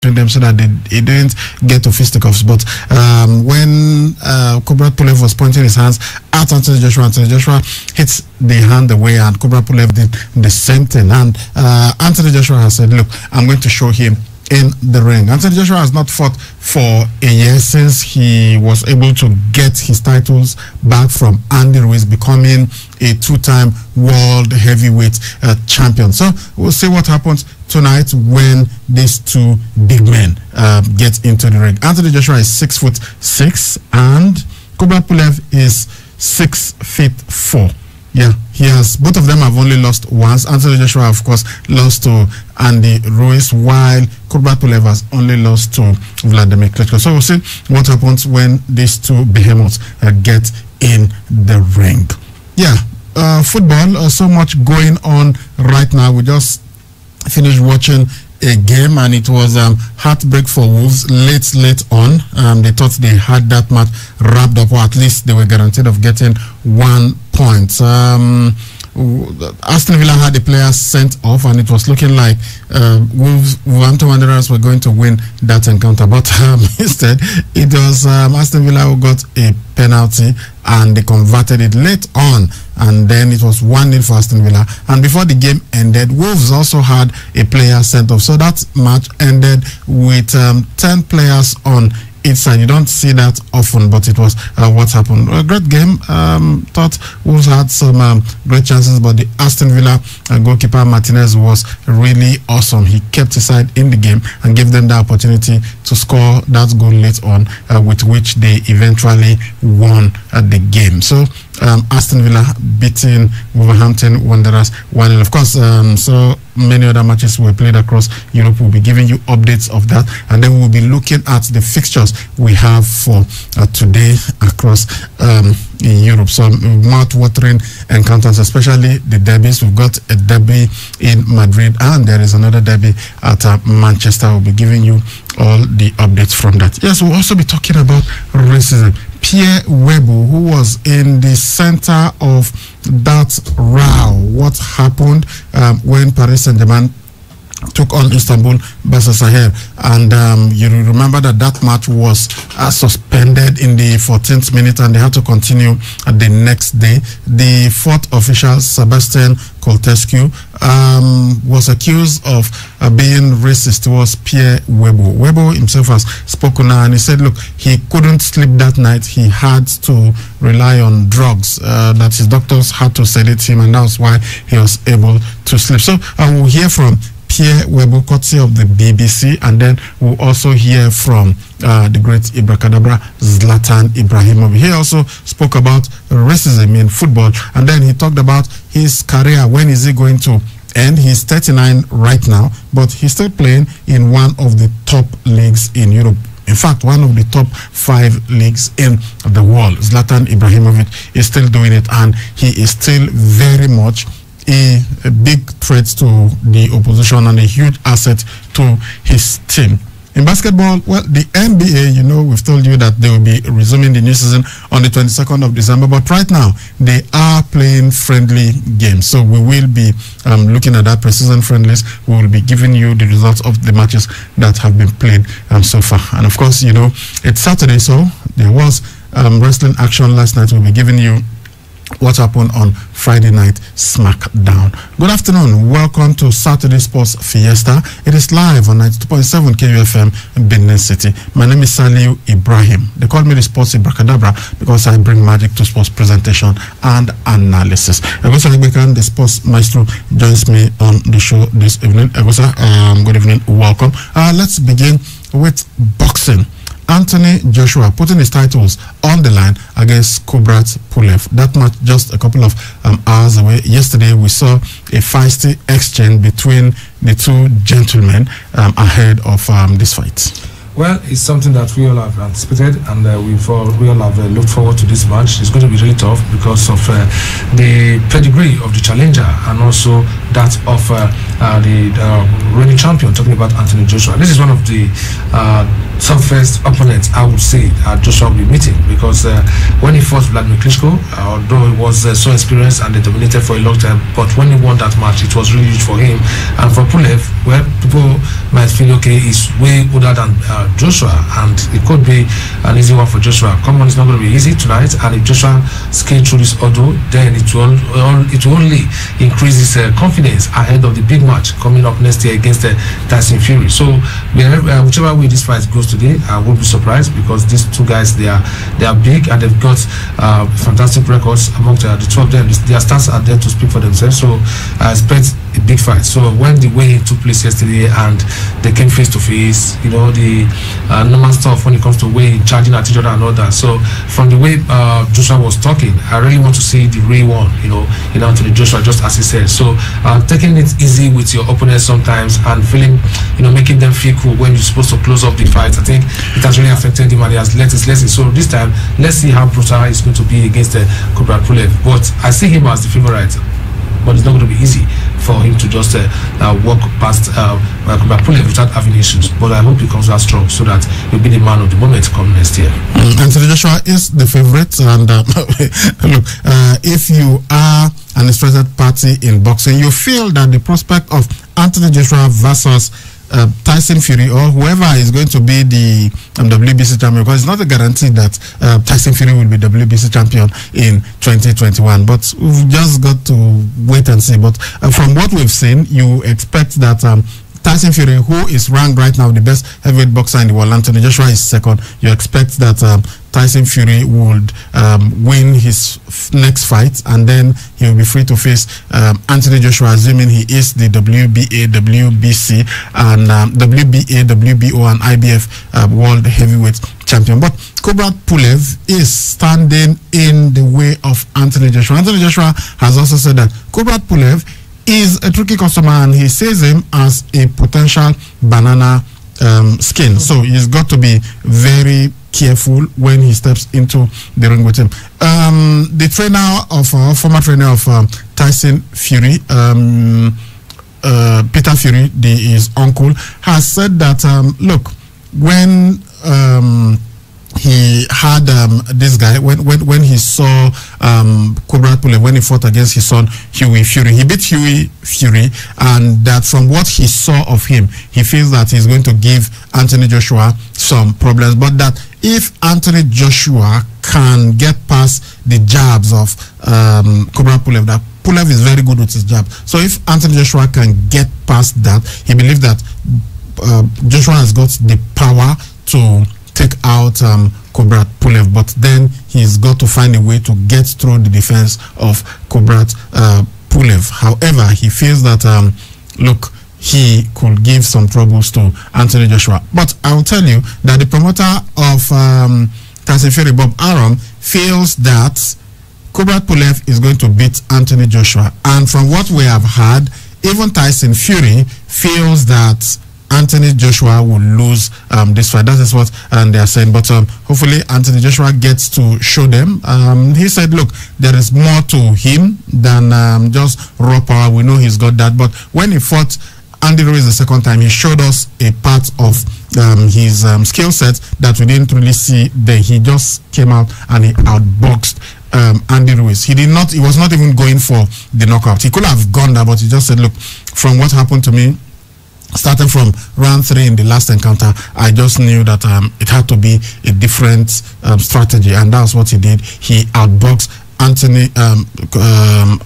between them so that they didn't get to fisticuffs. But when Kubrat Pulev was pointing his hands at Anthony Joshua hit the hand away, and Kubrat Pulev did the same thing. And Anthony Joshua has said, look, I'm going to show him in the ring. Anthony Joshua has not fought for a year since he was able to get his titles back from Andy Ruiz, becoming a two-time world heavyweight champion. So we'll see what happens tonight when these two big men get into the ring. Anthony Joshua is 6'6", and Kubrat Pulev is 6'4". Yeah, both of them have only lost once. Anthony Joshua, of course, lost to Andy Ruiz, while Kubrat Pulev has only lost to Vladimir Klitschko. So we'll see what happens when these two behemoths get in the ring. Yeah, football, so much going on right now. We just finished watching a game, and it was heartbreak for Wolves late on. They thought they had that match wrapped up, or at least they were guaranteed of getting 1 point. Aston Villa had a player sent off, and it was looking like Wolverhampton Wanderers were going to win that encounter, but instead it was Aston Villa who got a penalty, and they converted it late on, and then it was 1-0 for Aston Villa. And before the game ended, Wolves also had a player sent off, so that match ended with 10 players on each side. You don't see that often, but it was what happened. A great game. Thought Wolves had some great chances, but the Aston Villa goalkeeper Martinez was really awesome. He kept his side in the game and gave them the opportunity to score that goal late on, with which they eventually won the game. So Aston Villa beating Wolverhampton Wanderers 1-0. Of course, so many other matches were played across Europe. We'll be giving you updates of that, and then we'll be looking at the fixtures we have for today across in Europe. So mouth-watering encounters, especially the derbies. We've got a derby in Madrid, and there is another derby at Manchester. We'll be giving you all the updates from that. Yes, we'll also be talking about racism. Pierre Webo, who was in the center of that row, what happened when Paris Saint-Germain took on Istanbul Basaksehir, and you remember that match was suspended in the 14th minute, and they had to continue the next day. The fourth official, Sebastian Coltescu, was accused of being racist towards Pierre Webo. Webo himself has spoken now, and he said, look, he couldn't sleep that night. He had to rely on drugs, that his doctors had to sedate him, and that's why he was able to sleep. So I will hear from Pierre Webo, courtesy of the BBC, and then we'll also hear from the great Ibracadabra Zlatan Ibrahimovic. He also spoke about racism in football, and then he talked about his career. When is he going to end? He's 39 right now, but he's still playing in one of the top leagues in Europe. In fact, one of the top 5 leagues in the world. Zlatan Ibrahimovic is still doing it, and he is still very much a big threat to the opposition and a huge asset to his team. In basketball, well, the NBA, you know, we've told you that they will be resuming the new season on the 22nd of December, but right now they are playing friendly games. So we will be looking at that preseason friendlies. We will be giving you the results of the matches that have been played so far. And of course, you know, it's Saturday, so there was wrestling action last night. We'll be giving you what happened on Friday night SmackDown. Good afternoon. Welcome to Saturday Sports Fiesta. It is live on 92.7 KUFM in Benin City. My name is Saliu Ibrahim. They call me the Sports Ibracadabra because I bring magic to sports presentation and analysis. Egosa Igbekan, the sports maestro, joins me on the show this evening. Egosa, good evening. Welcome. Let's begin with boxing. Anthony Joshua putting his titles on the line against Kubrat Pulev. That match just a couple of hours away. Yesterday we saw a feisty exchange between the two gentlemen ahead of this fight. Well, it's something that we all have anticipated, and we all have looked forward to this match. It's going to be really tough because of the pedigree of the challenger and also that of the reigning champion, talking about Anthony Joshua. This is one of the toughest opponent I would say Joshua will be meeting, because when he fought Vladimir Klitschko, although he was so experienced and they dominated for a long time, but when he won that match, it was really huge for him. And for Pulev, where people might feel, okay, he's way older than Joshua, and it could be an easy one for Joshua. Come on, it's not going to be easy tonight, and if Joshua scale through this ordeal, then it will only increase his confidence ahead of the big match coming up next year against Tyson Fury. So whichever way this fight goes today, I won't be surprised, because these two guys, they are big and they've got fantastic records among the two of them. Their stats are there to speak for themselves. So I expect a big fight. So when the weigh-in took place yesterday and they came face to face, you know, the normal stuff when it comes to weighing, charging at each other and all that. So from the way Joshua was talking, I really want to see the real one, you know, in Anthony Joshua, just as he said. So taking it easy with your opponents sometimes and feeling, you know, making them feel cool when you're supposed to close up the fight, I think it has really affected him and he has let his lesson. So this time, let's see how brutal he's going to be against Kubrat Pulev. But I see him as the favorite, but it's not going to be easy for him to just walk past Kubrat Pulev without having issues. But I hope he comes out strong so that he'll be the man of the moment come next year. Anthony Joshua is the favorite, and look, if you are an interested party in boxing, you feel that the prospect of Anthony Joshua versus Tyson Fury, or whoever is going to be the WBC champion, because it's not a guarantee that Tyson Fury will be WBC champion in 2021, but we've just got to wait and see. But from what we've seen, you expect that Tyson Fury, who is ranked right now the best heavyweight boxer in the world, Anthony Joshua is second. You expect that Tyson Fury would win his next fight, and then he will be free to face Anthony Joshua, assuming he is the WBA, WBC, and WBA, WBO, and IBF world heavyweight champion. But Kubrat Pulev is standing in the way of Anthony Joshua. Anthony Joshua has also said that Kubrat Pulev is a tricky customer, and he sees him as a potential banana skin. So he's got to be very careful when he steps into the ring with him. The trainer of former trainer of Tyson Fury, Peter Fury, his uncle, has said that look, when he had this guy, when he saw Kubrat Pulev, when he fought against his son Hughie Fury, he beat Hughie Fury, and that from what he saw of him, he feels that he's going to give Anthony Joshua some problems, but that if Anthony Joshua can get past the jabs of Kubrat Pulev, that Pulev is very good with his jab. So if Anthony Joshua can get past that, he believes that Joshua has got the power to take out Kubrat Pulev, but then he's got to find a way to get through the defense of Kubrat Pulev. However, he feels that look, he could give some troubles to Anthony Joshua. But I will tell you that the promoter of Tyson Fury, Bob Arum, feels that Kubrat Pulev is going to beat Anthony Joshua. And from what we have heard, even Tyson Fury feels that Anthony Joshua will lose this fight. That is what they are saying. But hopefully Anthony Joshua gets to show them. He said, look, there is more to him than just raw power. We know he's got that. But when he fought Andy Ruiz the second time, he showed us a part of his skill set that we didn't really see there. He just came out and he outboxed Andy Ruiz. He was not even going for the knockout. He could have gone there, but he just said, look, from what happened to me, starting from round 3 in the last encounter, I just knew that it had to be a different strategy, and that's what he did. He outboxed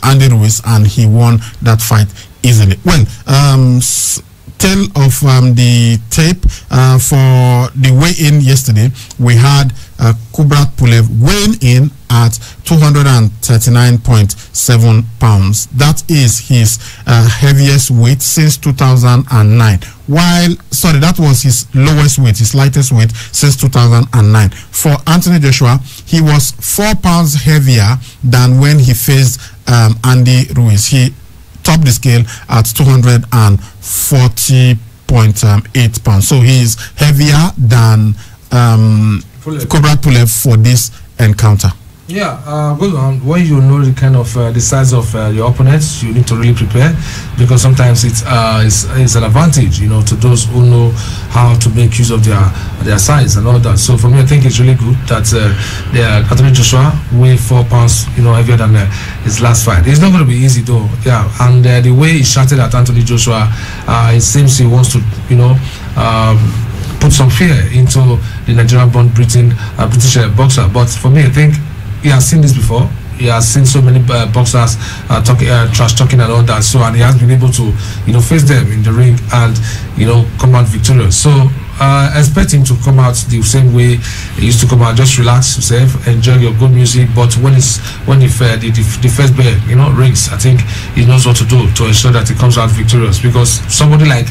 Andy Ruiz, and he won that fight easily. Well, tale of the tape for the weigh-in yesterday, we had Kubrat Pulev weighing in at 239.7 pounds. That is his heaviest weight since 2009. That was his lowest weight, his lightest weight since 2009. For Anthony Joshua, he was 4 pounds heavier than when he faced Andy Ruiz. He topped the scale at 240.8 pounds. So he is heavier than Kubrat Pulev for this encounter. Yeah, good one. When you know the kind of the size of your opponents, you need to really prepare, because sometimes it's an advantage, you know, to those who know how to make use of their size and all that. So for me, I think it's really good that Anthony Joshua weigh 4 pounds, you know, heavier than his last fight. It's not going to be easy though. Yeah, and the way he shouted at Anthony Joshua, it seems he wants to, you know, put some fear into the Nigerian-born British boxer. But for me, I think he has seen this before. He has seen so many boxers talking, trash talking and all that. So, and he has been able to, you know, face them in the ring and, you know, come out victorious. So, expect him to come out the same way he used to come out. Just relax yourself, enjoy your good music. But when the first bell, you know, rings, I think he knows what to do to ensure that he comes out victorious. Because somebody like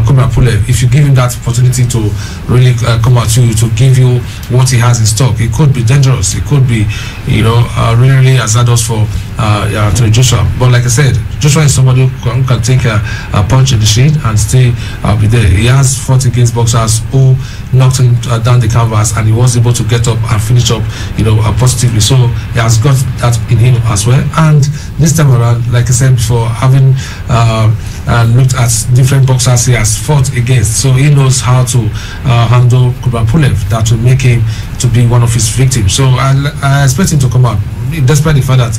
Cobra Pulev, if you give him that opportunity to really come out to give you what he has in stock, it could be dangerous. It could be, you know, really hazardous for Anthony Joshua. But like I said, Joshua is somebody who can take a punch in the shin and still be there. He has fought against boxers who knocked him down the canvas, and he was able to get up and finish up, you know, positively. So he has got that in him as well. And this time around, like I said before, having looked at different boxers he has fought against, so he knows how to handle Cobra Pulev. That will make him to be one of his victims. So I expect him to come out, despite the fact that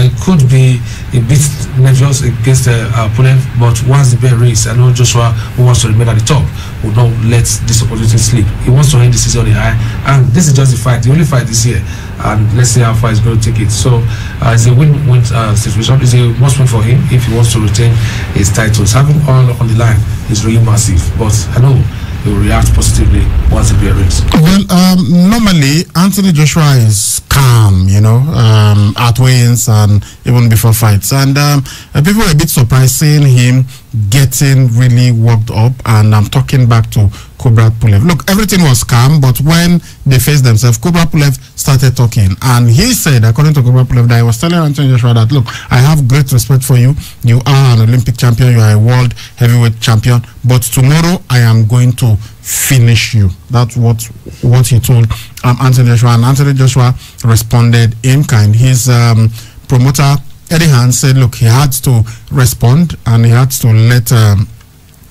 it could be a bit nervous against Pulev, but once the bell rings, I know Joshua, who wants to remain at the top, will not let this opportunity slip. He wants to end the season on the high, and this is just the fight, the only fight this year, and let's see how far he's going to take it. So it's a win-win situation. It's a must-win for him if he wants to retain his titles. Having all on the line is really massive, but I know he will react positively once the bell rings. Well, normally Anthony Joshua is calm, you know, at weigh-ins and even before fights, and people were a bit surprised seeing him getting really worked up. And I'm talking back to Cobra Pulev. Look, everything was calm, but when they faced themselves, Cobra Pulev started talking, and he said, according to Cobra Pulev, that he was telling Anthony Joshua that, look, I have great respect for you. You are an Olympic champion, you are a world heavyweight champion, but tomorrow I am going to finish you. That's what he told Anthony Joshua, and Anthony Joshua responded in kind. His promoter Eddie Hearn said, look, he had to respond, and he had to let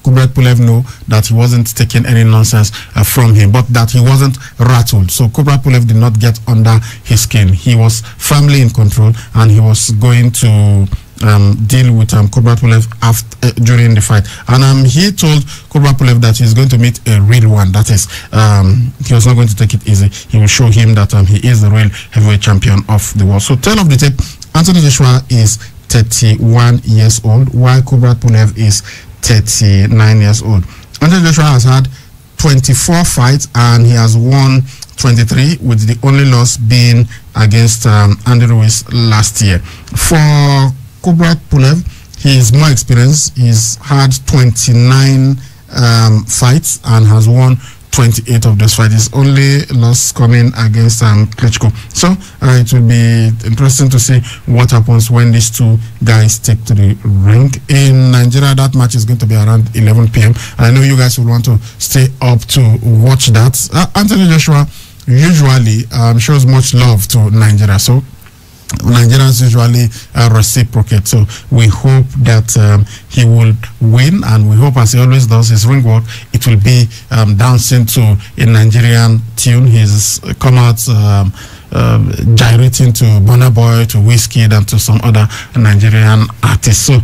Cobra Pulev know that he wasn't taking any nonsense from him, but that he wasn't rattled. So Cobra Pulev did not get under his skin. He was firmly in control, and he was going to deal with Cobra Pulev during the fight. And he told Cobra Pulev that he's going to meet a real one. That is, he was not going to take it easy. He will show him that he is the real heavyweight champion of the world. So, tale of the tape, Anthony Joshua is 31 years old, while Cobra Pulev is 39 years old. Anthony Joshua has had 24 fights, and he has won 23, with the only loss being against Andy Ruiz last year. For Cobra Pulev, he is more experienced. He's had 29 fights and has won 28 of those fights. His only loss coming against Klitschko. So it will be interesting to see what happens when these two guys take to the ring. In Nigeria, that match is going to be around 11 p.m. And I know you guys will want to stay up to watch that. Anthony Joshua usually shows much love to Nigeria. So Nigerians usually reciprocate, so we hope that he will win, and we hope, as he always does, his ring work, it will be dancing to a Nigerian tune. He's come out gyrating to Burna Boy, to Wizkid, and to some other Nigerian artists. So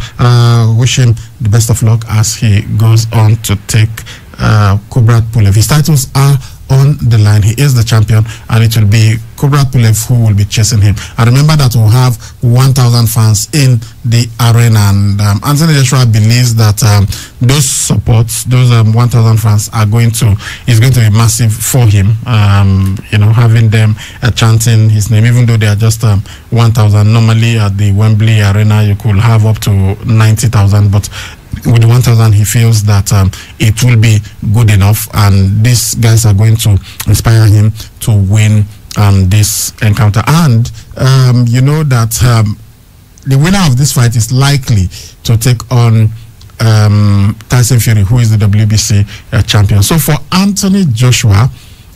wish him the best of luck as he goes on to take Cobra Pulev. His titles are on the line. He is the champion, and it will be Cobra Pulev who will be chasing him. And remember that we'll have 1,000 fans in the arena, and Anthony Joshua believes that those supports, those 1,000 fans is going to be massive for him. You know, having them chanting his name, even though they are just 1,000. Normally at the Wembley Arena you could have up to 90,000, but with 1,000, he feels that it will be good enough, and these guys are going to inspire him to win this encounter. And you know that the winner of this fight is likely to take on Tyson Fury, who is the WBC champion. So for Anthony Joshua,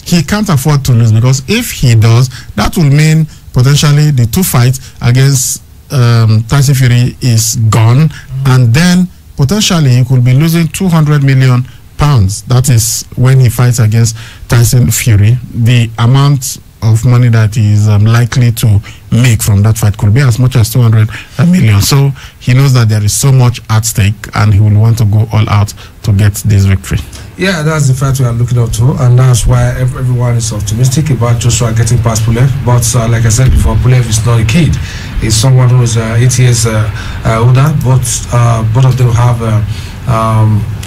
he can't afford to lose, because if he does, that will mean potentially the 2 fights against Tyson Fury is gone, and then potentially he could be losing 200 million pounds. That is when he fights against Tyson Fury. The amount of money that he is likely to make from that fight could be as much as 200 million. So he knows that there is so much at stake, and he will want to go all out to get this victory. Yeah, that's the fact we are looking up to, and that's why everyone is optimistic about Joshua getting past Pulev. But like I said before, Pulev is not a kid. He's someone who is 8 years older, but both of them have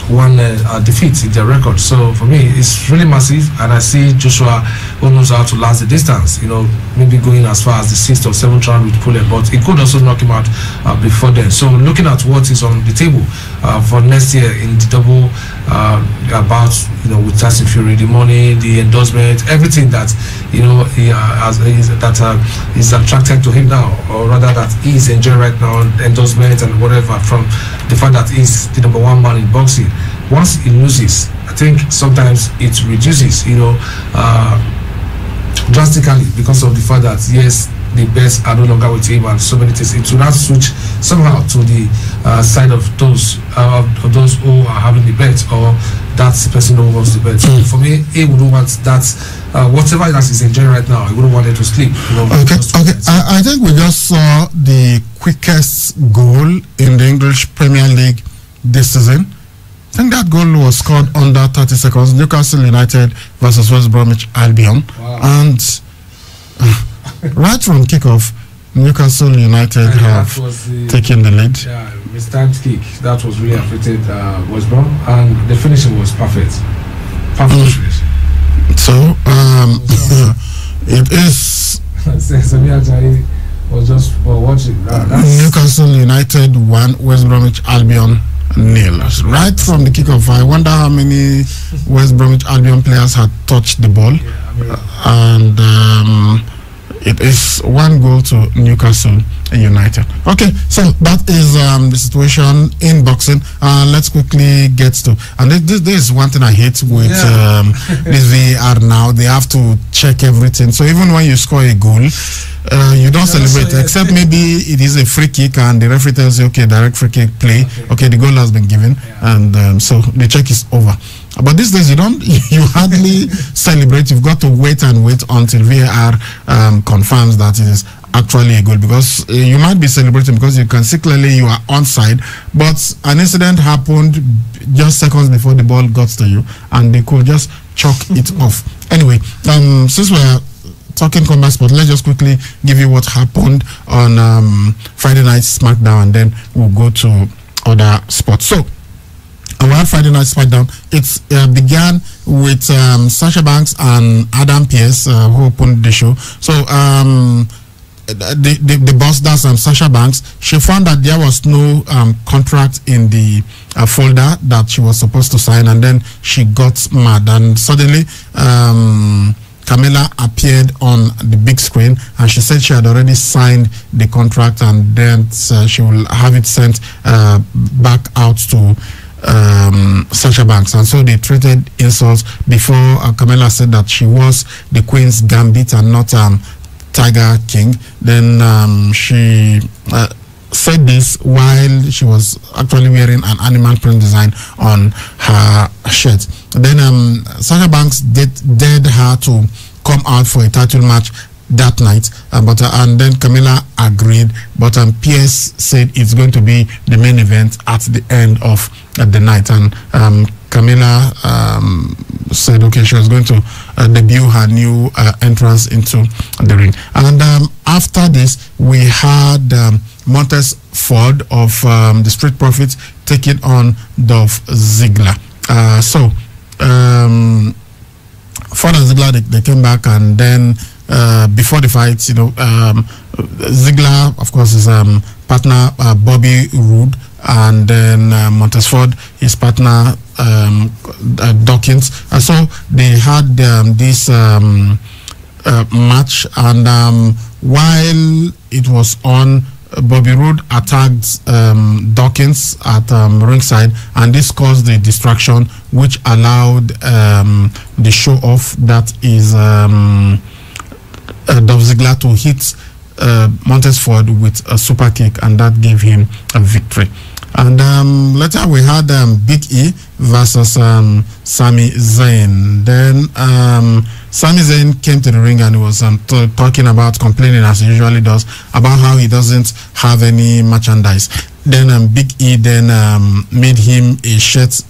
one defeat in their record. So for me, it's really massive, and I see Joshua who knows how to last the distance, you know, maybe going as far as the 6th or 7th round with Pulev, but it could also knock him out before then. So looking at what is on the table for next year in the double, about, you know, with Tyson Fury, the money, the endorsement, everything that, you know, he is attracted to him now, or rather that he is enjoying right now, endorsement and whatever, from the fact that he's the #1 man in boxing. Once he loses, I think sometimes it reduces, you know, drastically, because of the fact that, yes, the best are no longer with him and so many things. It will not switch somehow to the side of those who are having the bet, or that's the person who wants the bet. So for me, he wouldn't want that, whatever that he's enjoying right now, he wouldn't want it to sleep. You know, okay. I think we just saw the quickest goal in the English Premier League this season. I think that goal was scored under 30 seconds. Newcastle United versus West Bromwich Albion. Wow. And right from kickoff, Newcastle United have taken the lead. Yeah, mistimed kick. That was really affected West Brom, and the finishing was perfect. Perfect finish. So, it is... was just watching. Newcastle United 1, West Bromwich Albion 0. Right from the kickoff, I wonder how many West Bromwich Albion players had touched the ball. Yeah, and it is 1 goal to Newcastle United. Okay, so that is the situation in boxing. Let's quickly get to, and this is one thing I hate with this VAR now. They have to check everything. So even when you score a goal, you don't celebrate, except maybe it is a free kick and the referee tells you, okay, direct free kick, play. Okay, the goal has been given, and so the check is over. But these days you hardly celebrate. You've got to wait until VAR confirms that it is actually a goal, because you might be celebrating because you can see clearly you are onside, but an incident happened just seconds before the ball got to you, and they could just chalk it off. Anyway, since we're talking combat sport, let's just quickly give you what happened on Friday night SmackDown, and then we'll go to other sports. So our Friday night SmackDown, it began with Sasha Banks and Adam Pearce who opened the show. So the boss, that's Sasha Banks, she found that there was no contract in the folder that she was supposed to sign, and then she got mad, and suddenly Camilla appeared on the big screen, and she said she had already signed the contract, and then she will have it sent back out to Sasha Banks. And so they traded insults before Camilla said that she was the Queen's Gambit and not Tiger King. Then she said this while she was actually wearing an animal print design on her shirt. Then Sasha Banks dared her to come out for a title match that night, and then Camilla agreed, but Pearce said it's going to be the main event at the end of the night, and Camilla said okay, she was going to debut her new entrance into the ring. And after this, we had Montez Ford of the Street Profits taking on Dolph Ziggler. So Ford and Ziggler, they came back, and then before the fight, Ziggler, of course, is partner Bobby Roode, and then Montez Ford, his partner Dawkins. And so they had this match, and while it was on, Bobby Roode attacked Dawkins at ringside, and this caused the distraction, which allowed the show off that is Dolph Ziggler to hit Montez Ford with a super kick, and that gave him a victory. And later we had Big E versus Sami Zayn. Then Sami Zayn came to the ring and he was talking about, complaining as he usually does, about how he doesn't have any merchandise. Then Big E then made him a shirt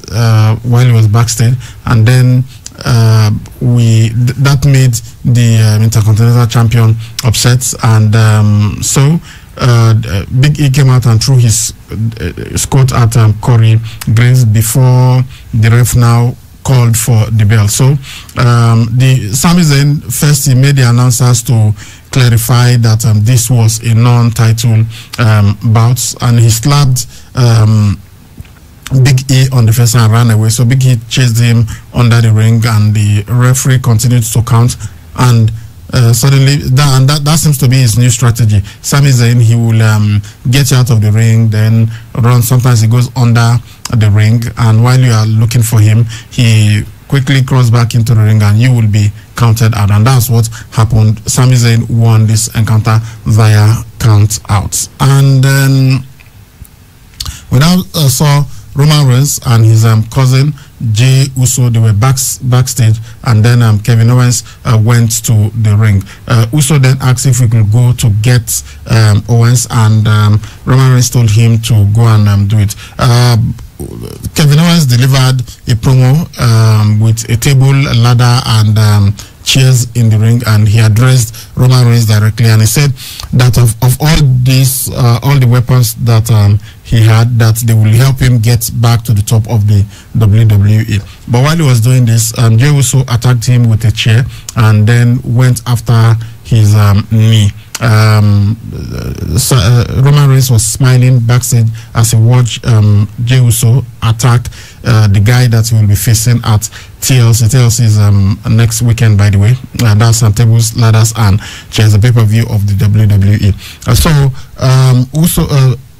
while he was backstage, and then that made the Intercontinental Champion upset, and so Big E came out and threw his coat at Corey Graves before the ref now called for the bell. So the Sami Zayn first, he made the announcers to clarify that this was a non-title bout, and he slapped Big E on the face and ran away. So Big E chased him under the ring, and the referee continued to count, and suddenly that seems to be his new strategy. Sami Zayn, he will get you out of the ring, then run. Sometimes he goes under the ring, and while you are looking for him, he quickly cross back into the ring, and you will be counted out. And that's what happened. Sami Zayn won this encounter via count out. And then we now saw Roman Reigns and his cousin Jey Uso. They were backstage, and then Kevin Owens went to the ring. Uso then asked if we could go to get Owens, and Roman Reigns told him to go and do it. Kevin Owens delivered a promo with a table, a ladder, and chairs in the ring, and he addressed Roman Reigns directly, and he said that of all these, all the weapons that he had, that they will help him get back to the top of the WWE. But while he was doing this, Jey Uso attacked him with a chair and then went after his knee. Roman Reigns was smiling backstage as he watched Jey Uso attack the guy that he will be facing at TLC. TLC is next weekend, by the way. That's tables, ladders, and chairs, a pay-per-view of the WWE.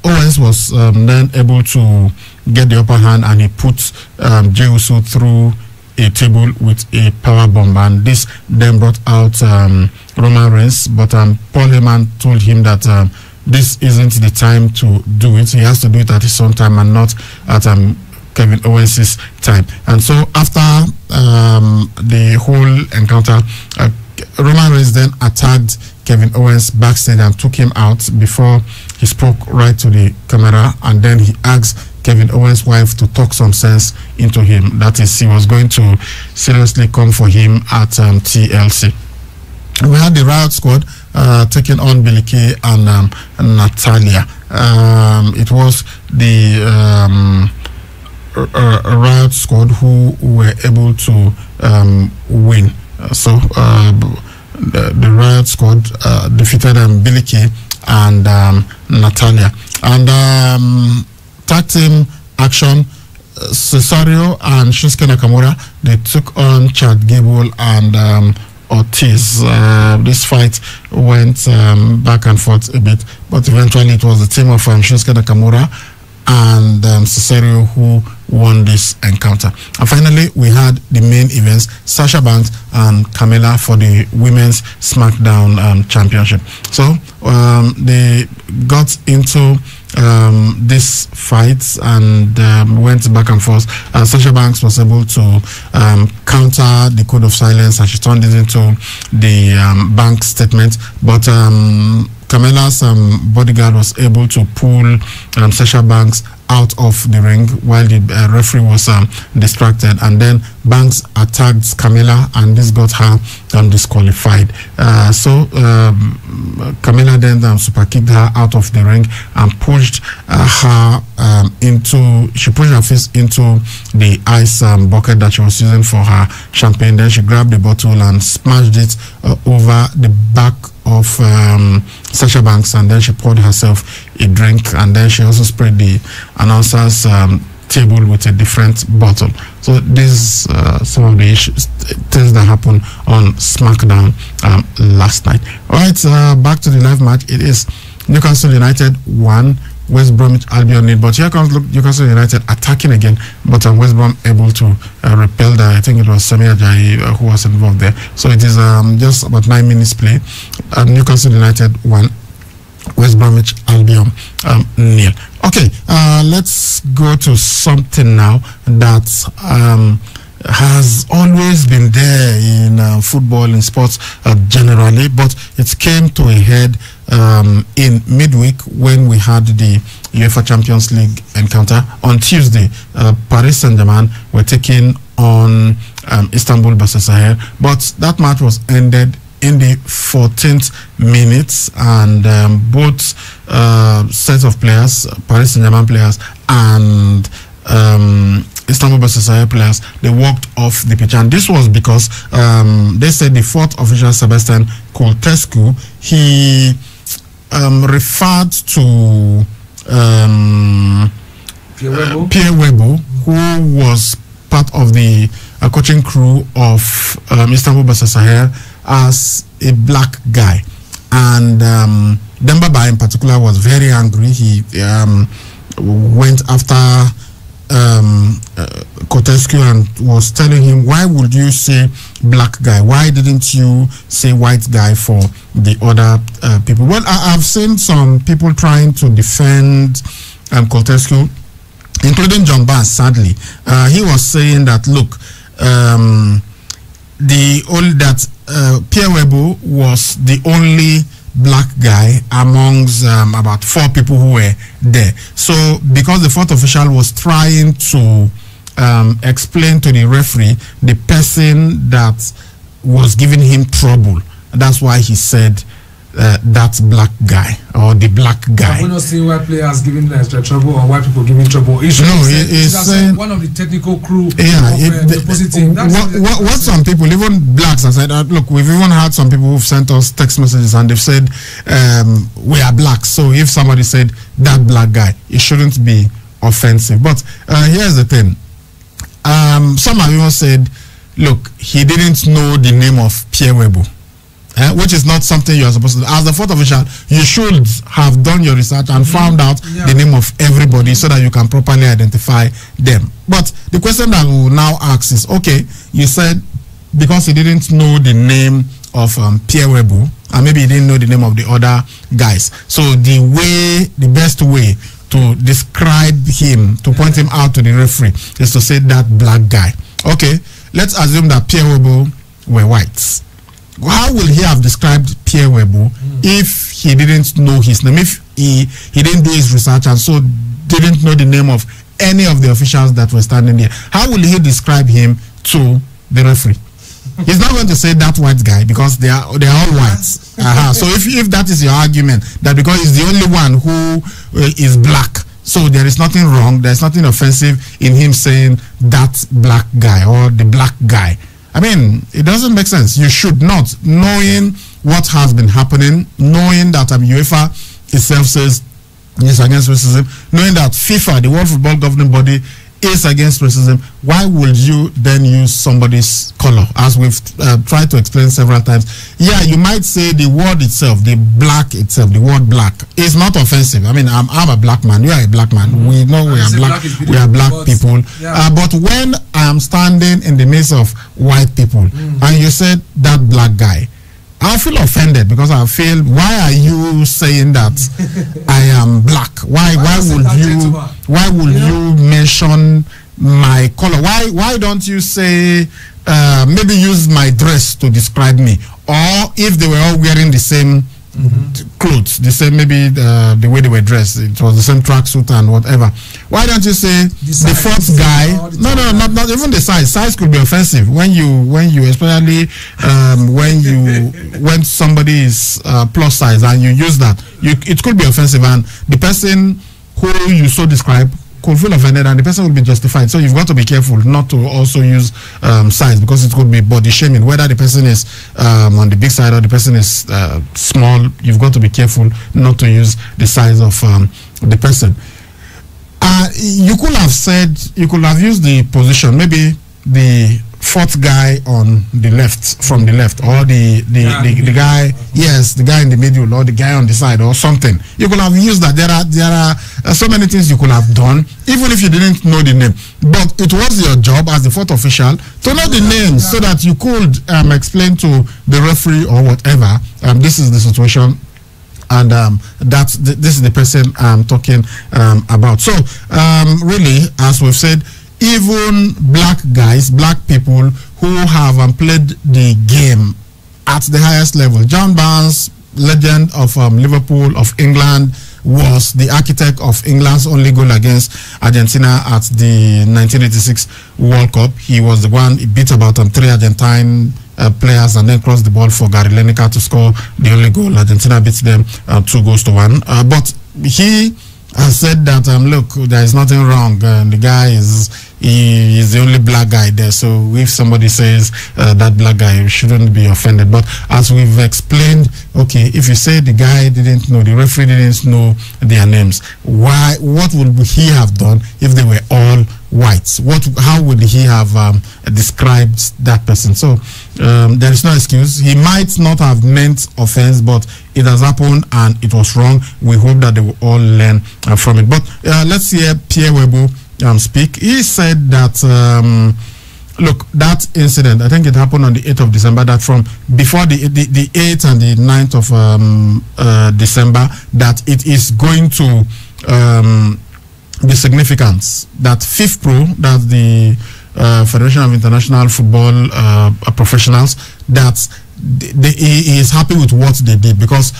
Owens was then able to get the upper hand, and he put Jey Uso through a table with a power bomb, and this then brought out Roman Reigns. But Paul Heyman told him that this isn't the time to do it. He has to do it at his own time and not at Kevin Owens' time. And so after the whole encounter, Roman Reigns then attacked Kevin Owens backstage and took him out before he spoke right to the camera, and then he asked Kevin Owens' wife to talk some sense into him. That is, he was going to seriously come for him at TLC. We had the Riot Squad taking on Billie Kay and Natalya. It was the Riot Squad who were able to win. So the Riot Squad defeated Billie Kay and Natalya. And tag team action, Cesaro and Shinsuke Nakamura, they took on Chad Gable and Ortiz. This fight went back and forth a bit, but eventually it was the team of Shinsuke Nakamura and Cesaro who won this encounter. And finally, we had the main events, Sasha Banks and Carmella for the Women's SmackDown Championship. So they got into this fight and went back and forth. Sasha Banks was able to counter the code of silence, and she turned it into the bank statement, but Carmella's bodyguard was able to pull Sasha Banks out of the ring while the referee was distracted, and then Banks attacked Carmella, and this got her disqualified. So Carmella then super kicked her out of the ring and pushed her she pushed her face into the ice bucket that she was using for her champagne. Then she grabbed the bottle and smashed it over the back of Sasha Banks, and then she poured herself a drink, and then she also sprayed the announcer's table with a different bottle. So these some of the things that happened on SmackDown last night. All right, back to the live match. It is Newcastle United 1, West Bromwich Albion nil. But here comes Newcastle United attacking again, but West Brom able to repel that. I think it was Sami Ajayi who was involved there. So it is just about 9 minutes play. Newcastle United 1, West Bromwich Albion nil. Okay, let's go to something now that has always been there in football, in sports generally, but it came to a head in midweek when we had the UEFA Champions League encounter. On Tuesday, Paris Saint-Germain were taking on Istanbul Basaksehir, but that match was ended in the 14th minute, and both sets of players, Paris Saint-Germain players and Istanbul Basaksehir players, they walked off the pitch. And this was because they said the fourth official, Sebastian Coltescu, he referred to Pierre Webo, who was part of the coaching crew of Istanbul Basaksehir, as a black guy. And Demba Ba in particular was very angry. He went after Coltescu and was telling him, why would you say black guy? Why didn't you say white guy for the other people? Well, I've seen some people trying to defend Coltescu, including John Barnes, sadly. He was saying that, look, Pierre Webo was the only black guy amongst about 4 people who were there. So because the fourth official was trying to explain to the referee the person that was giving him trouble, that's why he said that black guy or the black guy. We're not seeing white players giving extra trouble or white people giving trouble. He's saying one of the technical crew. What some people, even blacks, have said, look, we've even had some people who've sent us text messages and they've said we are blacks. So if somebody said that black guy, it shouldn't be offensive. But here's the thing. Some have even said, look, he didn't know the name of Pierre Webo. Which is not something you are supposed to do. As the fourth official, you should have done your research and found out the name of everybody so that you can properly identify them. But the question that we will now ask is, okay, you said because he didn't know the name of Pierre Webo, and maybe he didn't know the name of the other guys. So the best way to describe him, to point him out to the referee, is to say that black guy. Okay, let's assume that Pierre Webo were whites. How will he have described Pierre Webo if he didn't know his name, if he didn't do his research and so didn't know the name of any of the officials that were standing there? How will he describe him to the referee? He's not going to say that white guy because they are all whites. So if that is your argument, that because he's the only one who is black, so there is nothing wrong, there's nothing offensive in him saying that black guy or the black guy. I mean, it doesn't make sense. You should not, knowing what has been happening, knowing that UEFA itself says it's against racism, knowing that FIFA, the World Football Governing Body, is against racism, why would you then use somebody's color? As we've tried to explain several times, yeah, you might say the word itself, the black itself, the word black is not offensive. I mean, I'm a black man, you are a black man, we know we are black people, but when I'm standing in the midst of white people and you said that black guy, I feel offended because I feel, why are you saying that I am black? Why would you mention my color? Why don't you say maybe use my dress to describe me? Or if they were all wearing the same clothes, the same, maybe the way they were dressed, it was the same tracksuit and whatever. Why don't you say the fourth guy? No, not even the size. Size could be offensive when you especially when somebody is plus size and you use that, it could be offensive, and the person who you so describe could feel offended and the person will be justified. So you've got to be careful not to also use size, because it could be body shaming. Whether the person is on the big side or the person is small, you've got to be careful not to use the size of the person. You could have said, you could have used the position, maybe the fourth guy on the left, from the left, or the guy, yes, the guy in the middle, or the guy on the side, or something. You could have used that. There are so many things you could have done, even if you didn't know the name. But it was your job as the fourth official to know the names so that you could explain to the referee or whatever. This is the situation. And this is the person I'm talking about. So really, as we've said, even black guys, black people who have played the game at the highest level. John Barnes, legend of Liverpool, of England, was the architect of England's only goal against Argentina at the 1986 World Cup. He was the one, he beat about 3 Argentine players and then crossed the ball for Gary Lineker to score the only goal. Argentina beat them 2-1. But he has said that, look, there is nothing wrong. The guy is the only black guy there. So if somebody says that black guy, shouldn't be offended. But as we've explained, okay, if you say the guy didn't know, the referee didn't know their names, what would he have done if they were all whites? How would he have described that person? So there is no excuse. He might not have meant offense, but it has happened and it was wrong. We hope that they will all learn from it. But let's hear Pierre Webo speak. He said that look, that incident, I think it happened on the 8th of December, that from before the 8th and the 9th of December, that it is going to the significance that FIFPro, that the Federation of International Football Professionals, that he is happy with what they did, because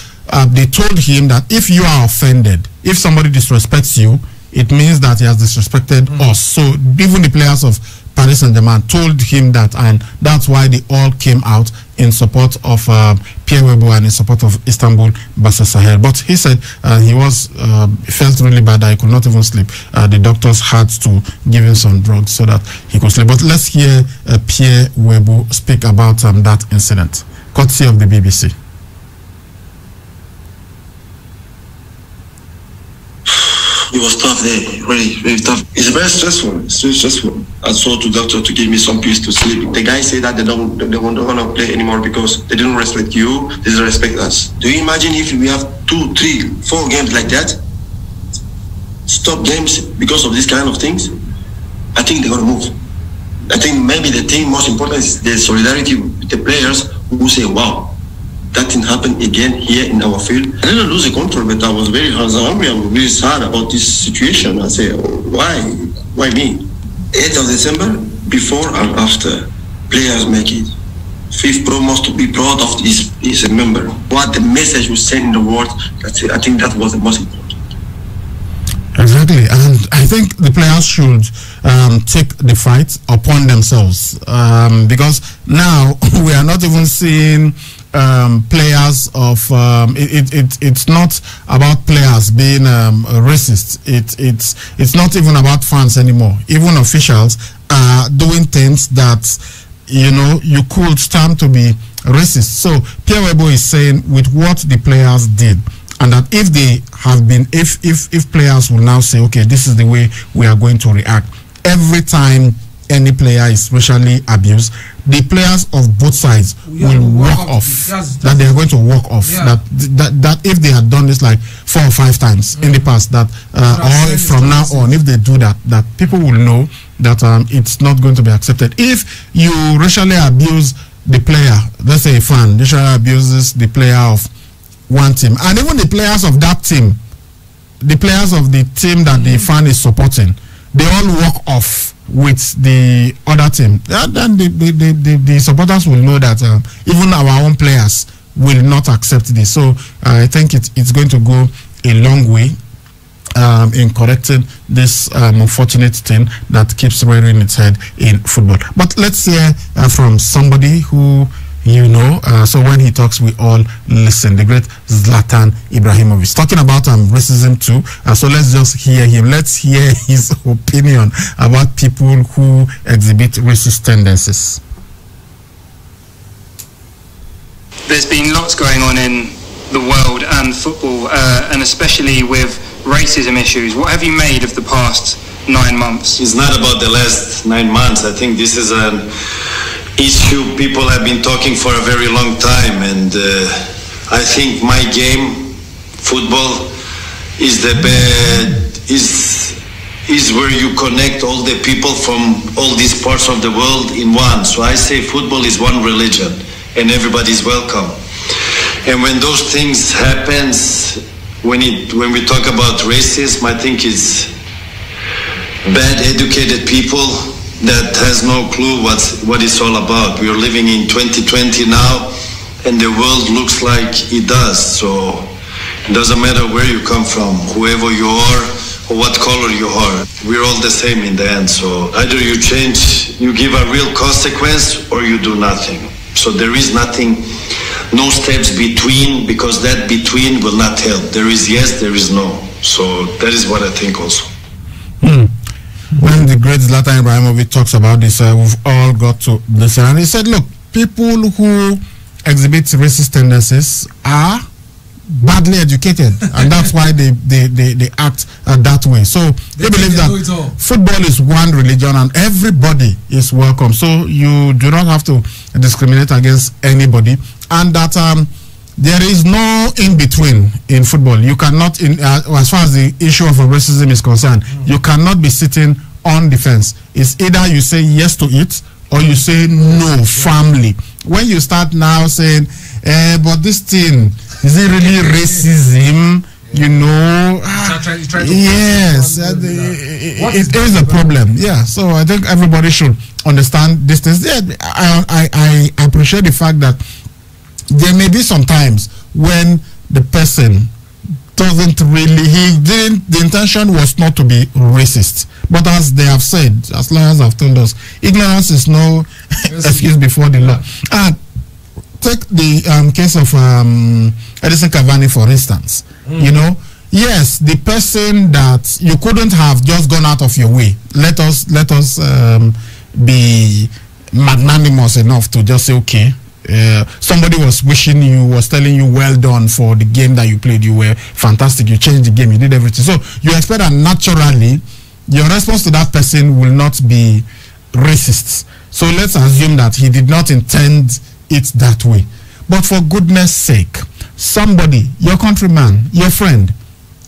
they told him that if you are offended, if somebody disrespects you, it means that he has disrespected us. So even the players of Paris Saint-Germain told him that, and that's why they all came out in support of Pierre Webo and in support of Istanbul Basaksehir. But he said he felt really bad that he could not even sleep. The doctors had to give him some drugs so that he could sleep. But let's hear Pierre Webo speak about that incident, courtesy of the BBC. It was tough there, really, very tough. It's very stressful. It's very stressful. I saw the doctor to give me some pills to sleep. The guy said that they don't want to play anymore because they didn't respect you, they didn't respect us. Do you imagine if we have 2, 3, 4 games like that? Stop games because of these kind of things? I think they're going to move. I think maybe the thing most important is the solidarity with the players who say, wow, that didn't happen again here in our field. I didn't lose the control, but I was very hungry. I was really sad about this situation. I say, why me? 8th of December, before and after, players make it. FIFPro must be proud of his member. What the message was sent in the world, I think that was the most important. Exactly, and I think the players should take the fight upon themselves, because now we are not even seeing players of it's not about players being racist. It's not even about fans anymore. Even officials are doing things that you could stand to be racist. So Pierre Webo is saying with what the players did, and that if they have been, if players will now say, okay, this is the way we are going to react every time any player is racially abused, the players of both sides will walk off. That they are going to walk off. Yeah. That if they had done this like 4 or 5 times in the past, that or from now on, if they do that, that people will know that it's not going to be accepted. If you racially abuse the player, let's say a fan racially abuses the player of one team, and even the players of that team, the players of the team that the fan is supporting, they all walk off with the other team, then the supporters will know that even our own players will not accept this. So I think it's going to go a long way in correcting this unfortunate thing that keeps rearing its head in football. But let's hear from somebody who so when he talks, we all listen. The great Zlatan Ibrahimovic, talking about racism too. So let's just hear him. Let's hear his opinion about people who exhibit racist tendencies. There's been lots going on in the world and football, and especially with racism issues. What have you made of the past 9 months? It's not about the last 9 months. I think this is a issue people have been talking for a very long time, and I think my game, football, is the is where you connect all the people from all these parts of the world in one. So I say football is one religion, and everybody's welcome. And when those things happens, when we talk about racism, I think it's bad educated people that has no clue what it's all about. We are living in 2020 now, and the world looks like it does. So it doesn't matter where you come from, whoever you are, or what color you are. We're all the same in the end. So either you change, you give a real consequence, or you do nothing. So there is nothing, no steps between, because that between will not help. There is yes, there is no. So that is what I think also. When the great Zlatan Ibrahimovic talks about this, we've all got to listen. And he said, look, people who exhibit racist tendencies are badly educated, and that's why they act that way. So they believe that football is one religion and everybody is welcome. So you do not have to discriminate against anybody, and that there is no in between in football. You cannot, as far as the issue of racism is concerned, you cannot be sitting on the fence. It's either you say yes to it or you say no firmly. When you start now saying, but this thing, is it really racism? You know, yes, it is a problem. Yeah, so I think everybody should understand this thing. Yeah, I appreciate the fact that there may be some times when the person doesn't really, the intention was not to be racist. But as they have said, as lawyers have told us, ignorance is no excuse before the law. And take the case of Edison Cavani, for instance. You know, yes, the person that you couldn't have just gone out of your way. Let us be magnanimous enough to just say, okay, somebody was wishing you, was telling you well done for the game that you played, you were fantastic, you changed the game, you did everything. So you expect that naturally your response to that person will not be racist. So let's assume that he did not intend it that way. But for goodness sake, somebody, your countryman, your friend,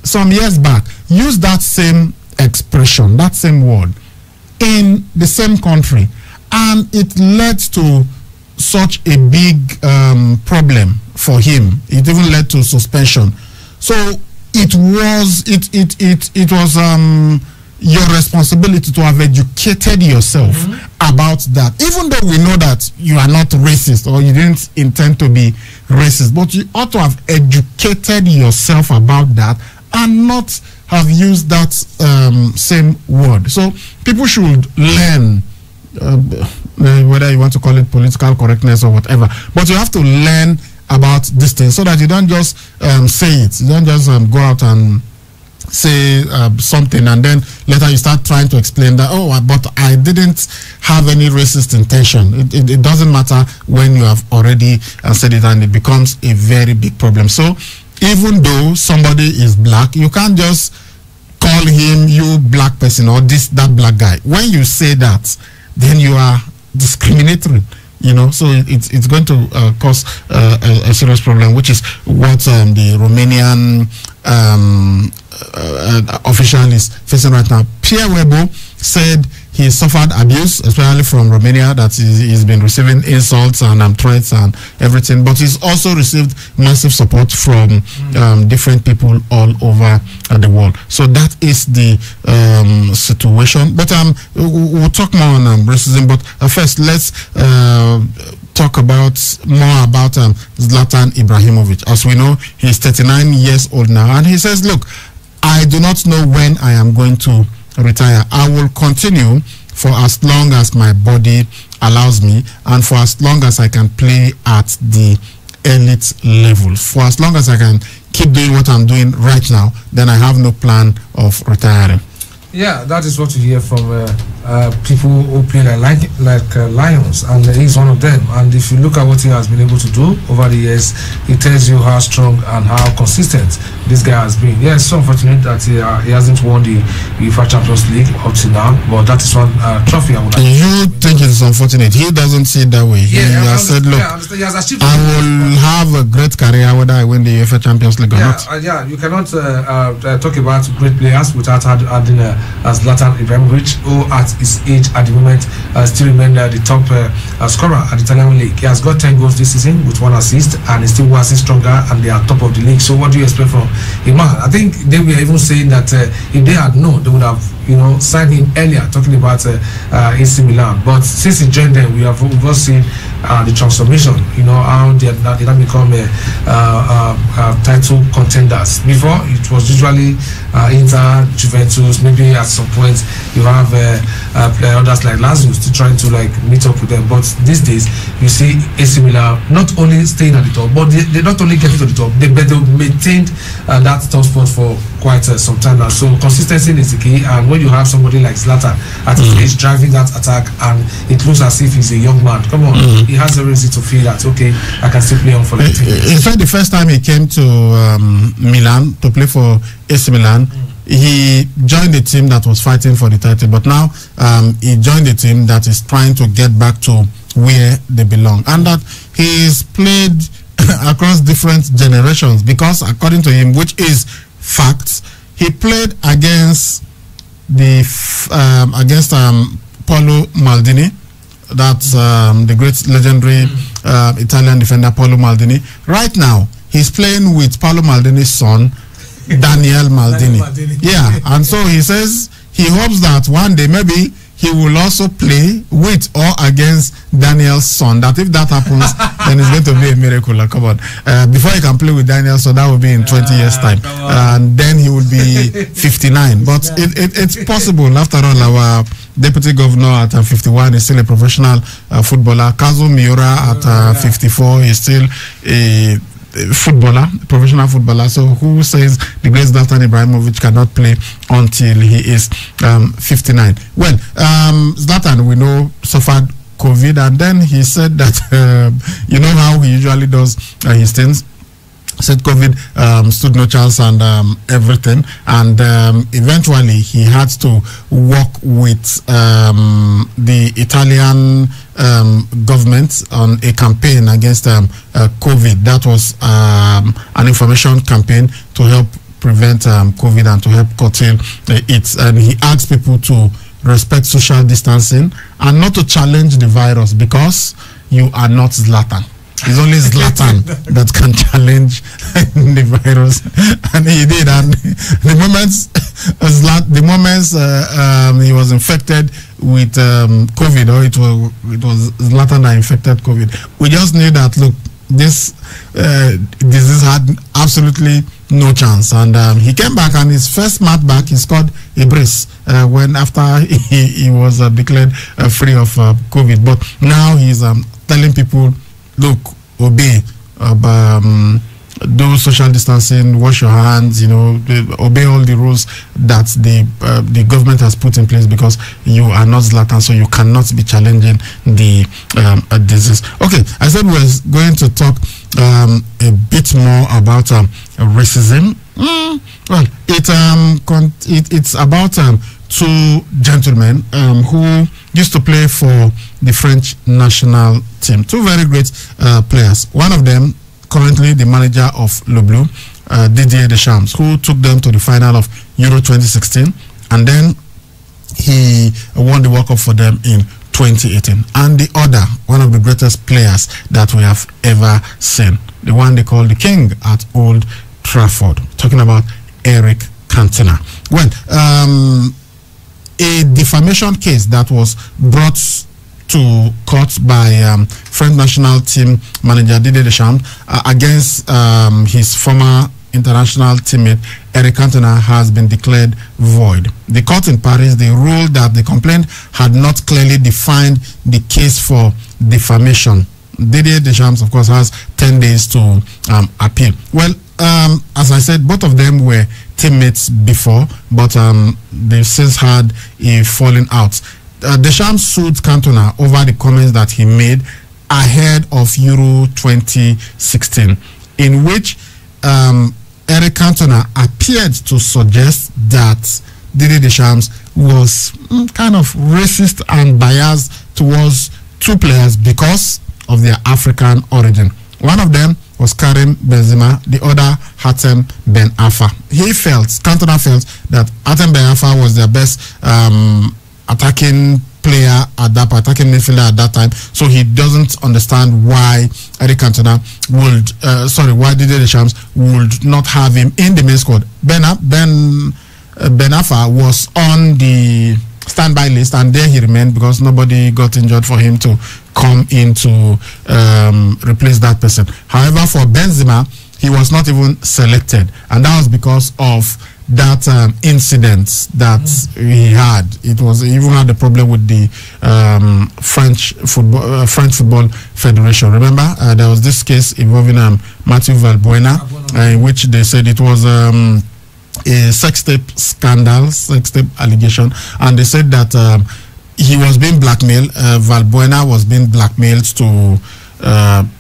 some years back, used that same expression, that same word, in the same country, and it led to such a big problem for him. It even led to suspension. So it was your responsibility to have educated yourself about that, even though we know that you are not racist or you didn't intend to be racist, but you ought to have educated yourself about that and not have used that same word. So people should learn, whether you want to call it political correctness or whatever, but you have to learn about this thing so that you don't just say it. You don't just go out and say something and then later you start trying to explain that, oh, but I didn't have any racist intention. It doesn't matter when you have already said it, and it becomes a very big problem. So even though somebody is black, you can't just call him you black person or that black guy. When you say that, then you are discriminatory, you know. So it's going to cause a serious problem, which is what the Romanian official is facing right now. Pierre Webo said he suffered abuse, especially from Romania, that he's been receiving insults and threats and everything, but he's also received massive support from different people all over the world. So that is the situation. But we'll talk more on racism, but first let's talk more about Zlatan Ibrahimovic. As we know, he's 39 years old now, and he says, look, I do not know when I am going to retire. I will continue for as long as my body allows me and for as long as I can play at the elite level. For as long as I can keep doing what I'm doing right now, then I have no plan of retiring. Yeah, that is what you hear from people who play like lions, and he's one of them. And if you look at what he has been able to do over the years, it tells you how strong and how consistent this guy has been. Yeah, it's so unfortunate that he hasn't won the UEFA Champions League up to now, but that is one trophy I would like. You think it's unfortunate? He doesn't see it that way. He has said, look, I will have a great career whether I win the UEFA Champions League or not. You cannot talk about great players without adding Zlatan Ibrahimovic, who at his age at the moment still remains the top scorer at the Italian league. He has got 10 goals this season with 1 assist, and he's still was stronger, and they are top of the league. So what do you expect from him? I think they were even saying that if they had known, they would have signed him earlier, talking about AC Milan. But since he joined them, we have all seen the transformation, how they have become title contenders. Before, it was usually Inter, Juventus, maybe at some point you have others like Lazio still trying to meet up with them. But these days, you see AC Milan not only staying at the top, but they not only get to the top, they maintained that top spot for quite some time now. So consistency is the key, and when you have somebody like Zlatan at his age driving that attack, and it looks as if he's a young man, come on, he has a reason to feel that, okay, I can still play on for the team. In fact, the first time he came to Milan to play for AC Milan, he joined a team that was fighting for the title, but now he joined a team that is trying to get back to where they belong, and that he's played across different generations, because according to him, which is facts, he played against Paolo Maldini. That's the great legendary Italian defender Paolo Maldini. Right now, he's playing with Paolo Maldini's son, Daniel Maldini. Yeah, and so he says he hopes that one day maybe he will also play with or against Daniel's son. That if that happens, then it's going to be a miracle. Come on. Before he can play with Daniel's son, that will be in 20 years' time. And then he will be 59. But it's possible. After all, our deputy governor at 51 is still a professional footballer. Kazu Miura at 54 is still a professional footballer. So who says the great Zlatan Ibrahimovic cannot play until he is 59? Well, Zlatan, we know, suffered COVID, and then he said that you know how he usually does his things. Said COVID stood no chance and everything, and eventually he had to work with the Italian government on a campaign against COVID. That was an information campaign to help prevent COVID and to help curtail it. And he asked people to respect social distancing and not to challenge the virus, because you are not Zlatan. It's only Zlatan that can challenge the virus, and he did. And the moments he was infected with COVID, or it was Zlatan that infected COVID, we just knew that, look, this disease had absolutely no chance. And he came back, and his first match back, he scored a brace when after he was declared free of COVID. But now he's telling people, look, obey, do social distancing, wash your hands, obey all the rules that the government has put in place, because you are not Zlatan, so you cannot be challenging the disease. Okay, I said we were going to talk a bit more about racism. Well, it's about two gentlemen who used to play for the French national team. Two very great players. One of them, currently the manager of Le Bleu, Didier Deschamps, who took them to the final of Euro 2016, and then he won the World Cup for them in 2018. And the other, one of the greatest players that we have ever seen, the one they call the King at Old Trafford, talking about Eric Cantona. Well, a defamation case that was brought to court by French national team manager Didier Deschamps against his former international teammate Eric Cantona has been declared void. The court in Paris, they ruled that the complaint had not clearly defined the case for defamation. Didier Deschamps, of course, has 10 days to appeal. Well, as I said, both of them were teammates before, but they've since had a falling out. Deschamps sued Cantona over the comments that he made ahead of Euro 2016, in which Eric Cantona appeared to suggest that Didier Deschamps was kind of racist and biased towards two players because of their African origin. One of them was Karim Benzema, the other Hatem Ben Arfa. Cantona felt that Hatem Ben Arfa was their best attacking player at that point, attacking midfielder at that time. So he doesn't understand why Eric Cantona why Didier Deschamps would not have him in the main squad. Ben Arfa was on the standby list, and there he remained because nobody got injured for him to come in to replace that person. However, for Benzema, he was not even selected, and that was because of that incident that he had. He even had a problem with the French Football Federation. Remember, there was this case involving Mathieu Valbuena, in which they said it was a sex tape scandal, sex tape allegation, and they said that he was being blackmailed. Valbuena was being blackmailed to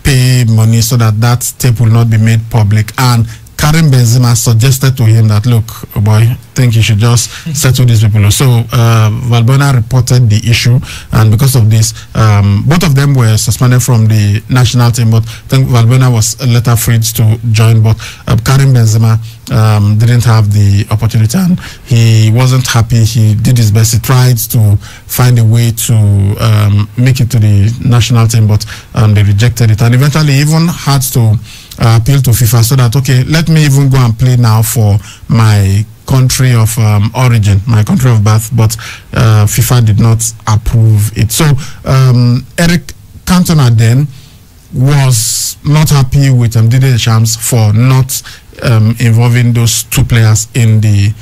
pay money so that tape will not be made public, and Karim Benzema suggested to him that, look, boy, I think you should just settle these people. So Valbuena reported the issue, and because of this, both of them were suspended from the national team, but I think Valbuena was later freed to join, but Karim Benzema didn't have the opportunity, and he wasn't happy. He did his best. He tried to find a way to make it to the national team, but they rejected it, and eventually even had to appeal to FIFA so that, okay, let me even go and play now for my country of origin, my country of birth, but FIFA did not approve it. So Eric Cantona then was not happy with Didier Deschamps for not involving those two players in the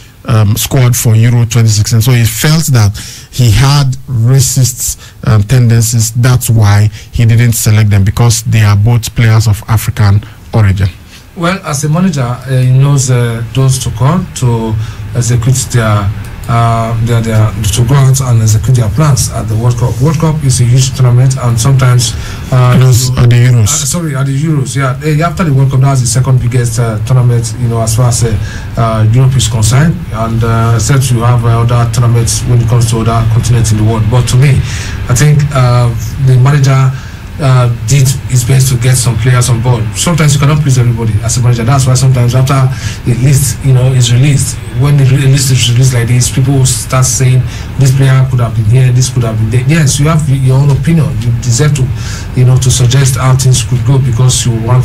squad for Euro 2016. So he felt that he had racist tendencies. That's why he didn't select them, because they are both players of African origin. Well, as a manager, he knows those to come to execute their to go out and execute their plans at the World Cup. World Cup is a huge tournament, and sometimes at the Euros. At the Euros, yeah. After the World Cup, that's the second biggest tournament, as far as Europe is concerned, and except you have other tournaments when it comes to other continents in the world. But to me, I think the manager did his best to get some players on board. Sometimes you cannot please everybody as a manager. That's why sometimes after a list, is released, when the list is released like this, people start saying this player could have been here, this could have been there. Yes, you have your own opinion. You deserve to, to suggest how things could go, because you want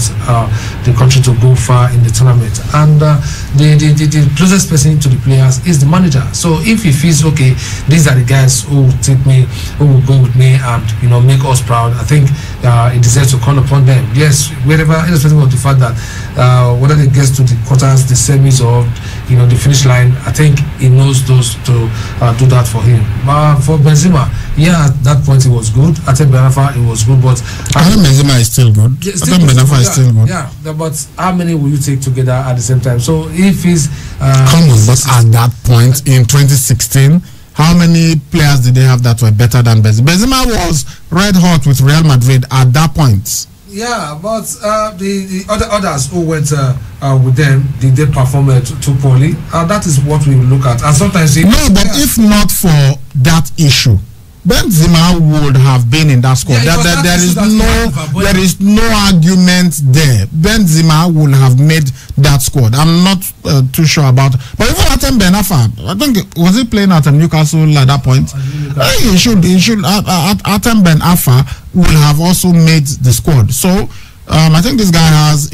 the country to go far in the tournament. And the closest person to the players is the manager. So if he feels, okay, these are the guys who will take me, who will go with me and make us proud, I think it deserves to call upon them. Yes, wherever, irrespective of the fact that whether they get to the quarters, the semis, or the finish line, I think he knows those to do that for him. For Benzema, at that point it was good. I think Ben Arfa, it was good, but I think Benzema is still good. I think Ben Arfa is still good. Yeah, but how many will you take together at the same time? So if he's come on, but at that point in 2016, how many players did they have that were better than Benzema? Benzema was red hot with Real Madrid at that point. Yeah, but the others who went with them, did they perform too poorly? That is what we look at. And sometimes if not for that issue, Benzema would have been in that squad. There is no argument there. Benzema would have made that squad. I'm not too sure about. But even Hatem Ben Arfa, I think, was he playing at Newcastle at that point? He should. Hatem Ben Arfa will have also made the squad. So I think this guy has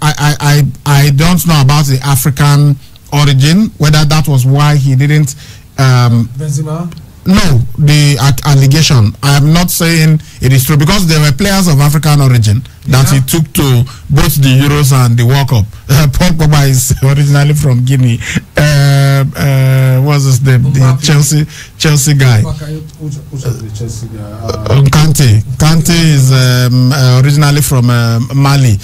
I don't know about the African origin, whether that was why he didn't Benzema. No, the allegation. I am not saying it is true, because there were players of African origin that he took to both the Euros and the World Cup. Paul Pogba is originally from Guinea. What's his name? The Chelsea guy. Kante is originally from Mali.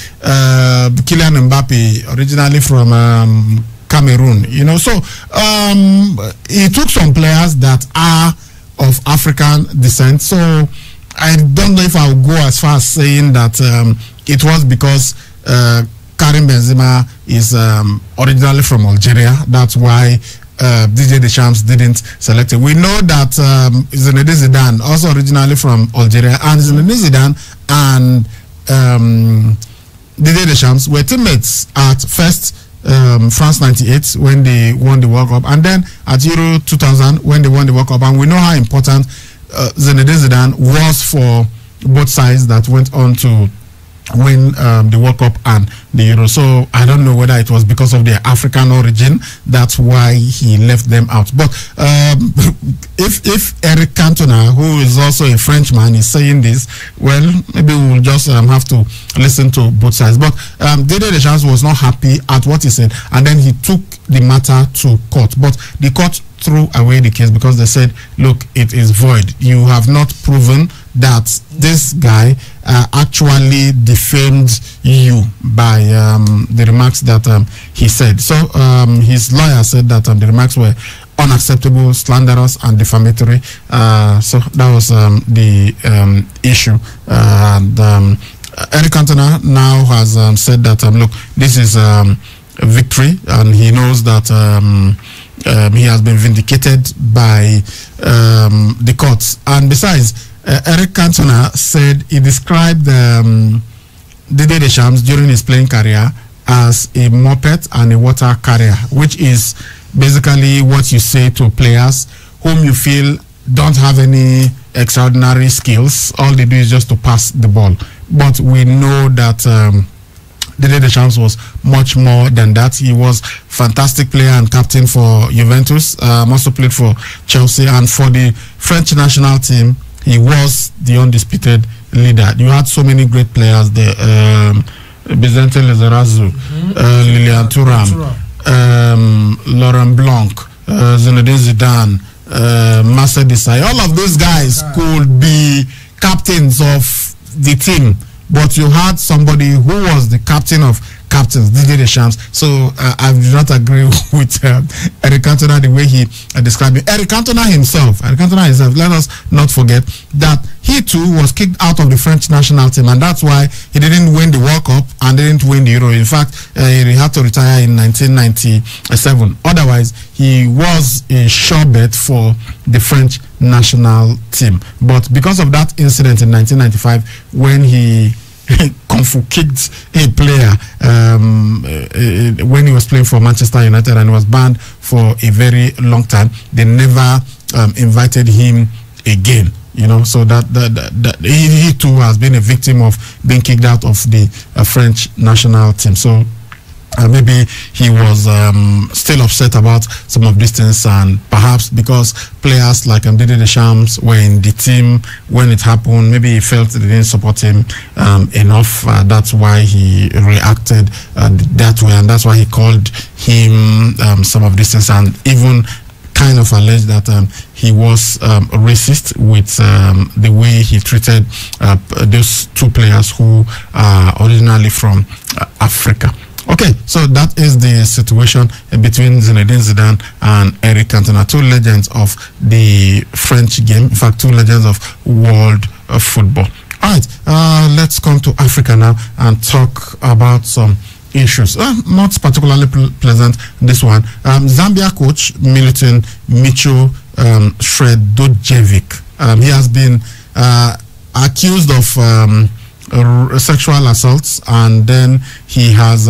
Kylian Mbappe originally from Cameroon, so he took some players that are of African descent. So I don't know if I'll go as far as saying that it was because Karim Benzema is originally from Algeria. That's why DJ Deschamps didn't select it. We know that Zinedine Zidane, also originally from Algeria, and Zinedine Zidane and DJ Deschamps were teammates at first France 98 when they won the World Cup, and then at Euro 2000 when they won the World Cup. And we know how important Zinedine Zidane was for both sides that went on to win the World Cup and the Euro. So I don't know whether it was because of their African origin, that's why he left them out. But if Eric Cantona, who is also a Frenchman, is saying this, well, maybe we'll just have to listen to both sides. But Didier Deschamps was not happy at what he said, and then he took the matter to court. But the court threw away the case because they said, look, it is void. You have not proven that this guy actually defamed you by the remarks that he said. So his lawyer said that the remarks were unacceptable, slanderous, and defamatory. So that was the issue. And Eric Cantona now has said that, look, this is a victory, and he knows that he has been vindicated by the courts. And besides, Eric Cantona said he described Didier Deschamps during his playing career as a moped and a water carrier, which is basically what you say to players whom you feel don't have any extraordinary skills. All they do is just to pass the ball. But we know that Didier Deschamps was much more than that. He was fantastic player and captain for Juventus, also played for Chelsea, and for the French national team, he was the undisputed leader. You had so many great players there. Vicente Lizarazu, Lilian Thuram, Laurent Blanc, Zinedine Zidane, Marcel Desailly. All of those guys could be captains of the team, but you had somebody who was the captain of captains, Didier Deschamps. So I do not agree with Eric Cantona the way he described it. Eric Cantona himself, let us not forget that he too was kicked out of the French national team, and that's why he didn't win the World Cup and didn't win the Euro. In fact, he had to retire in 1997. Otherwise, he was a sure bet for the French national team. But because of that incident in 1995, when he Kung Fu kicked a player when he was playing for Manchester United, and was banned for a very long time, they never invited him again. You know, so that he too has been a victim of being kicked out of the French national team. So maybe he was still upset about some of these things, and perhaps because players like Didier Deschamps were in the team when it happened, maybe he felt they didn't support him enough. That's why he reacted that way, and that's why he called him some of these things, and even kind of alleged that he was racist with the way he treated those two players who are originally from Africa. Okay, so that is the situation between Zinedine Zidane and Eric Cantona, two legends of the French game, in fact, two legends of world football. All right, let's come to Africa now and talk about some issues. Not particularly pleasant, this one. Zambia coach Militon Micho Sredojevic, he has been accused of sexual assaults, and then he has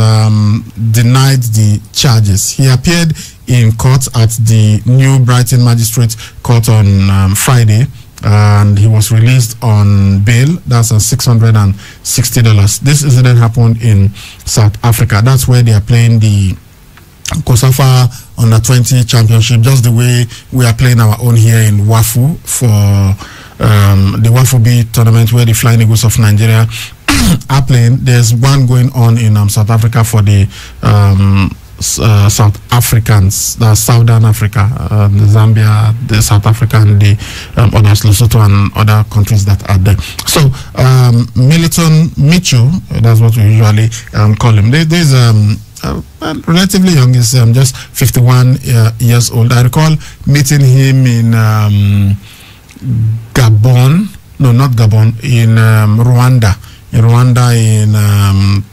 denied the charges. He appeared in court at the New Brighton Magistrate Court on Friday, and he was released on bail. That's $660. This incident happened in South Africa. That's where they are playing the COSAFA Under-20 Championship, just the way we are playing our own here in WAFU for the WAFU B tournament, where the Flying Eagles of Nigeria are playing. There's one going on in South Africa for the South Africans, Southern Africa, the Zambia, the South Africa, and the others, Lesotho and other countries that are there. So Militon Micho, that's what we usually call him. There's relatively young, is just 51 years old. I recall meeting him in Gabon. No, not Gabon. In Rwanda. In Rwanda in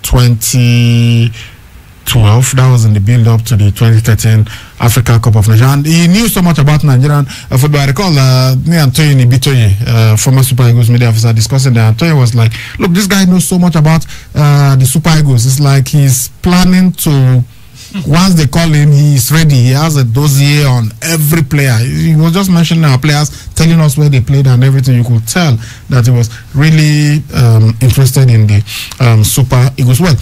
2012. That was in the build-up to the 2013 Africa Cup of Nations. And he knew so much about Nigerian football. I recall me and Toyin Ibitoye, former Super Eagles media officer, discussing that. And Toyin was like, look, this guy knows so much about the Super Eagles. It's like he's planning to... Once they call him, he's ready. He has a dossier on every player. He was just mentioning our players, telling us where they played and everything. You could tell that he was really interested in the Super Eagles. Well,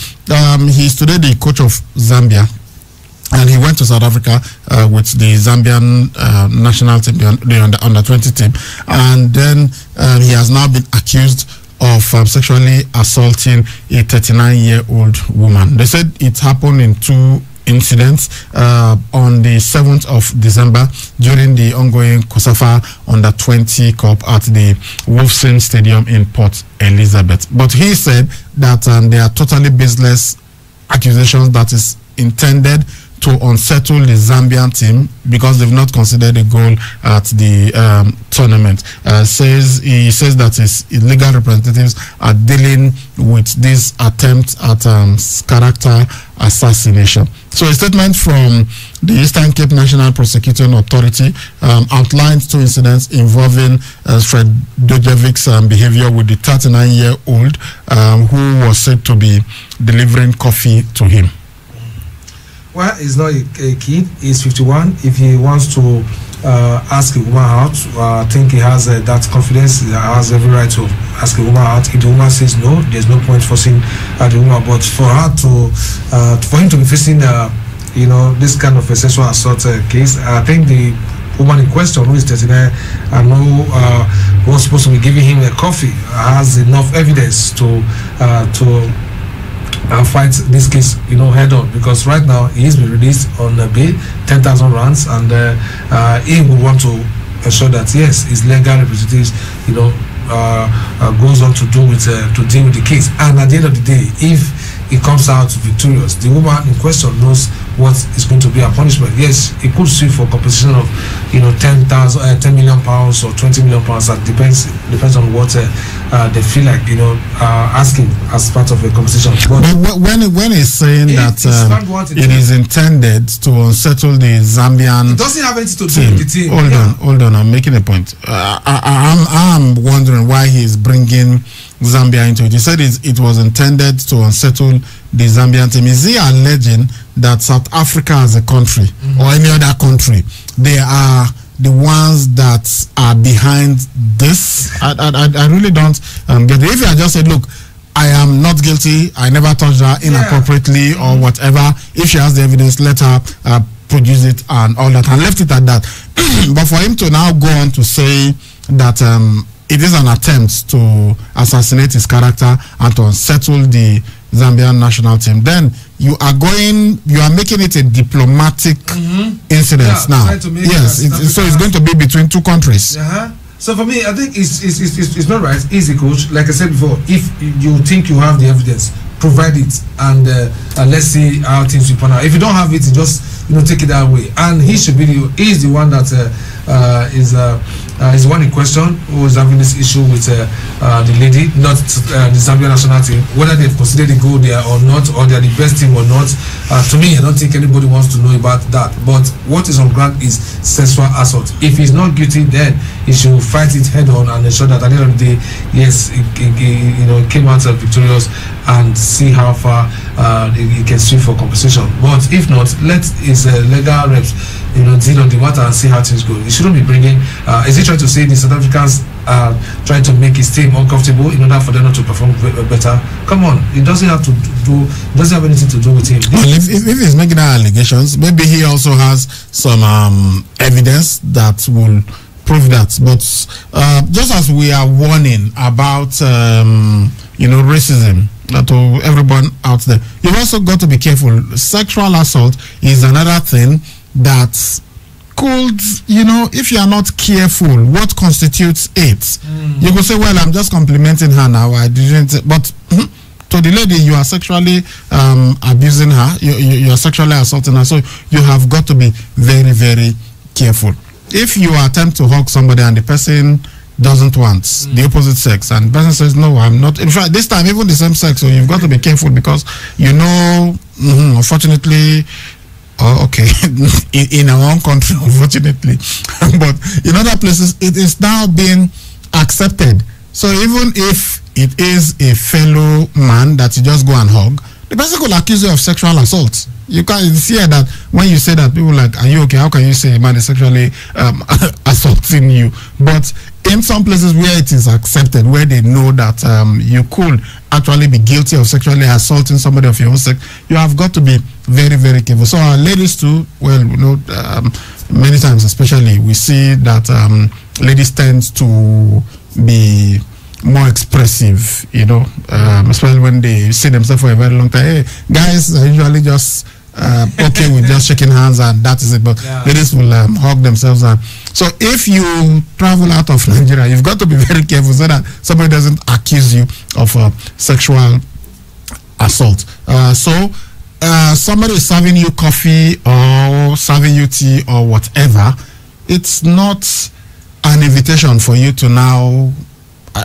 he's today the coach of Zambia, and he went to South Africa with the Zambian national team, the under-20 team, and then he has now been accused of sexually assaulting a 39-year-old woman. They said it happened in 2 incidents on the 7th of December during the ongoing COSAFA Under-20 Cup at the Wolfson Stadium in Port Elizabeth. But he said that they are totally baseless accusations that is intended to unsettle the Zambian team because they've not considered a goal at the tournament. He says that his legal representatives are dealing with this attempt at character assassination. So a statement from the Eastern Cape National Prosecuting Authority outlined 2 incidents involving Fred Dojevic's behavior with the 39-year-old who was said to be delivering coffee to him. Well, he's not a kid. He's 51. If he wants to ask a woman out, I think he has that confidence. He has every right to ask a woman out. If the woman says no, there's no point forcing the woman. But for her for him to be facing, this kind of a sexual assault case, I think the woman in question, who is 39, and who was supposed to be giving him a coffee, has enough evidence to fight this case, head on, because right now he has been released on bail, 10,000 rands, and he would want to ensure that yes, his legal representatives, goes on to deal with the case. And at the end of the day, if he comes out victorious, the woman in question knows what is going to be a punishment. Yes, he could sue for compensation of 10 million pounds or 20 million pounds. That depends on what they feel like asking as part of a compensation. But when he's saying that it is intended to unsettle the Zambian, it doesn't have anything to do with the team. Hold on, I'm making a point. I'm wondering why he's bringing Zambia into it. He said it was intended to unsettle the Zambian team. Is he alleging that South Africa as a country or any other country, they are the ones that are behind this? I really don't get it. If you had just said, look, I am not guilty, I never touched her inappropriately or whatever, if she has the evidence, let her produce it and all that, and left it at that. But for him to now go on to say that it is an attempt to assassinate his character and to unsettle the Zambian national team, then you are making it a diplomatic incident now. Yes, so it's going to be between 2 countries. So for me, I think it's not right. He's the coach. Like I said before, if you think you have the evidence, provide it, and let's see how things will pan out. If you don't have it, you just take it that way. And he should be he's the one that is the one in question who is having this issue with the lady, not the Zambian national team. Whether they've considered the goal there or not, or they're the best team or not, to me, I don't think anybody wants to know about that. But what is on ground is sexual assault. If he's not guilty, then he should fight it head on and ensure that at the end of the day, yes, he came out victorious, and see how far he can sue for compensation. But if not, let his legal reps deal on the matter and see how things go. He shouldn't be bringing. Is he trying to say the South Africans are trying to make his team uncomfortable in order for them not to perform better? Come on, it doesn't have to do. It doesn't have anything to do with him. Well, if he's making allegations, maybe he also has some evidence that will prove that. But just as we are warning about racism to everyone out there, you've also got to be careful. Sexual assault is another thing that could, if you are not careful, what constitutes it? You could say, well, I'm just complimenting her now, I didn't, but to the lady, you are sexually abusing her, you are sexually assaulting her, so you have got to be very, very careful. If you attempt to hug somebody and the person doesn't want the opposite sex, and the person says, no, I'm not. In fact, this time even the same sex, so you've got to be careful, because unfortunately, okay, in our own country, unfortunately, but in other places it is now being accepted. So even if it is a fellow man that you just go and hug, the person could accuse you of sexual assault. You can see that when you say that, people are like, are you okay? How can you say a man is sexually assaulting you? But in some places where it is accepted, where they know that you could actually be guilty of sexually assaulting somebody of your own sex, you have got to be very, very careful. So our ladies too, well, many times especially, we see that ladies tend to be more expressive, especially when they see themselves for a very long time. Hey, guys are usually just okay with just shaking hands and that is it, but ladies will hug themselves. So if you travel out of Nigeria, you've got to be very careful so that somebody doesn't accuse you of sexual assault. Somebody is serving you coffee or serving you tea or whatever, it's not an invitation for you to now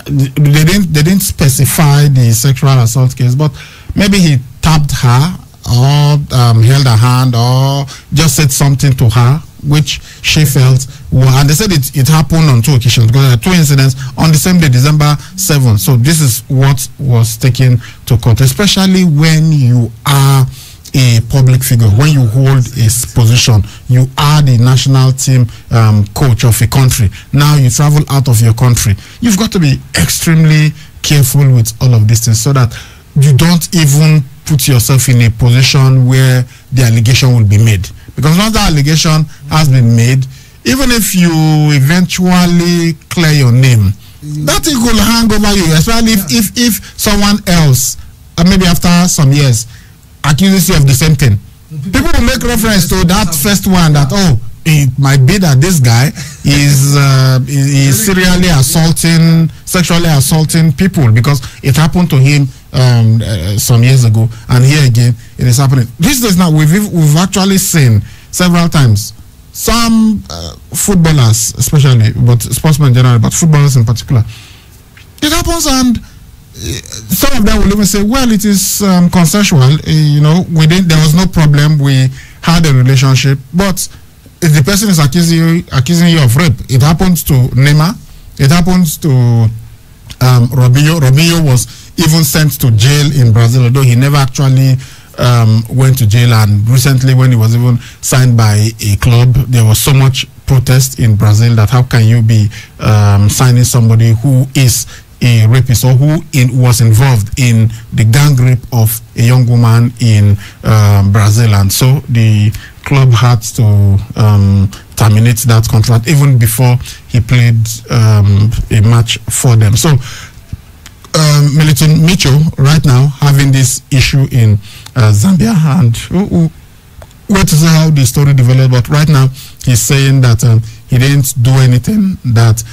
they didn't specify the sexual assault case, but maybe he tapped her or held her hand or just said something to her which she felt, and they said it happened on 2 occasions, because there are 2 incidents on the same day, December 7th. So this is what was taken to court, especially when you are a public figure, when you hold a position, you are the national team coach of a country. Now you travel out of your country. You've got to be extremely careful with all of these things so that you don't even put yourself in a position where the allegation will be made. Because once that allegation has been made, even if you eventually clear your name, that thing will hang over you, especially if someone else, maybe after some years, accuses you of the same thing. People will make reference to that first one, that it might be that this guy is sexually assaulting people because it happened to him some years ago, and here again it is happening. These days now we've actually seen several times some footballers, especially, but sportsmen in general, but footballers in particular, it happens, and some of them will even say, well, it is consensual, there was no problem, we had a relationship. But if the person is accusing you of rape, it happens to Neymar, it happens to Robinho. Robinho was even sent to jail in Brazil, although he never actually went to jail. And recently, when he was even signed by a club, there was so much protest in Brazil that how can you be signing somebody who is a rapist or who was involved in the gang rape of a young woman in Brazil. And so the club had to terminate that contract even before he played a match for them. So Milton Mitchell right now having this issue in Zambia, and wait to see how the story developed, but right now he's saying that he didn't do anything, that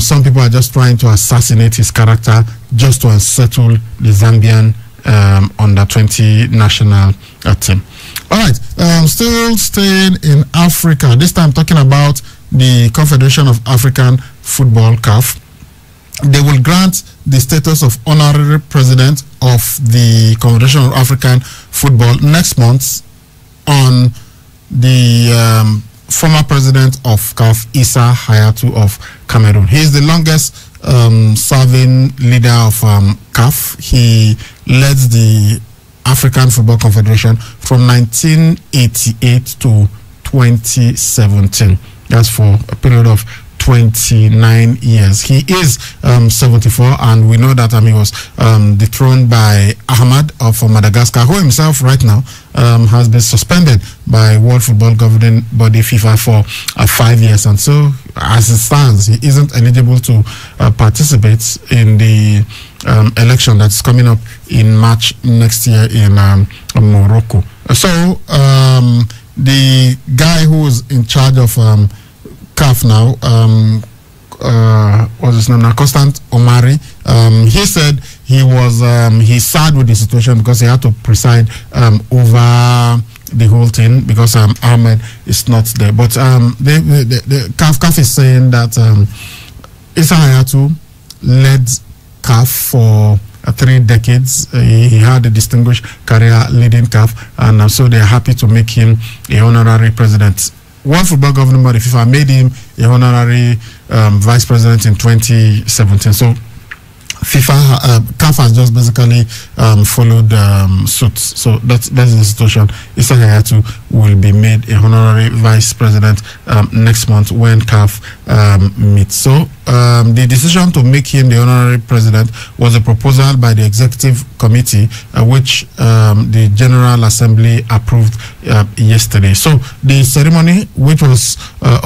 some people are just trying to assassinate his character just to unsettle the Zambian under 20 national team. All right, still staying in Africa, this time talking about the Confederation of African Football, CAF. They will grant the status of honorary president of the Confederation of African Football next month on the former president of CAF, Issa Hayatou of Cameroon. He is the longest serving leader of CAF. He led the African Football Confederation from 1988 to 2017. That's for a period of 29 years. He is 74, and we know that he was dethroned by Ahmad of Madagascar, who himself right now has been suspended by World Football Governing Body FIFA for 5 years, and so as it stands, he isn't eligible to participate in the election that's coming up in March next year in Morocco. So the guy who is in charge of CAF now, what's his name now? Constant Omari. He said he was he's sad with the situation because he had to preside over the whole thing because Ahmed is not there. But the CAF is saying that Issa Hayatou led CAF for 3 decades. He had a distinguished career leading CAF, and so they're happy to make him a honorary president. World Football Governing Body, FIFA, made him a honorary vice president in 2017. So FIFA, CAF has just basically followed suit. So that's the situation. Issa Hayatou will be made a honorary vice president next month when CAF meets. So the decision to make him the honorary president was a proposal by the executive committee, which the General Assembly approved yesterday. So the ceremony, which was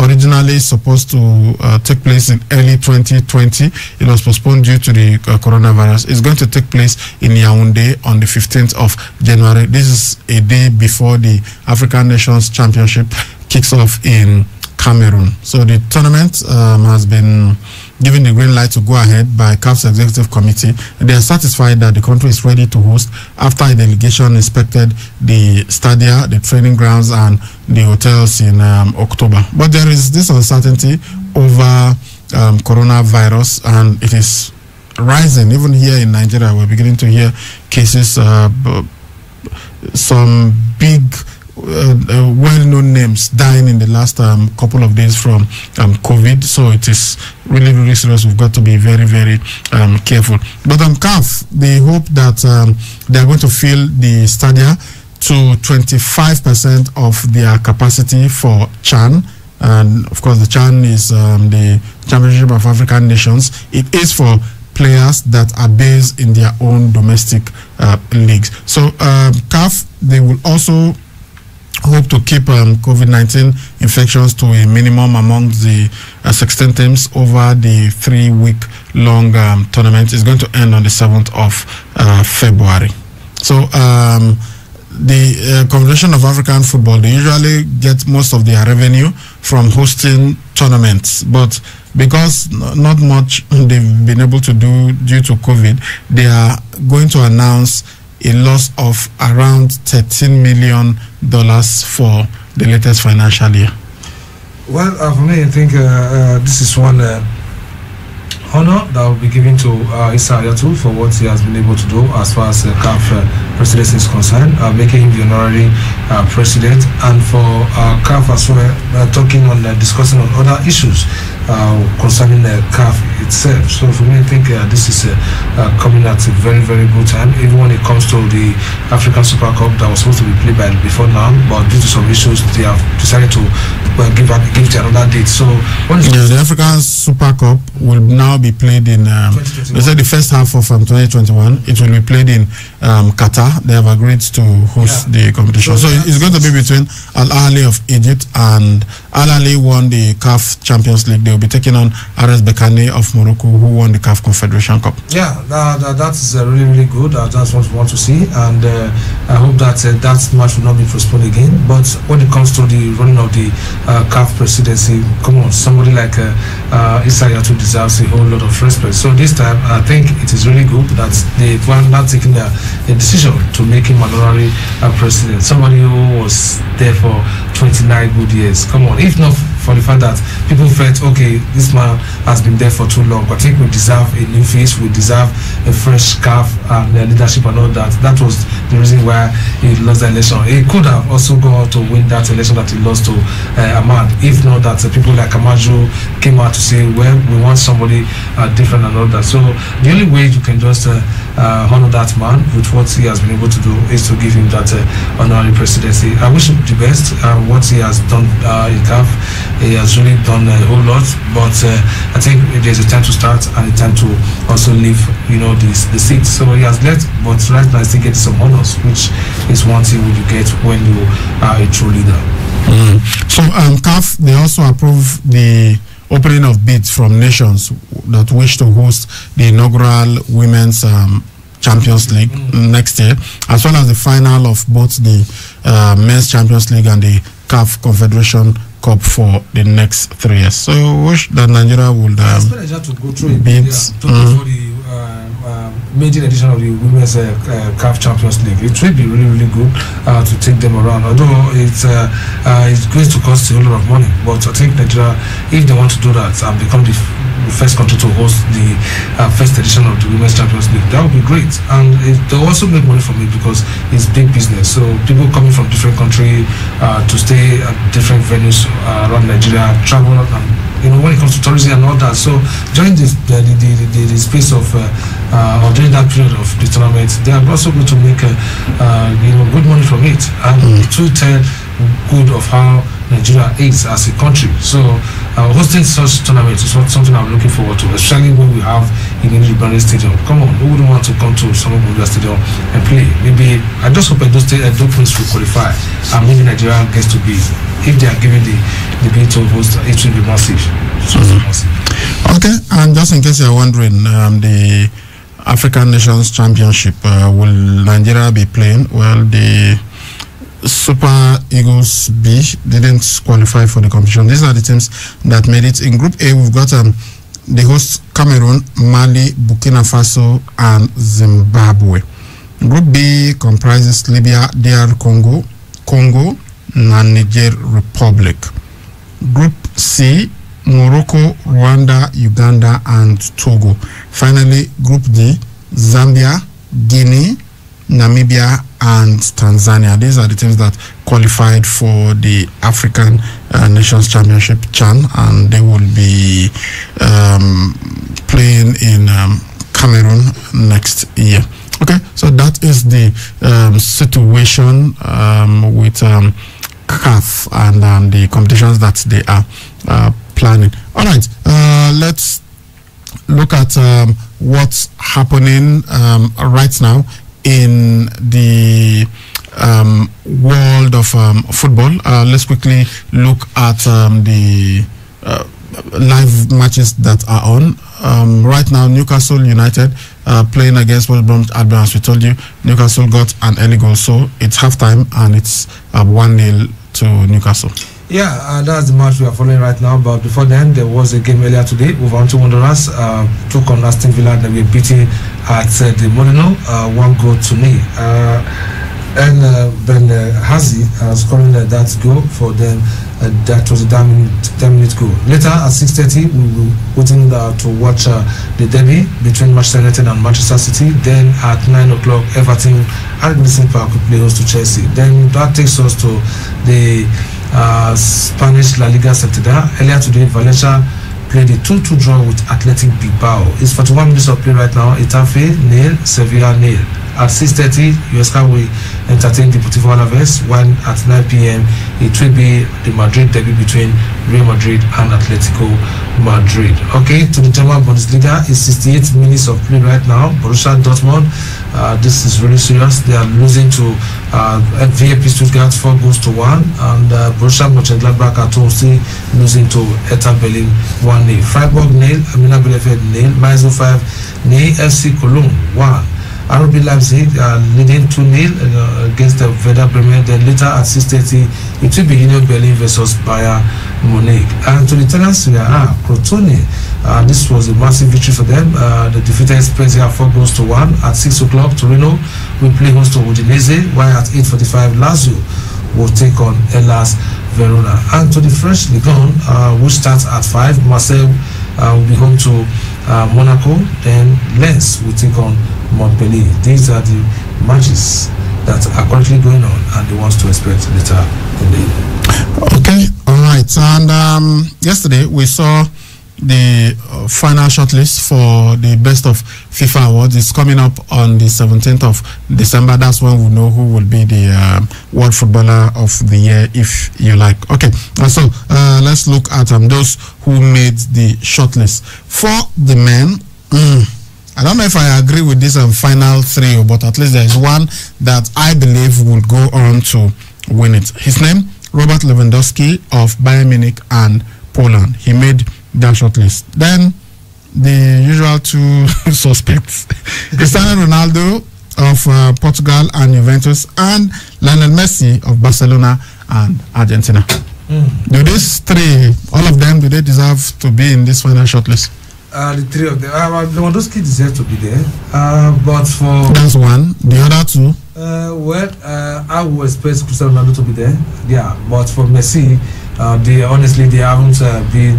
originally supposed to take place in early 2020, it was postponed due to the coronavirus. It's going to take place in Yaoundé on the 15th of January. This is a day before the African Nations Championship kicks off in Cameroon. So the tournament has been given the green light to go ahead by CAF's executive committee. They are satisfied that the country is ready to host after a delegation inspected the stadia, the training grounds, and the hotels in October. But there is this uncertainty over coronavirus, and it is rising. Even here in Nigeria, we're beginning to hear cases, some big well-known names dying in the last couple of days from COVID. So it is really, really serious. We've got to be very, very careful. But CAF, they hope that they are going to fill the stadia to 25% of their capacity for CHAN. And of course, the CHAN is the Championship of African Nations. It is for players that are based in their own domestic leagues. So CAF, they will also hope to keep COVID-19 infections to a minimum among the 16 teams over the 3-week-long tournament. Is going to end on the 7th of February. So the Confederation of African Football, they usually get most of their revenue from hosting tournaments, but because not much they've been able to do due to COVID, they are going to announce a loss of around $13 million for the latest financial year. Well, for me, I think this is one honor that will be given to Issa Hayatou for what he has been able to do as far as CAF presidency is concerned, making him the honorary president, and for CAF as well, talking on discussing on other issues concerning CAF itself. So for me, I think this is coming at a very, very good time, even when it comes to the African Super Cup that was supposed to be played by before now, but due to some issues, they have decided to give it another date. So the African Super Cup will now be played in they said the first half of 2021. It will be played in Qatar. They have agreed to host the competition. So it's going to be between Al Ahly of Egypt, and Al Ahly won the CAF Champions League. They will be taking on RS Berkane of Morocco, who won the CAF Confederation Cup. Yeah, that is really, really good. That's what we want to see, and I hope that that match will not be postponed again. But when it comes to the running of the CAF presidency, come on, somebody like Issa Hayatou deserves a whole lot of respect. So this time, I think it is really good that they've now taken a decision to make him an honorary president. Somebody who was there for 29 good years. Come on, if not for the fact that people felt, okay, this man has been there for too long, I think we deserve a new face, we deserve a fresh CAF and leadership and all that. That was the reason why he lost the election. He could have also gone to win that election that he lost to Ahmad, if not that people like Amajo came out to say, well, we want somebody different and all that. So the only way you can just honor that man with what he has been able to do is to give him that honorary presidency. I wish him the best. What he has done in CAF, he has really done a whole lot, but I think there's a time to start and a time to also leave, the seat. So he has left, but right now he's still getting some honors, which is one thing you get when you are a true leader. So CAF, they also approve the opening of bids from nations that wish to host the inaugural Women's Champions League next year, as well as the final of both the Men's Champions League and the CAF Confederation Cup for the next 3 years. So we wish that Nigeria would bid for the maiden edition of the Women's CAF Champions League. It will be really, really good to take them around. Although it's going to cost a whole lot of money, but I think Nigeria, if they want to do that and become the the first country to host the first edition of the Women's Champions League. That would be great, and they'll also make money from it because it's big business. So people coming from different countries to stay at different venues around Nigeria, travel, and when it comes to tourism and all that. So during the space of or during that period of the tournament, they are also going to make good money from it, and it will tell good of how Nigeria is as a country. So hosting such tournaments is something I'm looking forward to, especially when we have in Ibrahim Stadium. Come on, who wouldn't want to come to Samagoga Stadium and play? Maybe I just hope those teams will qualify, and maybe Nigeria gets to be, if they are given the bid to host, it will be massive. Massive. Okay, and just in case you're wondering, the African Nations Championship, will Nigeria be playing? Well, the Super Eagles B didn't qualify for the competition. These are the teams that made it. In Group A, we've got the hosts Cameroon, Mali, Burkina Faso, and Zimbabwe. Group B comprises Libya, DR Congo, and Niger Republic. Group C, Morocco, Rwanda, Uganda, and Togo. Finally, Group D, Zambia, Guinea, Namibia, and Tanzania. These are the teams that qualified for the African Nations Championship CHAN, and they will be playing in Cameroon next year. Okay, so that is the situation with CAF and the competitions that they are planning. All right, let's look at what's happening right now in the world of football. Let's quickly look at the live matches that are on. Right now, Newcastle United playing against West Brom Albion. As we told you, Newcastle got an early goal, so it's halftime and it's 1-0 to Newcastle. Yeah, that's the match we are following right now. But before then, there was a game earlier today. Wolverhampton Wanderers took on Aston Villa. They were beaten at the Molino 1-0. And Ben Hazi scoring that goal for them. That was a 10-minute goal. Later at 6:30, we were waiting to watch the derby between Manchester United and Manchester City. Then at 9 o'clock, Everton at Goodison Park will play host to Chelsea. Then that takes us to the Spanish La Liga Santander. Earlier today, Valencia played a 2-2 draw with Athletic Bilbao. It's 41 minutes of play right now. Itafe 0, Sevilla 0. At 6:30, Huesca will entertain Deportivo Alaves, when at 9 p.m. it will be the Madrid derby between Real Madrid and Atletico Madrid. Okay, to the German Bundesliga, it's 68 minutes of play right now. Borussia Dortmund, this is really serious. They are losing to VfB Stuttgart 4-1, and Borussia Mönchengladbach at home still losing to Hertha Berlin 1-0. Freiburg 0, Arminia Bielefeld 0, Mainz 5 0, FC Cologne 1. RB Leipzig leading 2-0 against the Werder Bremen. Then later at 6:30, it will be Union Berlin versus Bayern Munich. And to the Italian Serie A, Crotone, this was a massive victory for them. They defeated Spezia 4-1. At 6 o'clock, Torino will play host to Udinese, while at 8:45, Lazio will take on Hellas Verona. And to the French Ligue 1, which starts at 5, Marseille will be home to Monaco. Then Lens will take on Montpellier. These are the matches that are currently going on and the ones to expect later in the year. Okay, all right. And yesterday we saw the final shortlist for the Best of FIFA Awards. It's coming up on the 17th of December. That's when we know who will be the World Footballer of the Year, if you like. Okay, so let's look at those who made the shortlist. For the men, I don't know if I agree with this final three, but at least there is one that I believe will go on to win it. His name, Robert Lewandowski of Bayern Munich and Poland. He made that shortlist. Then the usual two suspects, Cristiano Ronaldo of Portugal and Juventus, and Lionel Messi of Barcelona and Argentina. Do these three, all of them, do they deserve to be in this final shortlist? The three of them. Lewandowski deserves to be there, but for that's one. The other two. I would expect Cristiano Ronaldo to be there. Yeah, but for Messi, they honestly they haven't been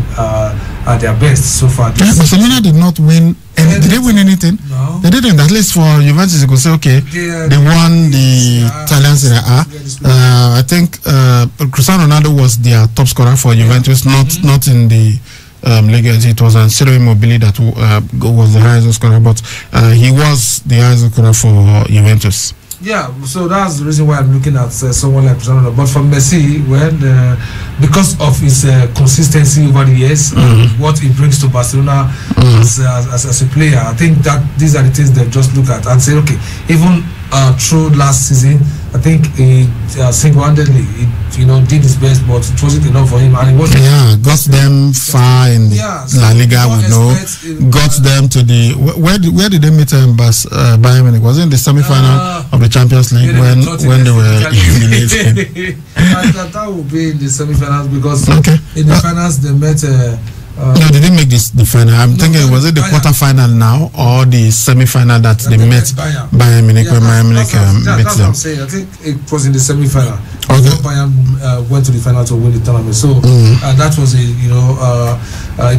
at their best so far. Barcelona did not win. Did they win anything? No. They didn't. At least for Juventus, you could say, okay, they won the Italian Serie A. I think Cristiano Ronaldo was their top scorer for Juventus, not in the league. It was Ciro Immobile that was the highest scorer, but he was the highest scorer for Juventus. Yeah, so that's the reason why I'm looking at someone like Cristiano Ronaldo. But for Messi, because of his consistency over the years, what he brings to Barcelona as a player, I think that these are the things they just look at and say, okay, even through last season, I think he single-handedly, did his best, but it wasn't enough for him, and it wasn't. Yeah, got them far in La Liga. Got them to the where did they meet Bayern Munich? Was it in the semi-final of the Champions League when they were eliminated? That would be in the semi-finals because in the finals they met. No, they didn't make the final. I'm thinking, was it the quarter-final now or the semi-final that they met Bayern Munich when Bayern Munich beat them? That's what I'm saying. I think it was in the semi-final. Bayern went to the final to win the tournament. So that was a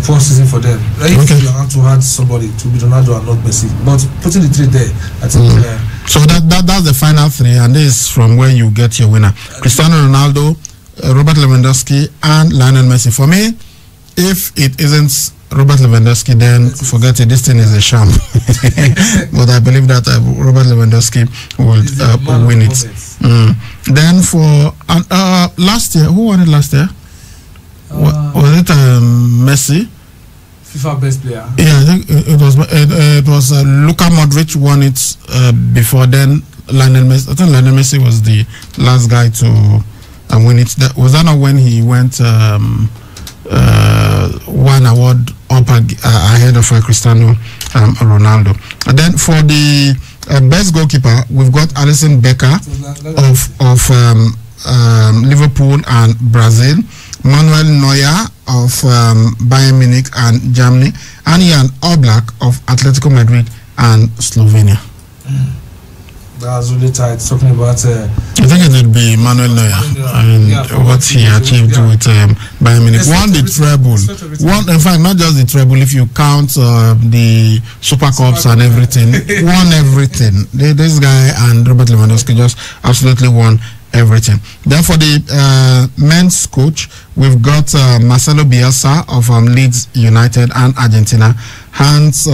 poor season for them. If you have to add somebody to be Ronaldo and not Messi, but putting the three there, I think. So that's the final three, and this is from where you get your winner: Cristiano Ronaldo, Robert Lewandowski, and Lionel Messi. For me, if it isn't Robert Lewandowski, then forget it. This thing is a sham. But I believe that Robert Lewandowski will win it. Then for last year, who won it last year? Was it Messi? FIFA best player. Yeah, I think it was Luka Modric won it before. Then Lionel Messi. I think Lionel Messi was the last guy to win it. Was that not when he went? One award up ahead of Cristiano Ronaldo. And then for the best goalkeeper, we've got Alisson Becker of Liverpool and Brazil, Manuel Neuer of Bayern Munich and Germany, and Jan Oblak of Atletico Madrid and Slovenia. That's really tight. Talking about. I think it would be Manuel Neuer and what he achieved with Bayern Munich. Won the treble. In fact, not just the treble. If you count the Super Cups and everything, won everything. This guy and Robert Lewandowski just absolutely won everything. Then for the men's coach, we've got Marcelo Bielsa of Leeds United and Argentina, Hansi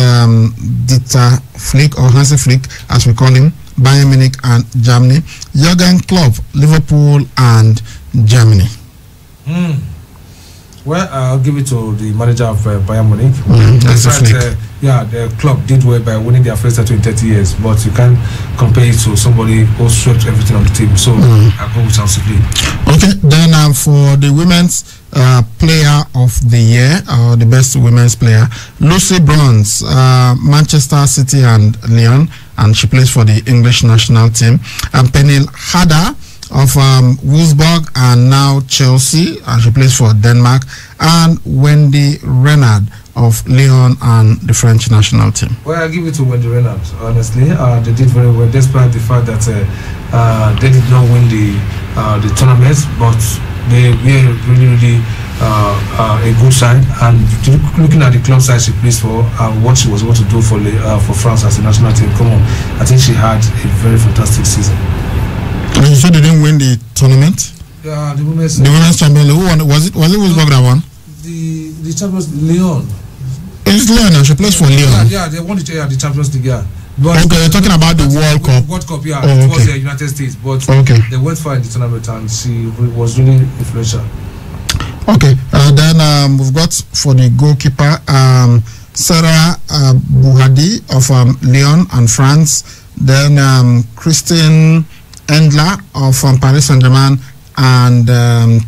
Flick, as we call him, Bayern Munich and Germany, Jurgen Klopp, Liverpool and Germany. Well, I'll give it to the manager of Bayern Munich. The club did well by winning their first title in 30 years, but you can't compare it to somebody who swept everything on the table. So I'll go with Hansi Flick. Okay, then for the women's player of the year, or the best women's player, Lucy Bronze, Manchester City and Lyon, and she plays for the English national team. And Pernille Harder of Wolfsburg and now Chelsea, and she plays for Denmark. And Wendy Renard of Lyon and the French national team. Well, I give it to Wendy Renard. Honestly, they did very well, despite the fact that they did not win the tournament, but they were really a good side. And looking at the club side she plays for, what she was able to do for France as a national team, come on, I think she had a very fantastic season. You said they didn't win the tournament? Yeah, the women's champion. Who won? Was it Wolfsburg that won? The champions, Lyon. It's Lyon, and she plays for Lyon. Yeah, they won the Champions League. Yeah. Okay, you're talking about the World Cup. World Cup, yeah. It was the United States, but they went far in the tournament, and she was really influential. Okay, then we've got for the goalkeeper, Sarah Bouhadi of Lyon and France. Then Christine Endler of Paris Saint-Germain and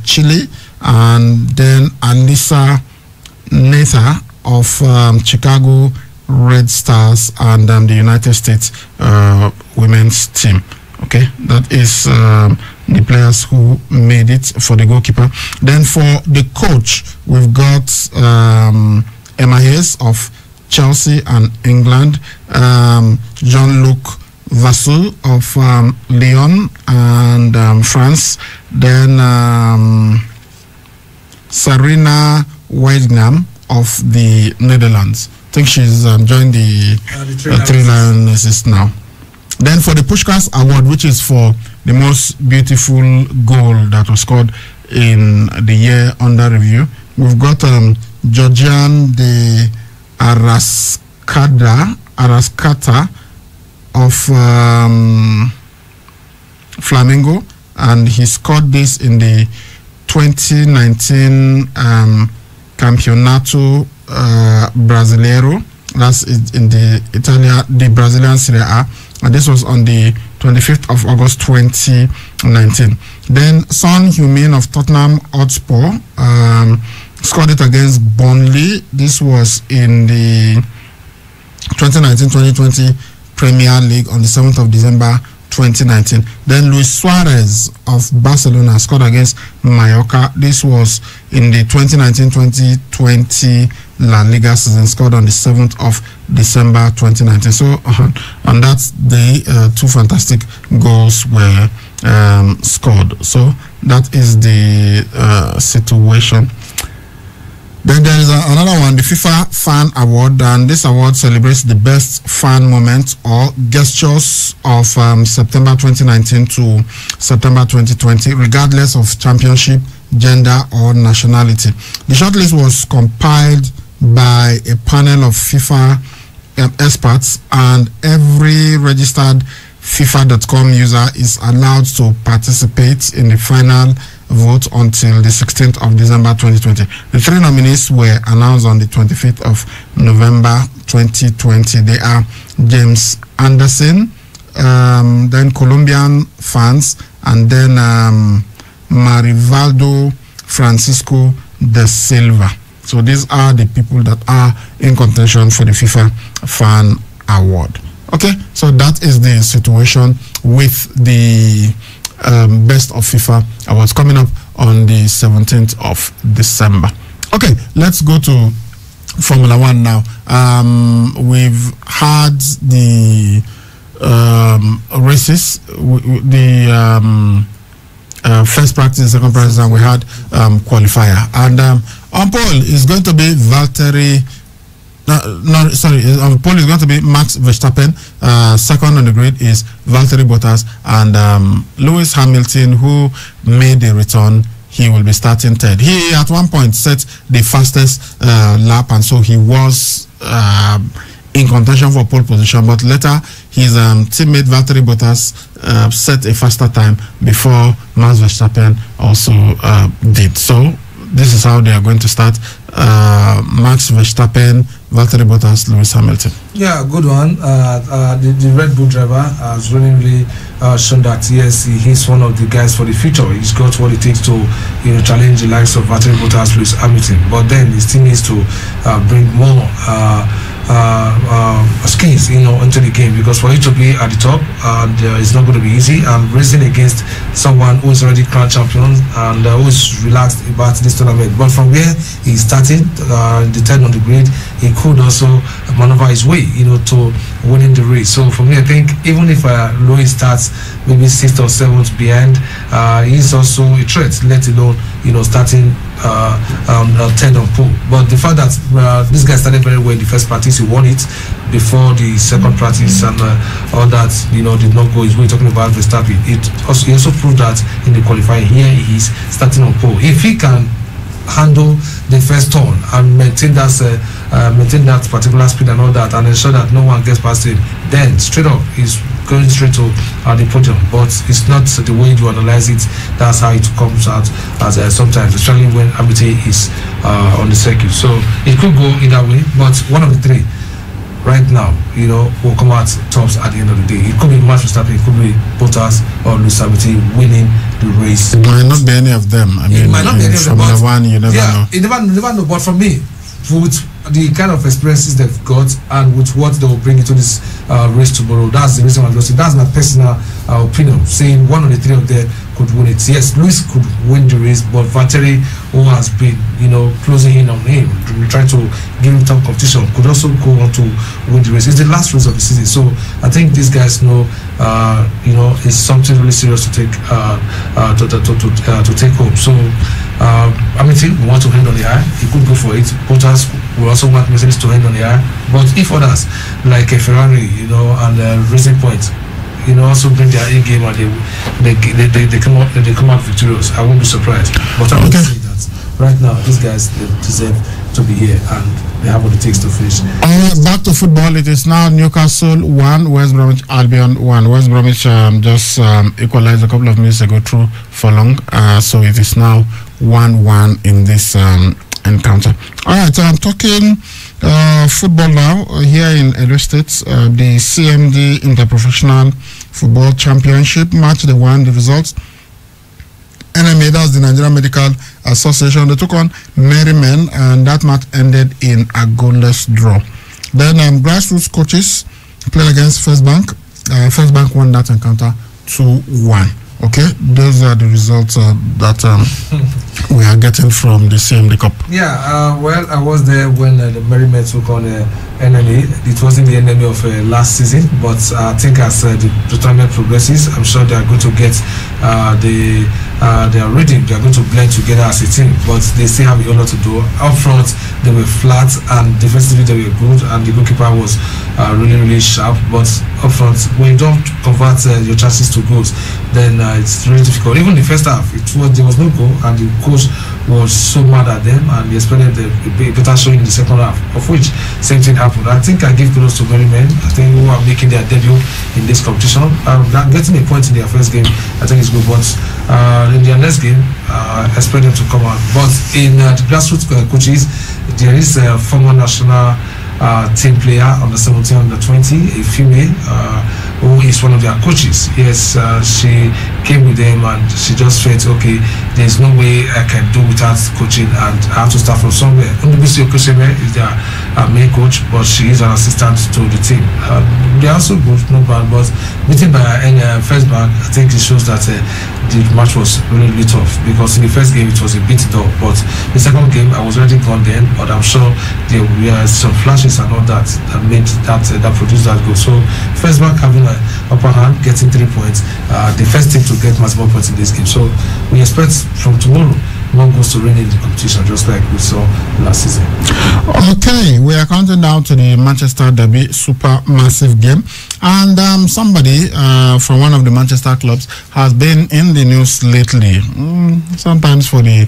Chile. And then Alisa Natha of Chicago Red Stars and the United States women's team. Okay, that is the players who made it for the goalkeeper. Then for the coach, we've got Emma Hayes of Chelsea and England, Jean-Luc Vassou of Lyon and France. Then Sarina Weidnam of the Netherlands. I think she's joined the Three Lionesses now. Then for the Puskás Award, which is for the most beautiful goal that was scored in the year under review, we've got Georgian de Arrascata of Flamengo, and he scored this in the 2019 Campeonato Brasileiro. That's in the Brazilian Serie A, and this was on the 25th of August 2019. Then Son Heung-min of Tottenham Hotspur scored it against Burnley. This was in the 2019-2020 Premier League on the 7th of December 2019. Then Luis Suarez of Barcelona scored against Mallorca. This was in the 2019-2020 La Liga season, scored on the 7th of December 2019. So on that day, two fantastic goals were scored. So that is the situation. Then there is another one, the FIFA Fan Award, and this award celebrates the best fan moments or gestures of September 2019 to September 2020, regardless of championship, gender, or nationality. The shortlist was compiled by a panel of FIFA experts, and every registered FIFA.com user is allowed to participate in the final vote until the 16th of December 2020. The three nominees were announced on the 25th of November 2020. They are James Anderson, then Colombian fans, and then Marivaldo Francisco da Silva. So these are the people that are in contention for the FIFA Fan Award. Okay, so that is the situation with the Best of FIFA Awards coming up on the 17th of December. Okay, let's go to Formula One now. We've had the races, the first practice, second practice, and we had qualifier. And on pole is going to be Valtteri. On pole is going to be Max Verstappen. Second on the grid is Valtteri Bottas, and Lewis Hamilton, who made a return. He will be starting third. He at one point set the fastest lap, and so he was in contention for pole position. But later, his teammate Valtteri Bottas set a faster time before Max Verstappen also did. So this is how they are going to start. Max Verstappen, Valtteri Bottas, Lewis Hamilton. Yeah, good one. The Red Bull driver has really shown that yes, he's one of the guys for the future. He's got what it takes to challenge the likes of Valtteri Bottas, Lewis Hamilton. But then he still needs to bring more skills into the game, because for you to be at the top, it's not going to be easy. Racing against someone who is already crowned champion and who is relaxed about this tournament. But from where he started, the third on the grid, he could also maneuver his way to winning the race. So for me, I think even if Lewis starts maybe 6th or 7th behind, he's also a threat, let alone starting 10th on pole. But the fact that this guy started very well in the first practice, he won it before the second practice, and all that did not go his way. Talking about Verstappen, he also proved that in the qualifying. Here he is starting on pole. If he can handle the first turn and maintain that particular speed and all that, and ensure that no one gets past him, then straight up he's going straight to the podium. But it's not the way you analyze it. That's how it comes out as sometimes, especially when Hamilton is on the circuit. So it could go either way, but one of the three right now, will come out tops at the end of the day. It could be Max Verstappen, it could be Bottas or Lewis Hamilton winning the race. It might not be any of them. I mean, it might not be any of them. Formula One, you never know. You never know. But for me, with the kind of experiences they've got and with what they will bring into this race tomorrow, that's the reason I'm just saying. That's my personal opinion, saying one of the three of them could win it. Yes, Lewis could win the race, but Valtteri, who has been closing in on him, trying to give him tough competition, could also go on to win the race. It's the last race of the season, so I think these guys know it's something really serious to take to take home. So Amity want to end on the high, he could go for it. Potters will also want Mercedes to end on the high. But if others, like a Ferrari, and Racing Point, also bring their A game and they come out victorious, I won't be surprised. But I would say that right now, these guys, they deserve to be here and they have what it takes to finish. Back to football. It is now Newcastle 1, West Bromwich Albion 1. West Bromwich just equalized a couple of minutes ago through Furlong. So it is now 1-1 in this encounter. All right, so I'm talking football now. Here in Edo State, the CMD Interprofessional Football Championship match, they won the results. NMA, that's the Nigerian Medical Association, they took on Merrymen, and that match ended in a goalless draw. Then grassroots coaches played against First Bank. First Bank won that encounter 2-1. Okay, those are the results that we are getting from the CMD Cup. Yeah, well, I was there when the Merrymen took on NMA. It wasn't the enemy of last season, but I think as the tournament progresses, I'm sure they are going to get their rhythm. They are going to blend together as a team, but they still have a lot to do. Up front, they were flat, and defensively they were good, and the goalkeeper was really, really sharp. But up front, when you don't convert your chances to goals, then it's really difficult. Even the first half, there was no goal, and the coach was so mad at them, and he expected a better showing in the second half, of which same thing happened. I think I give kudos to Merrymen, I think, who are making their debut in this competition. Getting a point in their first game, I think is good, but in their next game, expect them to come out. But in the grassroots coaches, there is a former national team player on the 17, on the 20, a female, who is one of their coaches. Yes, she came with them and she just felt, okay, there's no way I can do without coaching, and I have to start from somewhere. Ndubisi Okoseme is their main coach, but she is an assistant to the team. They are also good, no bad, but beaten by First Bank, I think it shows that the match was really, really tough, because in the first game it was a bit dull, but the second game I was already gone then, but I'm sure there were some flashes and all that made that produced that goal. So First Bank having an upper hand, getting 3 points, the first team to get maximum points in this game. So we expect from tomorrow more goals to reign in the competition, just like we saw last season. Okay, we are counting down to the Manchester Derby super massive game, and somebody from one of the Manchester clubs has been in the news lately, sometimes for the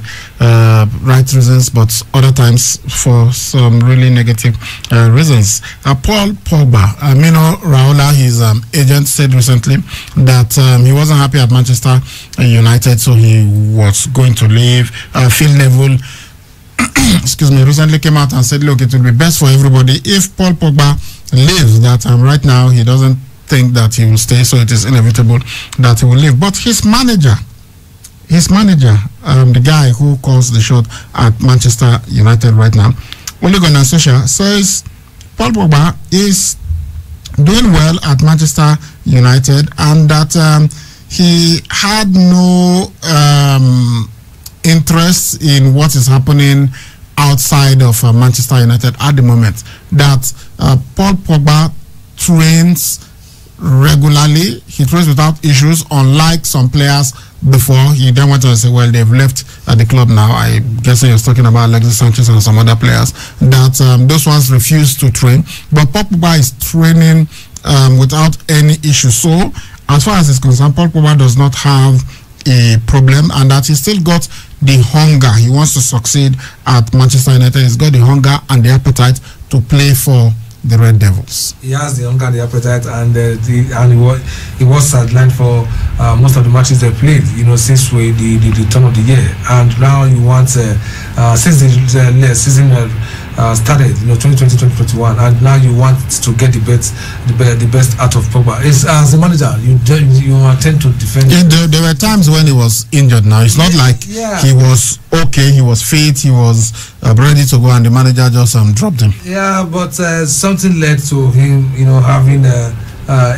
right reasons, but other times for some really negative reasons. Paul Pogba, Mino Raiola, his agent, said recently that he wasn't happy at Manchester United, so he was going to leave. Phil Neville recently came out and said, look, it will be best for everybody if Paul Pogba leaves, that right now he doesn't think that he will stay, so it is inevitable that he will leave. But his manager, the guy who calls the shot at Manchester United right now, Ole Gunnar Solskjaer, says Paul Pogba is doing well at Manchester United, and that he had no interest in what is happening outside of Manchester United at the moment. That Paul Pogba trains regularly, he trains without issues, unlike some players before. He then went on to say, well, they've left the club now. I guess he was talking about Alexis Sanchez and some other players, that those ones refuse to train, but Paul Pogba is training without any issue. So as far as it's concerned, Paul Pogba does not have a problem, and that he still got the hunger. He wants to succeed at Manchester United. He's got the hunger and the appetite to play for the Red Devils. He has the hunger and the appetite, and he was sidelined for most of the matches they played, since the turn of the year. And now you want since the season started, 2020-2021, and now you want to get the best out of Pogba. As a manager, you tend to defend. There were times when he was injured. Now it's not like he was okay. He was fit. He was ready to go, and the manager just dropped him. Yeah, but something led to him, having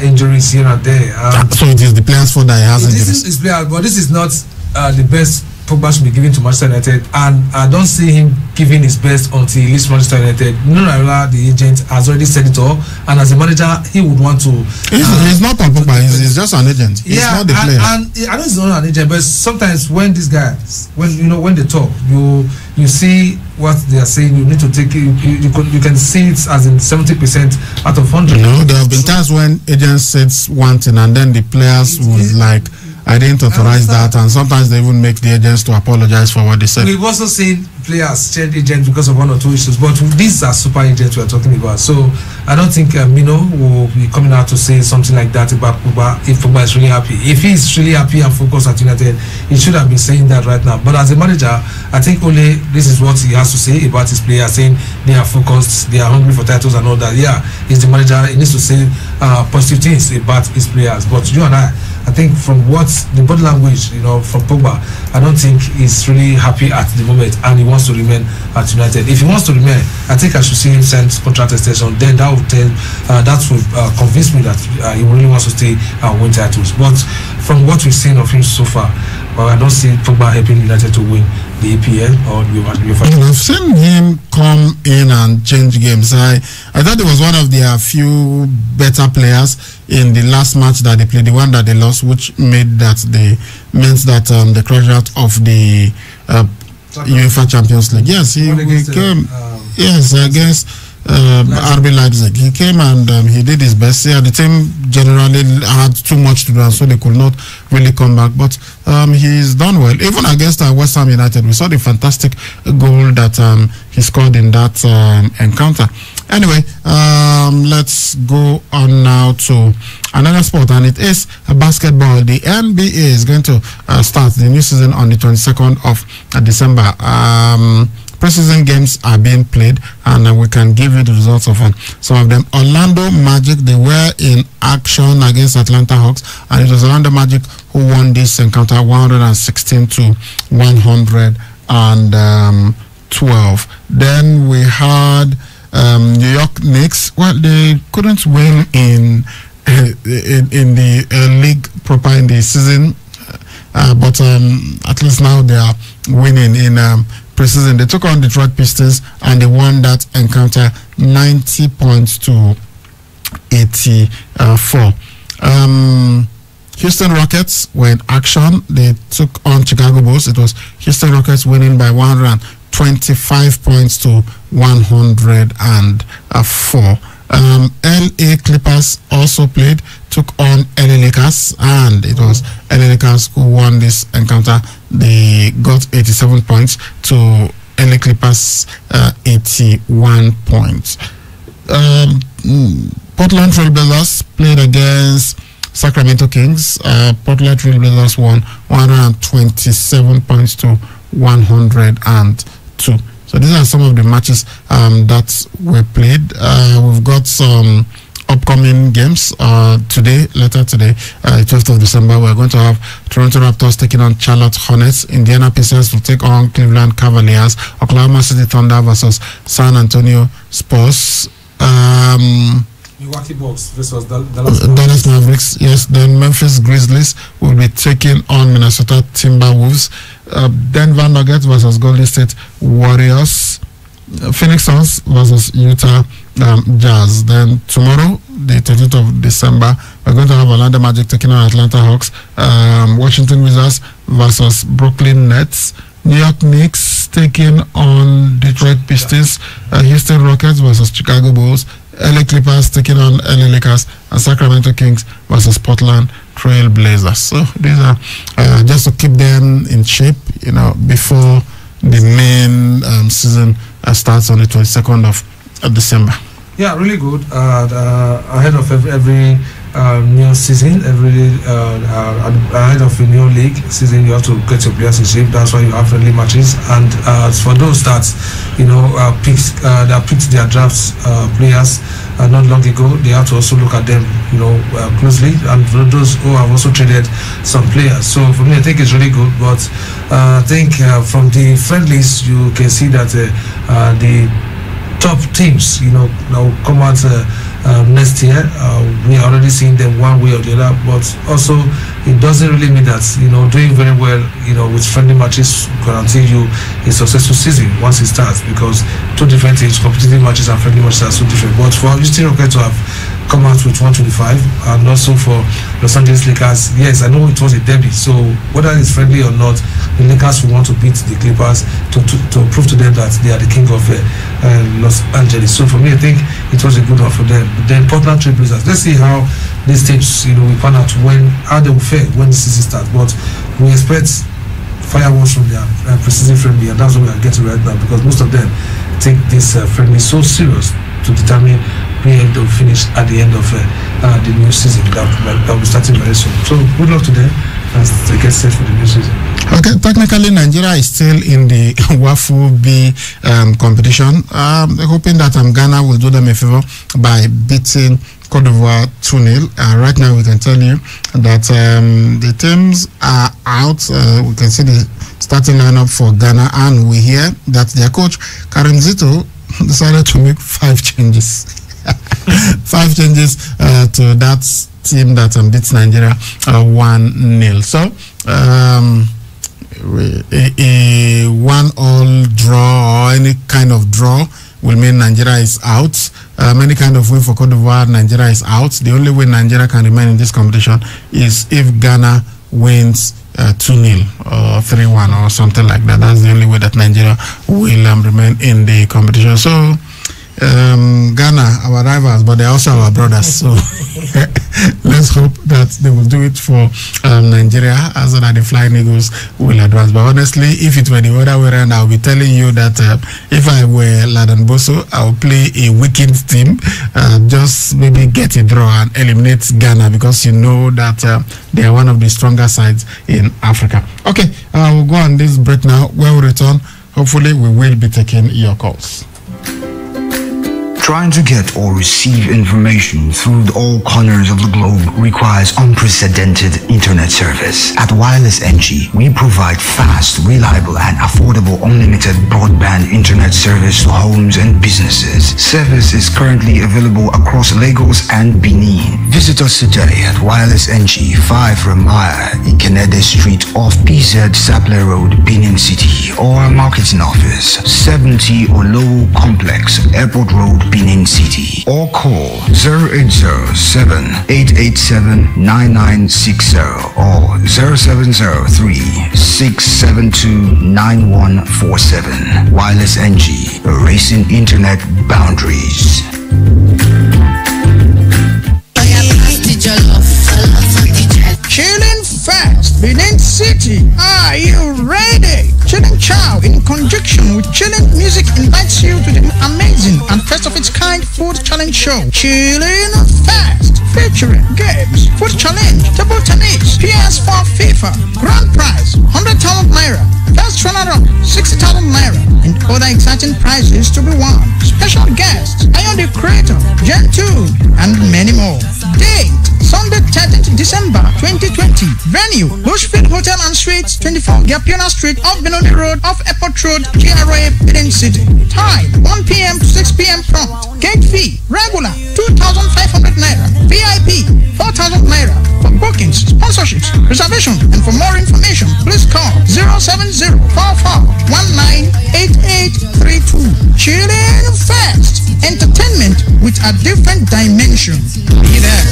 injuries here and there. So it is the player's fault that he has injuries. This is player, but this is not the best Pogba should be given to Manchester United, and I don't see him giving his best until he leaves Manchester United. Nuno Raiola, the agent, has already said it all, and as a manager, he would want to. He's not Pogba. He's just an agent. He's not the player. And I know he's not an agent, but sometimes when these guys, when they talk, you see what they are saying. You need to take it. You can see it as in 70% out of 100. There have been times when agents said one thing, and then the players would like, I didn't authorize that, and sometimes they even make the agents to apologize for what they said. We've also seen players change agents because of one or two issues, but these are super agents we are talking about. So I don't think Mino will be coming out to say something like that about Pogba if Pogba is really happy. If he is really happy and focused at United, he should have been saying that right now. But as a manager, I think only this is what he has to say about his players, saying they are focused, they are hungry for titles and all that. Yeah, he's the manager. He needs to say positive things about his players. But you and I think from what the body language, from Pogba, I don't think he's really happy at the moment, and he wants to remain at United. If he wants to remain, I think I should see him send contract extension. Then that would convince me that he really wants to stay and win titles. But from what we've seen of him so far, I don't see Pogba helping United to win the EPL or the UEFA. I've seen him come in and change games. I thought he was one of their few better players in the last match that they played, the one that they lost, which meant that they crashed out of the UEFA Champions League. Yes, he came. Yes, against RB Leipzig. He came and he did his best. Yeah, the team generally had too much to do, and so they could not really come back. But he's done well. Even against West Ham United, we saw the fantastic goal that he scored in that encounter. Anyway, let's go on now to another sport, and it is basketball. The NBA is going to start the new season on the 22nd of December. Preseason games are being played, and we can give you the results of some of them. Orlando Magic, they were in action against Atlanta Hawks, and it was Orlando Magic who won this encounter 116 to 112. Then we had New York Knicks. Well, they couldn't win in the league proper in the season, but at least now they are winning in preseason. They took on Detroit Pistons and they won that encounter 90 points to 84. Houston Rockets were in action. They took on Chicago Bulls. It was Houston Rockets winning by 125 points to 104. LA Clippers also played, took on LA Lakers, and it was LA Lakers who won this encounter. They got 87 points to LA Clippers 81 points. Portland Trailblazers played against Sacramento Kings. Portland Trailblazers won 127 points to 102. So these are some of the matches that were played. We've got some upcoming games later today, 12th of December. We're going to have Toronto Raptors taking on Charlotte Hornets. Indiana Pacers will take on Cleveland Cavaliers. Oklahoma City Thunder versus San Antonio Spurs. Milwaukee Bucks versus Dallas Mavericks. Yes, then Memphis Grizzlies will be taking on Minnesota Timberwolves. Denver Nuggets versus Golden State Warriors. Phoenix Suns versus Utah Jazz. Then tomorrow, the 13th of December, we're going to have Orlando Magic taking on Atlanta Hawks. Washington Wizards versus Brooklyn Nets. New York Knicks taking on Detroit Pistons. Houston Rockets versus Chicago Bulls. LA Clippers taking on LA Lakers, and Sacramento Kings versus Portland Trail Blazers. So these are just to keep them in shape, before the main season starts on the 22nd of December. Yeah, really good. Ahead of every new season, ahead of a new league season, you have to get your players in shape. That's why you have friendly matches. And for those that picked their drafts players not long ago, they have to also look at them, closely. And for those who have also traded some players. So for me, I think it's really good. But I think from the friendlies, you can see that the top teams, that will come out next year. We are already seeing them one way or the other, but also it doesn't really mean that doing very well with friendly matches guarantee you a successful season once it starts, because two different things, competitive matches and friendly matches are so different. But for Houston Rockets to have come out with 125, and also for Los Angeles Lakers, yes, I know it was a derby, so whether it's friendly or not, the Lakers will want to beat the Clippers to prove to them that they are the king of Los Angeles. So for me, I think it was a good one for them. But then Portland Trail Blazers, let's see how these teams will pan out, how they will fare when the season starts. But we expect fireworks from their preseason friendly, and that's what we are getting right now, because most of them take this friendly so serious to determine where they'll finish at the end of the new season that will be starting very soon. So good luck to them as they get set for the new season. Okay, technically Nigeria is still in the WAFU B competition. Hoping that Ghana will do them a favor by beating Cote d'Ivoire 2-0. Right now we can tell you that the teams are out. We can see the starting lineup for Ghana, and we hear that their coach Karim Zito decided to make 5 changes. 5 changes to that team that beats Nigeria 1-0. So a 1-all draw or any kind of draw will mean Nigeria is out. Any kind of win for Cote d'Ivoire, Nigeria is out. The only way Nigeria can remain in this competition is if Ghana wins 2-0 or 3-1 or something like that. That's the only way that Nigeria will remain in the competition. So Ghana, our rivals, but they're also our brothers. So let's hope that they will do it for Nigeria, as that the Flying Eagles will advance. But honestly, if it were the other way around, I'll be telling you that if I were Ladan Boso, I'll play a wicked team, just maybe get a draw and eliminate Ghana, because you know that they are one of the stronger sides in Africa. Okay, we'll go on this break now. When we return, hopefully we will be taking your calls. Trying to get or receive information through all corners of the globe requires unprecedented internet service. At Wireless NG, we provide fast, reliable, and affordable unlimited broadband internet service to homes and businesses. Service is currently available across Lagos and Benin. Visit us today at Wireless NG, 5 Ramaya, Ikenede Street off PZ Sapler Road, Benin City, or our marketing office, 70 Olowo Complex, Airport Road, Benin City, or call 0807-887-9960 or 0703-672-9147. Wireless NG, erasing internet boundaries. Chilling Fest, Benin City. Are you ready? Chilling Chow, in conjunction with Chilling Music, invites you to the amazing and first of its kind food challenge show, Chilling Fest, featuring games, food challenge, table tennis, PS4 FIFA, grand prize, 100,000 naira, first runner-up, 60,000 naira, and other exciting prizes to be won. Special guests, Ion the Creator, Gen 2, and many more. Date, Sunday 13th December 2020. Venue, Bushfield Hotel and Suites, 24 Gapiona Street, off Benoni Road, off Airport Road, GRA, Benin City. Time, 1 p.m. to 6 p.m. prompt. Gate fee, regular, 2,500 naira. VIP, 4,000 naira. For bookings, sponsorships, reservation, and for more information, please call 070-4419-8832. Chilling Fest, entertainment with a different dimension. Be there.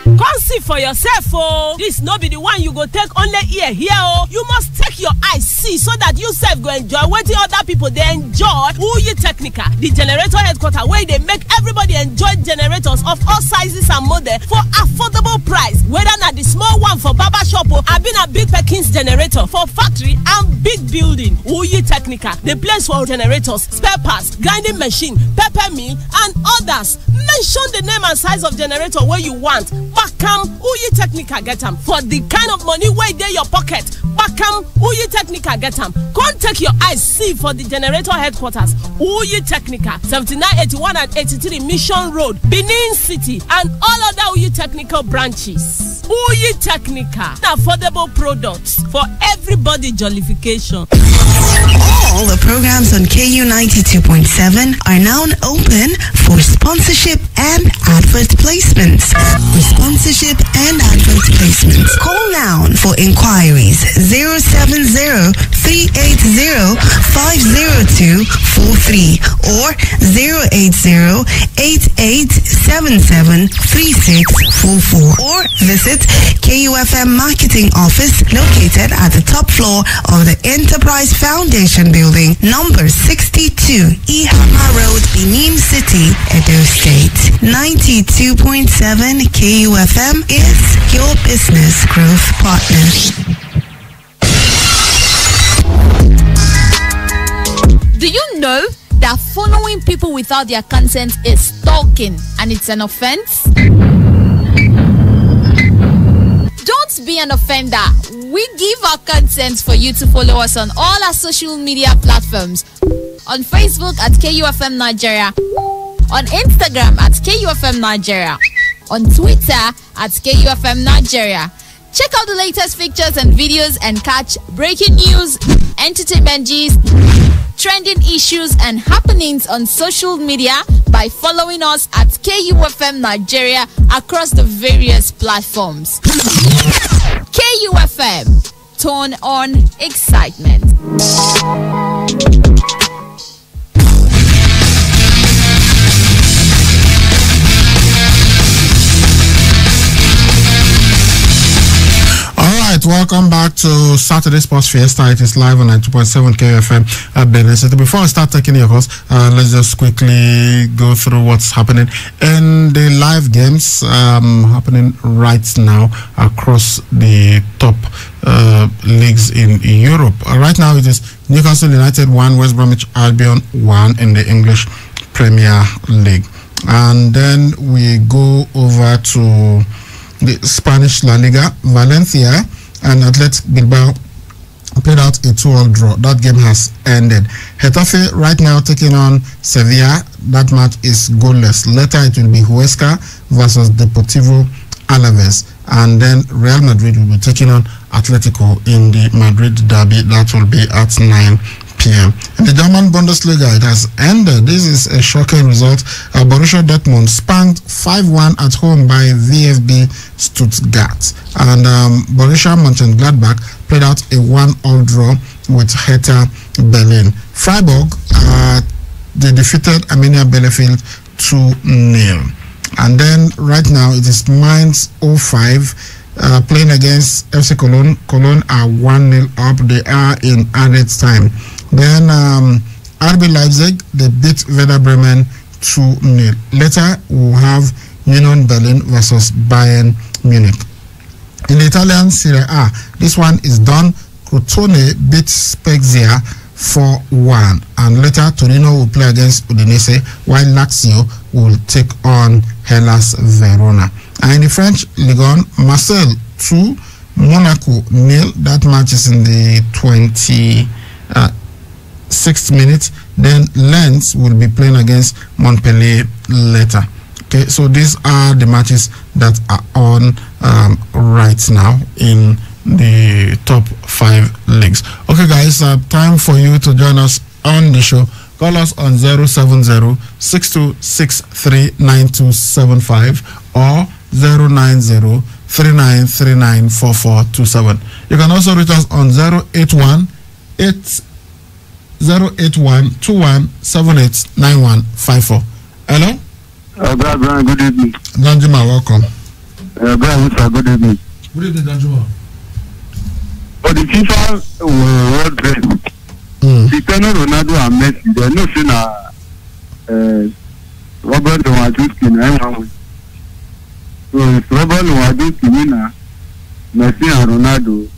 Come see for yourself, oh. This no be the one you go take only ear here, oh. You must take your eyes see so that you self go enjoy what the other people they enjoy. Uyi Technica, the generator headquarter where they make everybody enjoy generators of all sizes and models for affordable price. Whether not the small one for barber shop or I been a big Perkins generator for factory and big building. Uyi Technica, the place for generators, spare parts, grinding machine, pepper mill, and others. Mention the name and size of generator where you want. Bakam Uyi Technica get them for the kind of money where they your pocket. Bakam Uyi Technica get them. Come take your eyes see for the generator headquarters. Uyi Technica, 7981 and 83 Mission Road, Benin City, and all other Uyi Technical branches. Uyi Technica, affordable products for everybody jollification. All the programs on KU 92.7 are now open for sponsorship and advert placements. For sponsorship and advert placements, call now for inquiries 070-380-50243 or 080-8877-3644 or visit KUFM Marketing Office located at the top floor of the Enterprise Foundation Building, number 62, Ihama Road, Benin City, Edo State. 92.7 KUFM is your business growth partner. Do you know that following people without their consent is stalking and it's an offense? Don't be an offender. We give our consent for you to follow us on all our social media platforms. On Facebook at KUFM Nigeria, on Instagram at KUFM Nigeria, on Twitter at KUFM Nigeria. Check out the latest pictures and videos and catch breaking news, entertainment gist, trending issues and happenings on social media by following us at KUFM Nigeria across the various platforms. KUFM, turn on excitement. Welcome back to Saturday Sports Fiesta. It is live on 92.7 KFM at Benin City. Before I start taking your calls, let's just quickly go through what's happening in the live games happening right now across the top leagues in Europe. Right now it is Newcastle United 1, West Bromwich Albion 1 in the English Premier League. And then we go over to the Spanish La Liga. Valencia and Athletic Bilbao played out a 2-2 draw. That game has ended. Getafe right now taking on Sevilla. That match is goalless. Later it will be Huesca versus Deportivo Alaves. And then Real Madrid will be taking on Atletico in the Madrid derby. That will be at 9 p.m. In the German Bundesliga, it has ended. This is a shocking result. Borussia Dortmund spanked 5-1 at home by VfB Stuttgart. And Borussia Mönchengladbach played out a 1-1 draw with Hertha Berlin. Freiburg, they defeated Arminia Bielefeld 2-0. And then right now it is Mainz 05 playing against FC Cologne. Cologne are 1-0 up. They are in added time. Then RB Leipzig, they beat Werder Bremen 2-0. Later we'll have Union Berlin versus Bayern Munich. In the Italian Serie A, this one is done. Crotone beat Spezia 4-1. And later Torino will play against Udinese, while Lazio will take on Hellas Verona. And in the French Ligue 1, Marseille 2, Monaco 0. That match is in the 26th minute. Then Lens will be playing against Montpellier later. Okay, so these are the matches that are on right now in the top 5 leagues. Okay, guys, time for you to join us on the show. Call us on 070-6263-9275 or 090-3939-4427. You can also reach us on 081-2178-9154. Hello? Brian, good evening. Danjuma, welcome. Brian, good evening. Good evening, Danjuma. For the FIFA World Cup, Cristiano Ronaldo and Messi, they no say na Robert Lewandowski na win. So if Robert Lewandowski win na Messi and Ronaldo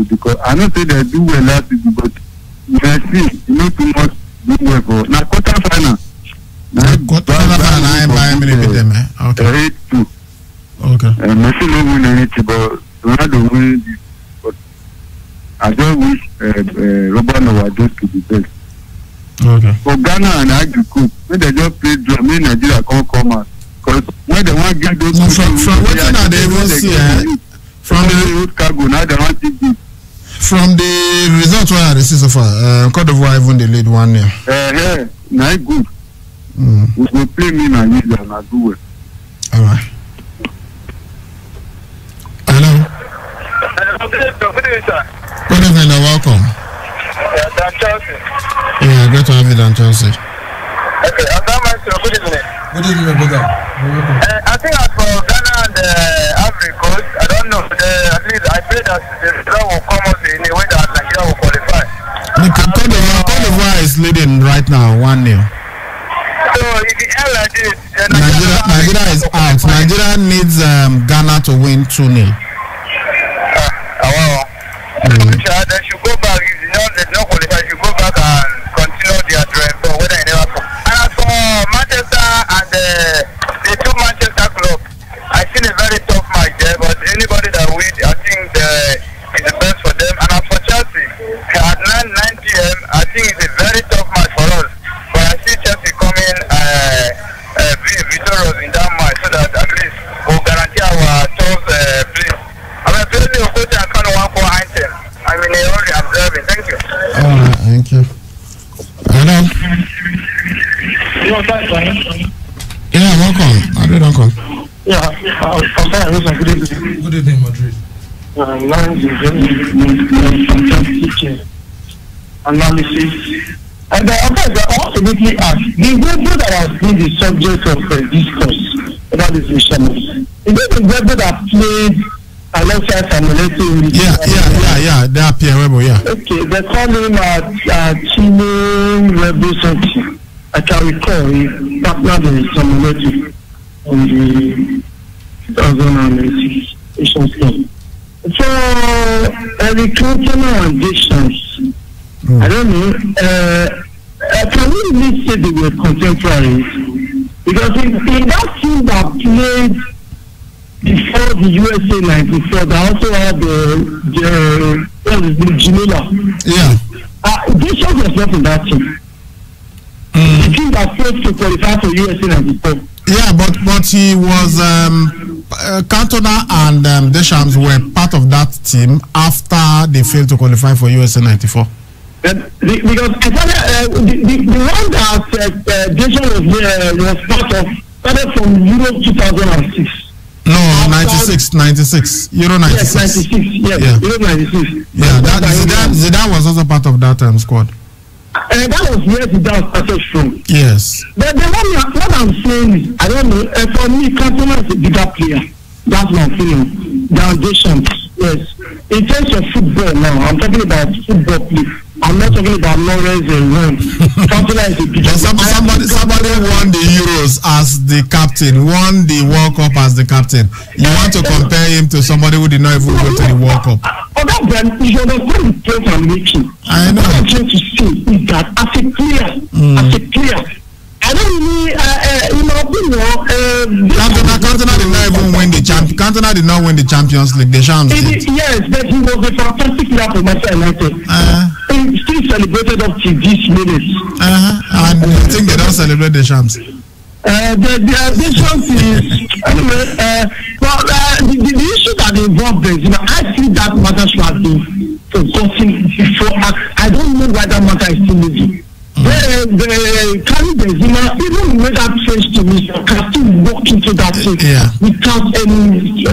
because I know say they do well last season, but Messi not too much do well for na quarter final. Okay. 8-2. Okay. Messi no win anything, but Ronaldo win this. But I don't wish Robert Lewandowski the best. Okay. For Ghana and Agricook, when they just play drum, when Nigeria come out, because when they want to get those from what are they even see from the road cargo, now they want to do. From the result where I received so far, Cote d'Ivoire even the lead 1-0. Now good. We will play me and use and I do it. All right. Hello. Good evening, sir. Good evening and welcome. Dan Chelsea. Yeah, great to have you, Dan Chelsea. Okay, I'm Dan Maestro. Good evening. Good evening, brother. I think as for Ghana and Ivory Coast, I don't know. At least I pray that the result will come out in a way that Nigeria will qualify. Cote d'Ivoire is leading right now, 1-0. So if it ends like this, then Nigeria is out. Nigeria needs Ghana to win 2-0. They should go back. If they don't qualify, they should go back and continue their dream. So whether they never come. And as for Manchester and the two Manchester clubs, I seen a very tough match there. But anybody that wins, I think is the best for them. And as for Chelsea, at 9 p.m., I think it's a very tough match for us. But I see Chelsea coming victorious in that match, so that at least we'll guarantee our top place. I'm a very good coach and kind of one for item. I'm in a hurry observing. Thank you. All right, thank you. Hello. Yeah, welcome. Welcome. Yeah, good evening. Good evening, Madrid. Lines is very fantastic analysis. And I want to quickly ask, the weapon that has been the subject of discourse about this mission, is it the weapon that played alongside Samuel? Yeah, they are Pierre Webo, yeah. Okay, they call him Chile Rebel something. I can recall he partnered with Samuel on the 2006 Asian Cup. So, the Cantona ambitions, I don't know, can we really say they were contemporaries? Because in that team that played before the USA 94, they also had the Genoa. Yeah. Deschamps was not in that team. The team that failed to qualify for USA 94. Yeah, but he was Cantona and Deschamps were part of that team after they failed to qualify for USA 94. Because the one that Deschamps was part of started from Euro 2006. No, 96. Euro 96. Yes, 96. Yes, yeah. Euro 96. Yeah, Zidane was also part of that squad. That was where Zidane started from. Yes. But what I'm saying is, I don't know, for me, Cantona is a bigger player. That's my feeling. Than Deschamps, yes. In terms of football now, I'm talking about football play. I'm not talking about Lawrence and Ron. Cantona is a bigger player. Somebody won the Euros as the captain, won the World Cup as the captain. You want to compare him to somebody who did not even go to the World Cup? That brand, you understand the point I'm making. I know. What I'm trying to say is that as a player, I don't really, in my opinion, Cantona did not even win the Cantona did not win the Champions League. Deschamps did. Yes, but he was a fantastic player for Manchester United. He still celebrated up to this minute. And I think they don't celebrate Deschamps. The Deschamps is anyway. The issue that involved Benzema, I think that matter should have been forgotten before. I don't know why that matter is still moving. The Karim Benzema, even when that change to me, can still walk into that thing without any. I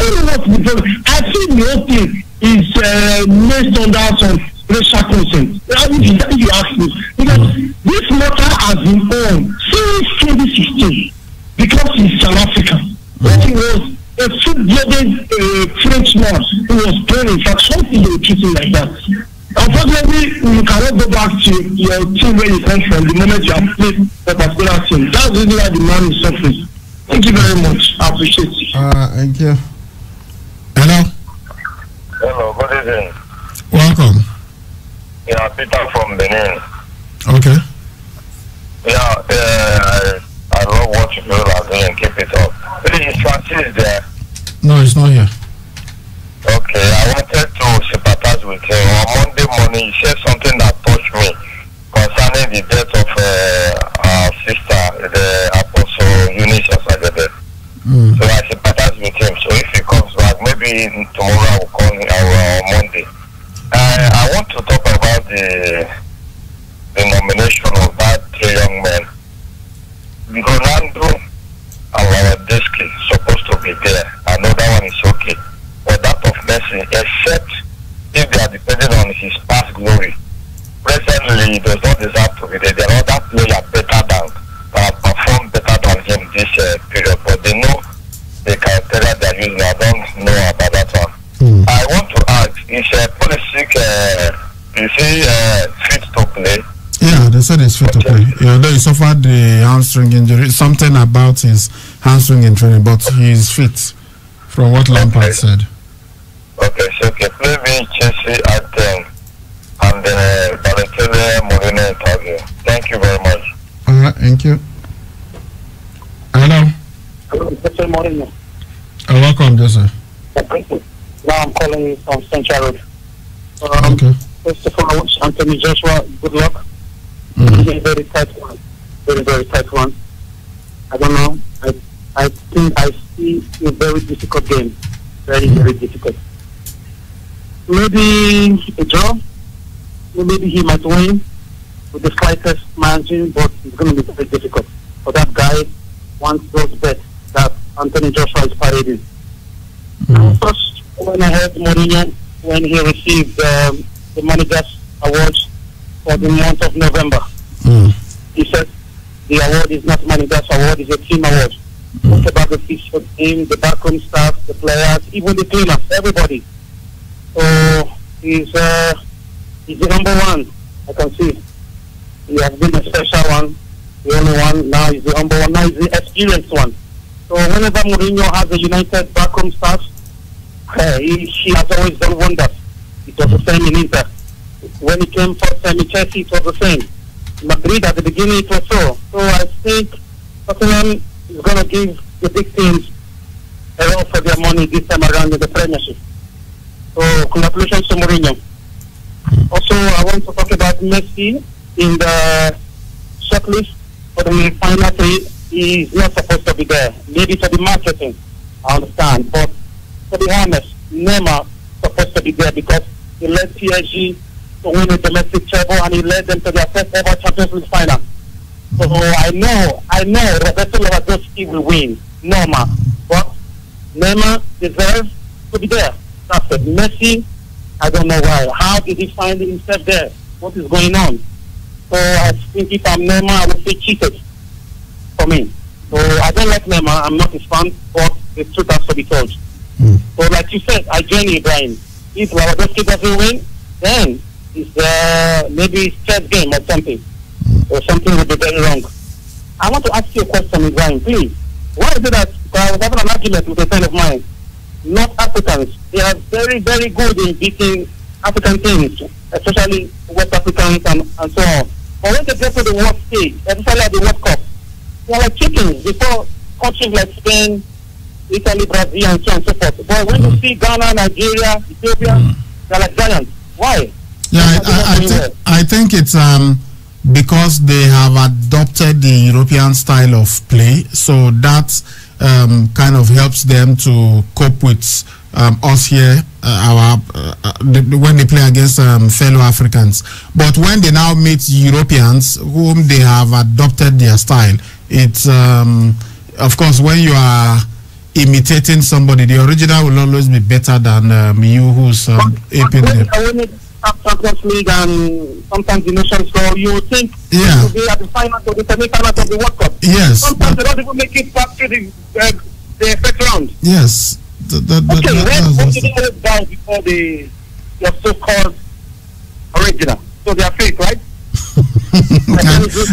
don't know what the problem. I think the whole thing is based on that some racial consent. If you ask me, because this matter has been on since 2016 because he's South African. When he was a full-blooded Frenchman who was born in fact something they were treating like that. Unfortunately, you cannot go back to your team where you come from the moment you have played a particular team. That's the reason why the man is suffering. Thank you very much. I appreciate it. Thank you. Hello. Hello, good evening. Welcome. Yeah, Peter from Benin. Okay. Yeah, I love what you are doing. Keep it up. Is Francis there? No, he's not here. Okay, I wanted to sympathize with him. On Monday morning, he said something that touched me concerning the death of our sister, the Apostle Eunice Asagede. So I sympathize with him. So if he comes back, maybe tomorrow I will call him on Monday. said he's fit to play. Although he suffered the hamstring injury, something about his hamstring in training, but he's fit, from what Lampard said. Okay, so play me Chelsea at 10, and then Balotelli, Mourinho, and Taggio. Thank you very much. All right, thank you. Hello. Hello, Mr. Mourinho. Welcome, Joseph. Now I'm calling from Central Road. Okay. First of all, I wish Anthony Joshua good luck. Mm. A very tight one. Very, very tight one. I don't know. I think I see a very difficult game. Very, very difficult. Maybe a draw. Maybe he might win with the slightest margin, but it's going to be very difficult for that guy once those bets that Anthony Joshua is parading. First, when I heard Mourinho, when he received the manager's award for the month of November, he said the award is not manager's award, it's a team award. Talk about the physical team, the backroom staff, the players, even the cleaners, everybody. So he's the number one, I can see. He has been a special one, the only one. Now he's the number one. Now he's the experienced one. So whenever Mourinho has a United backroom staff, he has always done wonders. It was the same in Inter. When he came first time in Chelsea, it was the same. Madrid at the beginning, it was so. So I think Tottenham is going to give the big teams a run for their money this time around in the Premiership. So congratulations to Mourinho. Also, I want to talk about Messi in the shortlist for the final three. He is not supposed to be there. Maybe for the marketing, I understand. But for the honest, Neymar is supposed to be there because he led PSG to win a domestic treble and he led them to their first ever Champions League final. So I know Roberto Lewandowski will win, Neymar. But Neymar deserves to be there. That's it. Messi, I don't know why. How did he find himself there? What is going on? So I think if I'm Neymar, I would say cheated for me. So I don't like Neymar. I'm not his fan, but the truth has to be told. So like you said, I join you, Brian. If Lewandowski doesn't win, then it's maybe it's chess game or something. Or something will be very wrong. I want to ask you a question, Ibrahim, please. Why is it that I was having an argument with a friend of mine? North Africans, they are very, very good in beating African teams, especially West Africans and so on. But when they get to the world stage, especially at the World Cup, they are like chickens before countries like Spain, Italy, Brazil, and so on and so forth. But when you see Ghana, Nigeria, Ethiopia, they are like giants. Why? Yeah, I think it's because they have adopted the European style of play, so that kind of helps them to cope with us here, when they play against fellow Africans. But when they now meet Europeans whom they have adopted their style, it's of course when you are imitating somebody, the original will always be better than you who's aping them. Champions League and sometimes the Nations League, you would think it will be at the final or the semi-final of the World Cup. Yes. Sometimes they don't even make it back to the first round. Yes. When did they always bow before your so-called original? So they are fake, right?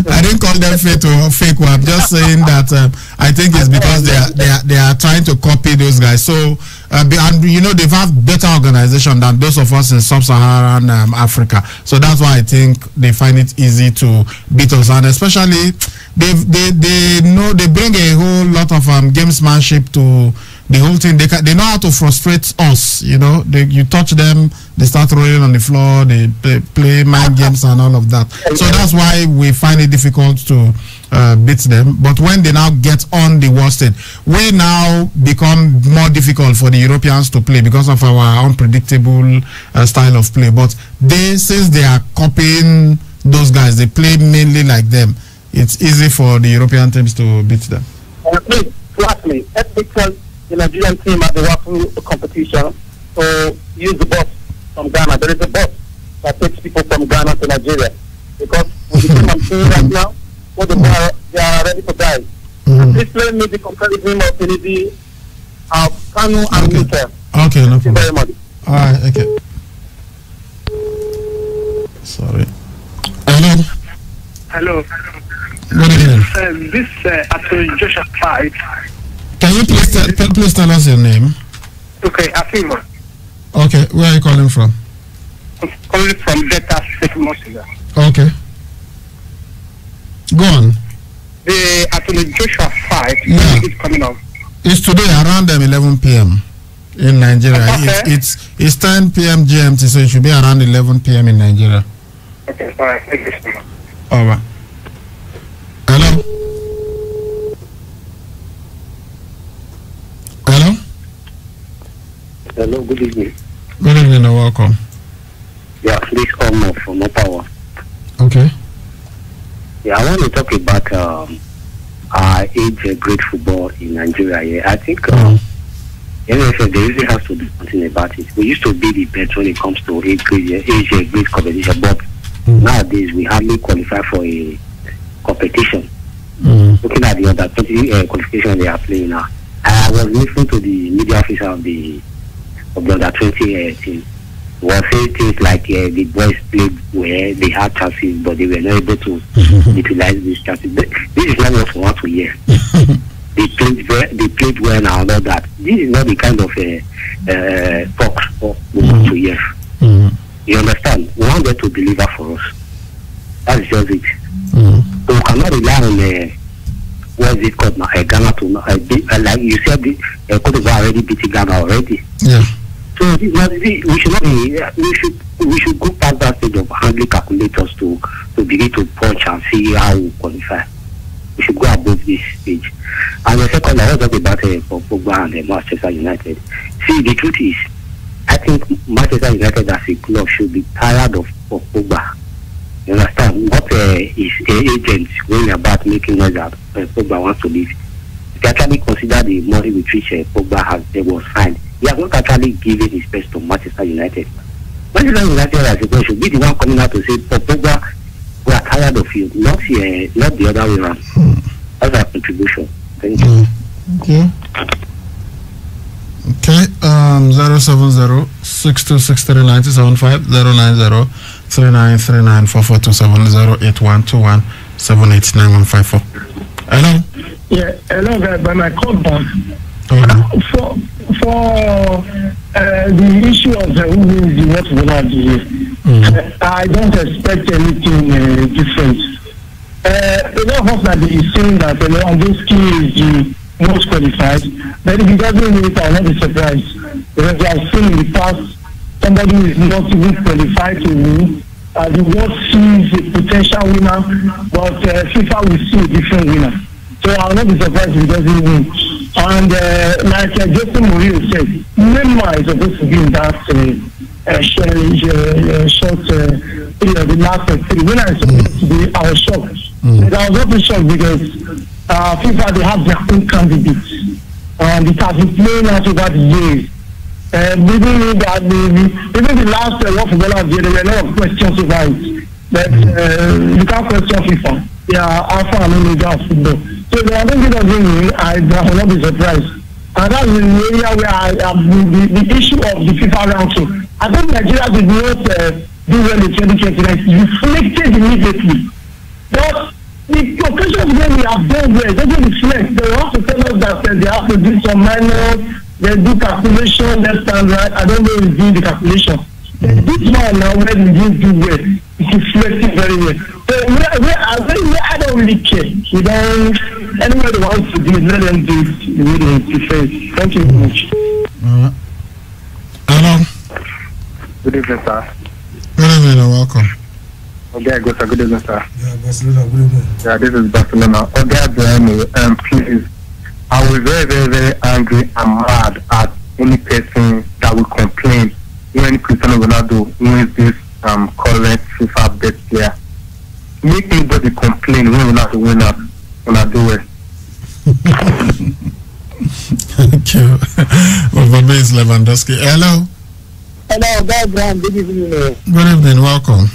I didn't call them fake or fake. I'm just saying that I think it's because they are trying to copy those guys. So and you know they've had better organization than those of us in sub-Saharan Africa. So that's why I think they find it easy to beat us, and especially they know they bring a whole lot of gamesmanship to the whole thing. They know how to frustrate us. You know, you touch them, they start rolling on the floor, they play mind games and all of that. So that's why we find it difficult to beat them. But when they now get on the world stage, we now become more difficult for the Europeans to play because of our unpredictable style of play. But since they are copying those guys, they play mainly like them, it's easy for the European teams to beat them. Please, lastly, let's tell the Nigerian team at the WAFU competition to use the bus from Ghana. There is a bus that takes people from Ghana to Nigeria. Because with the team I'm seeing right now, they are ready to die. Please play me the comparison of Kennedy, Kanu, and Mikel. Okay, no problem. Thank you very much. All right, okay. Sorry. Hello. Hello. Good evening. This Attorney Joshua fight. Can you please tell us your name? Okay, Afima. Okay, where are you calling from? I'm calling from Delta State, Moscow. Okay. Go on. The Attorney Joshua fight is coming up. It's today around 11 p.m. in Nigeria. Okay. It's 10 p.m. GMT, so it should be around 11 p.m. in Nigeria. Okay, all right. Thank you so much. All right. Hello? Hello? Hello, good evening. Good evening and welcome. Yeah, please come from Ottawa. Okay. Yeah, I want to talk about age grade football in Nigeria. Yeah, I think NFL, they usually have to do something about it. We used to be the best when it comes to age grade competition, but nowadays we hardly qualify for a competition. Looking at the under 20 qualification they are playing now, I was listening to the media officer of the under 20 team. Was saying things like the boys played where they had chances, but they were not able to utilize these chances. This is not what we want to hear. They played well and all that. This is not the kind of talk we want to hear. You understand? We want them to deliver for us. That's just it. So we cannot rely on what is it called now? Ghana to like you said, Cote d'Ivoire already beat Ghana already. Yeah. So we should not be. We should go past that stage of handling calculators to begin to punch and see how we qualify. We should go above this stage. And the second, I was talking about Pogba and Manchester United. See, the truth is, I think Manchester United as a club should be tired of Pogba. You understand? What is agent going about making noise that Pogba wants to leave? If you actually consider the money with which Pogba was signed, he has not actually given his best to Manchester United. Manchester United as a club should be the one coming out to say, Pogba, we are tired of you, not the other way around. That's our contribution. Thank you. Okay. Okay. 070-6263-9075 090-3939-4427 Hello. Yeah, hello guys, by my call back. For the issue of who wins the World Footballer of the Year, I don't expect anything different. A lot of us that is saying that Lewandowski is the most qualified, but if he doesn't win it, I will not be surprised. Because I have seen in the past somebody who is not even qualified to win. The world sees a potential winner, but FIFA will see a different winner. So I will not be surprised if he doesn't win. And like Jose Mourinho said, Neymar is supposed to be in that short period, the last three. When I supposed to be, I was shocked. But I was also shocked because FIFA, they have their own candidates. And it has been playing out over the years. Even the last World Footballer of the Year, there were a lot of questions about it. But you can't question FIFA. They are alpha and omega of football. So if I don't get a win, I will not be surprised. And that's the area where the issue of the FIFA ranking. I think Nigeria did not do well in 2029. Reflected immediately. But the occasions when we have done well, they don't reflect. They have to tell us that they have to do some minor, they do calculation left and right. I don't know if they do the calculation. This one now, when we do well, it's reflecting very well. So I don't really care. We don't, anybody wants to do it, let them do it the way they prefer. Thank you very much. Hello. Good evening, sir. Good evening and welcome. Okay, good evening, sir. Yeah, Barcelona, good evening. Yeah, this is Barcelona. Please, I was very, very, very angry and mad at any person that will complain when Cristiano Ronaldo wins this current FIFA best player. Make anybody complain when Ronaldo wins Ronaldo. Thank you. Well, for me, it's Lewandowski. Hello. Hello, Graham. Good evening. Good evening. Welcome.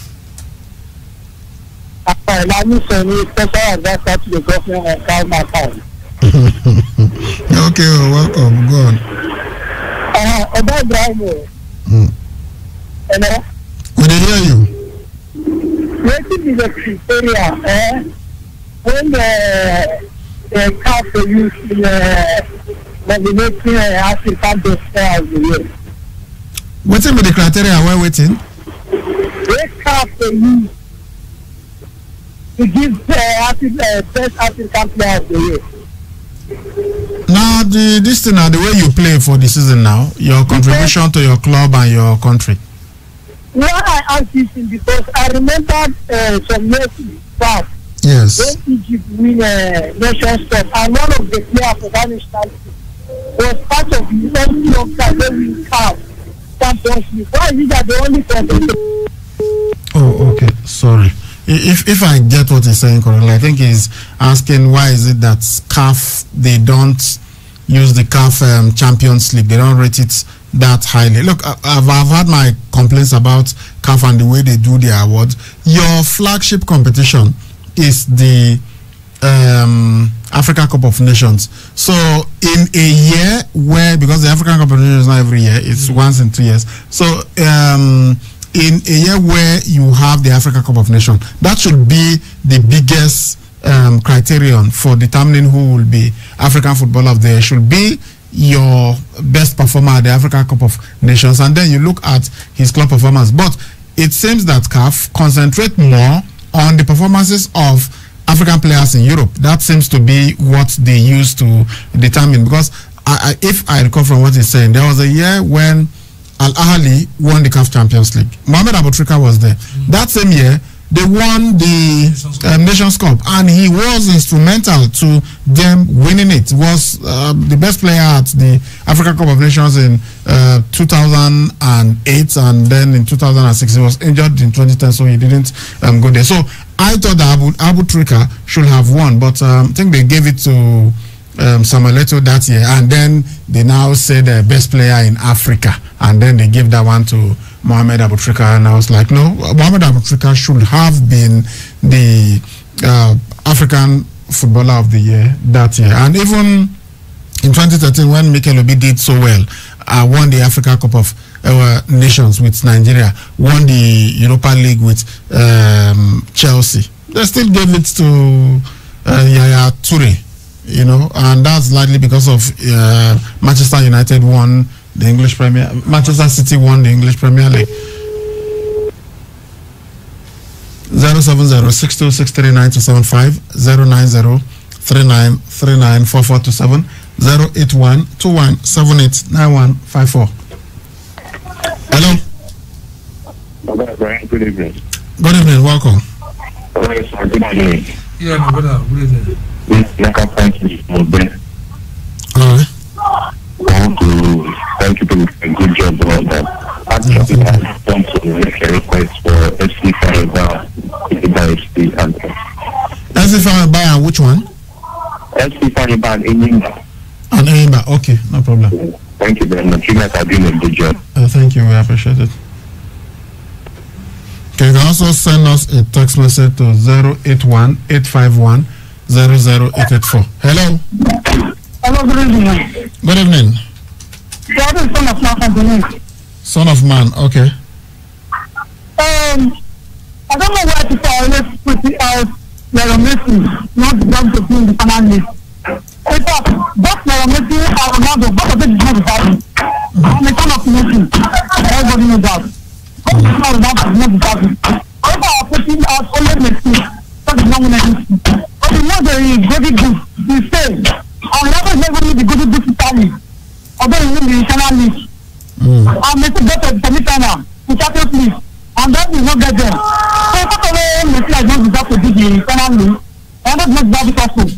Allow me to special advisor to the government of Kalmar Town. Okay, welcome. Go on. About Graham. Hello. We didn't hear you. Waiting What is the criteria when the CAF use nominating African best player of the year? What's in the criteria we're waiting? The CAF use to give best African player of the year. Now, this thing, the way you play for the season now, your contribution to your club and your country. Why I ask this thing because I remember some years back. Yes. When Egypt win Nations Cup, and one of the players for that national team was part of the only long time when we have Champions League. Why is it that the only contender? Oh, okay. Sorry. If I get what he's saying correctly, I think he's asking why is it that CAF, they don't use the CAF Champions League, they don't rate it that highly. Look, I've had my complaints about CAF and the way they do their awards. Your flagship competition is the Africa Cup of Nations. So in a year where, because the African Cup of Nations is not every year, it's once in 2 years. So in a year where you have the Africa Cup of Nations, that should be the biggest criterion for determining who will be African Footballer of the Year. Should be your best performer at the Africa Cup of Nations, and then you look at his club performance. But it seems that CAF concentrate more on the performances of African players in Europe. That seems to be what they use to determine, because if I recall from what he's saying, there was a year when Al Ahly won the CAF Champions League. Mohamed Aboutrika was there. That same year, they won the Nations Cup, and he was instrumental to them winning it. He was the best player at the Africa Cup of Nations in 2008, and then in 2006 he was injured in 2010, so he didn't go there. So I thought that Aboutrika should have won, but I think they gave it to Samuel Eto'o that year, and then they now say the best player in Africa, and then they gave that one to Mohamed Aboutrika, and I was like, no, Mohamed Aboutrika should have been the African Footballer of the Year that year. And even in 2013, when Mikel Obi did so well, won the Africa Cup of Nations with Nigeria, won the Europa League with Chelsea, they still gave it to Yaya Toure, you know, and that's likely because of Manchester United won the English Premier, Manchester City won the English Premier League. 070-6263-9275, 090-3939-4427, 081-2178-9154. Hello. Good evening. Good evening, welcome. Good evening. Yeah, good evening. Alright. I want to thank you for a good job on that. Actually, I want to make a request for FC Faraba and FC Faraba and which one? FC Faraba and Enyimba. And Enyimba, okay, no problem. Thank you very much. You guys are doing a good job. Thank you, we appreciate it. Okay, you can also send us a text message to 081-851-00884. Hello. Hello, good evening. Good evening. Son of Man. Son of Man, okay. I don't know why people always put it as Messi, not going to be in the final list. In fact, both Messi and Ronaldo, both of them is not the value. I'm a son of Messi. Everybody knows that. Both of them are not the value. If I are putting out only Messi, that is not Messi. But you know the good good, he says, on level never need the good Italy, although in the international league. And Messi got a semi-final, the Champions League, and that is not get there. So not only Messi has not deserved to be the international league, and that's not bad also.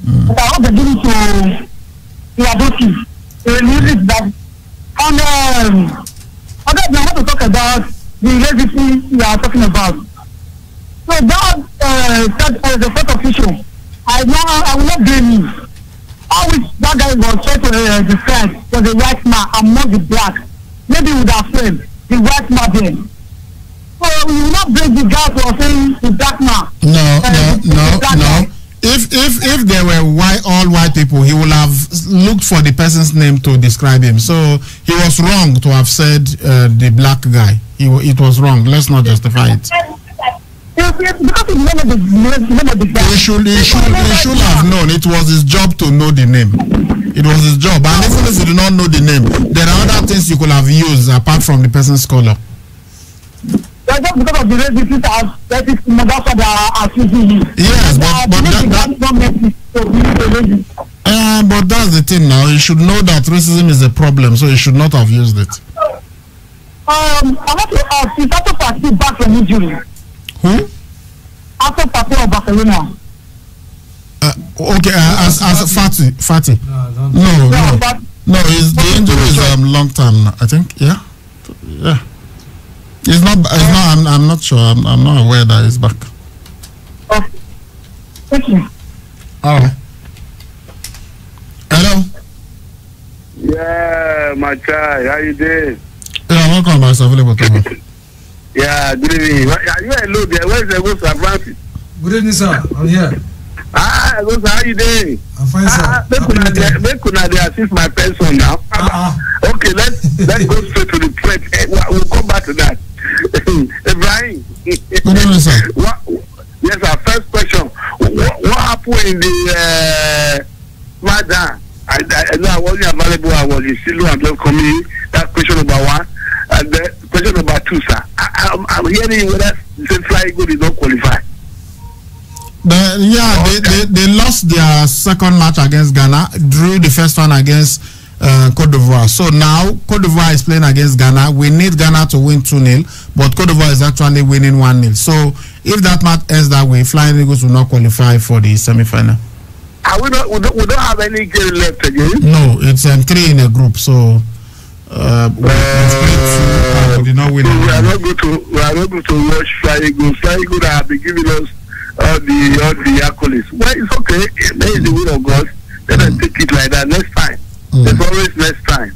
But I hope they give it to Adoki. They release it that. And I want to talk about the legacy we are talking about. So that the first official, I will not blame him. I wish that guy was trying to describe was the white man and not the black. Maybe we would have said the white man then. So we will not blame the guy for saying the black man. No. If there were all white people, he would have looked for the person's name to describe him. So he was wrong to have said the black guy. It was wrong. Let's not justify it. If because it's none of the guy. He should have known. It was his job to know the name. It was his job. And even if you do not know the name, there are other things you could have used apart from the person's color. Just because of the race, that's what they are accusing you. Yes, but that's the thing now. You should know that racism is a problem, so you should not have used it. I want to ask, is Ato Party back from injury? Who? Ato Party of Barcelona. Okay, as Fati. No. The injury is long term, I think. Yeah. It's not. I'm not sure. I'm not aware that he's back. Okay. Thank you. All right. Hello. Yeah, my child. How you doing? Yeah, welcome, Mr. Available. Yeah, good evening. Are you alone there? Where's the ghost of Francis? Good evening, sir. I'm here. Ghost, how you doing? I'm fine, sir. Make una dey assist my person now. Okay, let's go straight to the point. We'll come back to that. Ibrahim. Good evening, sir. Yes, our first question. What happened in the Madan? I know I wasn't available. I was in Silo and just coming. That's question number one. And then question number two, sir. I'm hearing whether Fly Eagle did not qualify. They lost their second match against Ghana, drew the first one against Cote d'Ivoire. So now Cote d'Ivoire is playing against Ghana. We need Ghana to win 2-0, but Cote d'Ivoire is actually winning 1-0. So if that match ends that way, Flying Eagles will not qualify for the semi-final. We don't have any game left again. No, it's 3 in a group. So we did not win. We are not going to watch Flying Eagles. Flying Eagles have been giving us all the accolades. Well, it's okay. There is the will of God. Let us take it like that. Next time. There's always next time.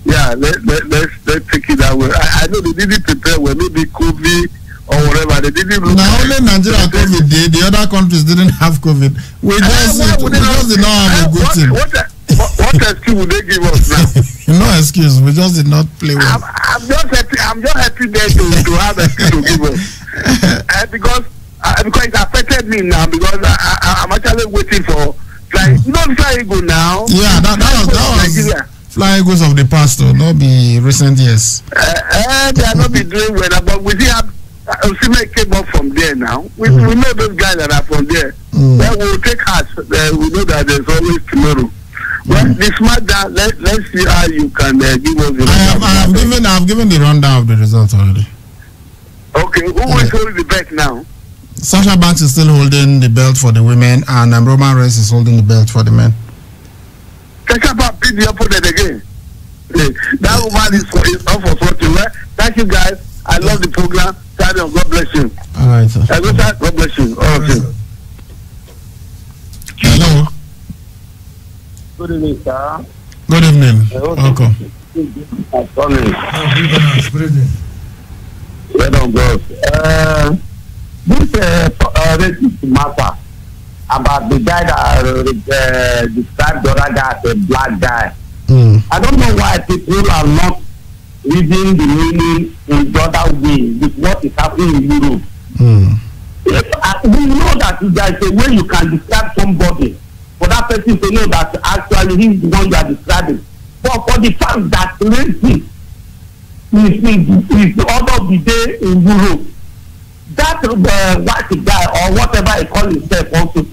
Yeah, let's take it that way. I know they didn't prepare well, maybe COVID or whatever. They didn't look. Now only Nigeria COVID did. The other countries didn't have COVID. We just did not have a good team. What excuse would they give us now? No excuse. We just did not play well. I'm just happy there to have excuse to give us because it affected me now because I'm actually waiting for Fly Eagle now. Yeah, that was Nigeria. Fly Eagles of the past, though, not be recent years. They are not be doing well, but we see how Osimhen came up from there now. We know those guys that are from there. Then we'll take heart. We know that there's always tomorrow. Well, this matter, let's see how you can give us the result. I've given the rundown of the results already. Okay, who is holding the belt now? Sasha Banks is still holding the belt for the women, and Roman Reigns is holding the belt for the men. Sasha Banks beat the opponent again. That woman is up for something. Well, thank you guys. I love the program. God bless you. All right, sir. God bless you. Okay. Hello. Good evening, sir. Good evening. Welcome. Good evening. Well done, bros. This racist matter about the guy that described the other guy as a black guy. I don't know why people are not reading the meaning in the other way with what is happening in Europe. We know that there is a way you can describe somebody for that person to know that actually he is the one you are describing. But for the fact that racist is the order of the day in Europe, that white guy or whatever he calls himself also,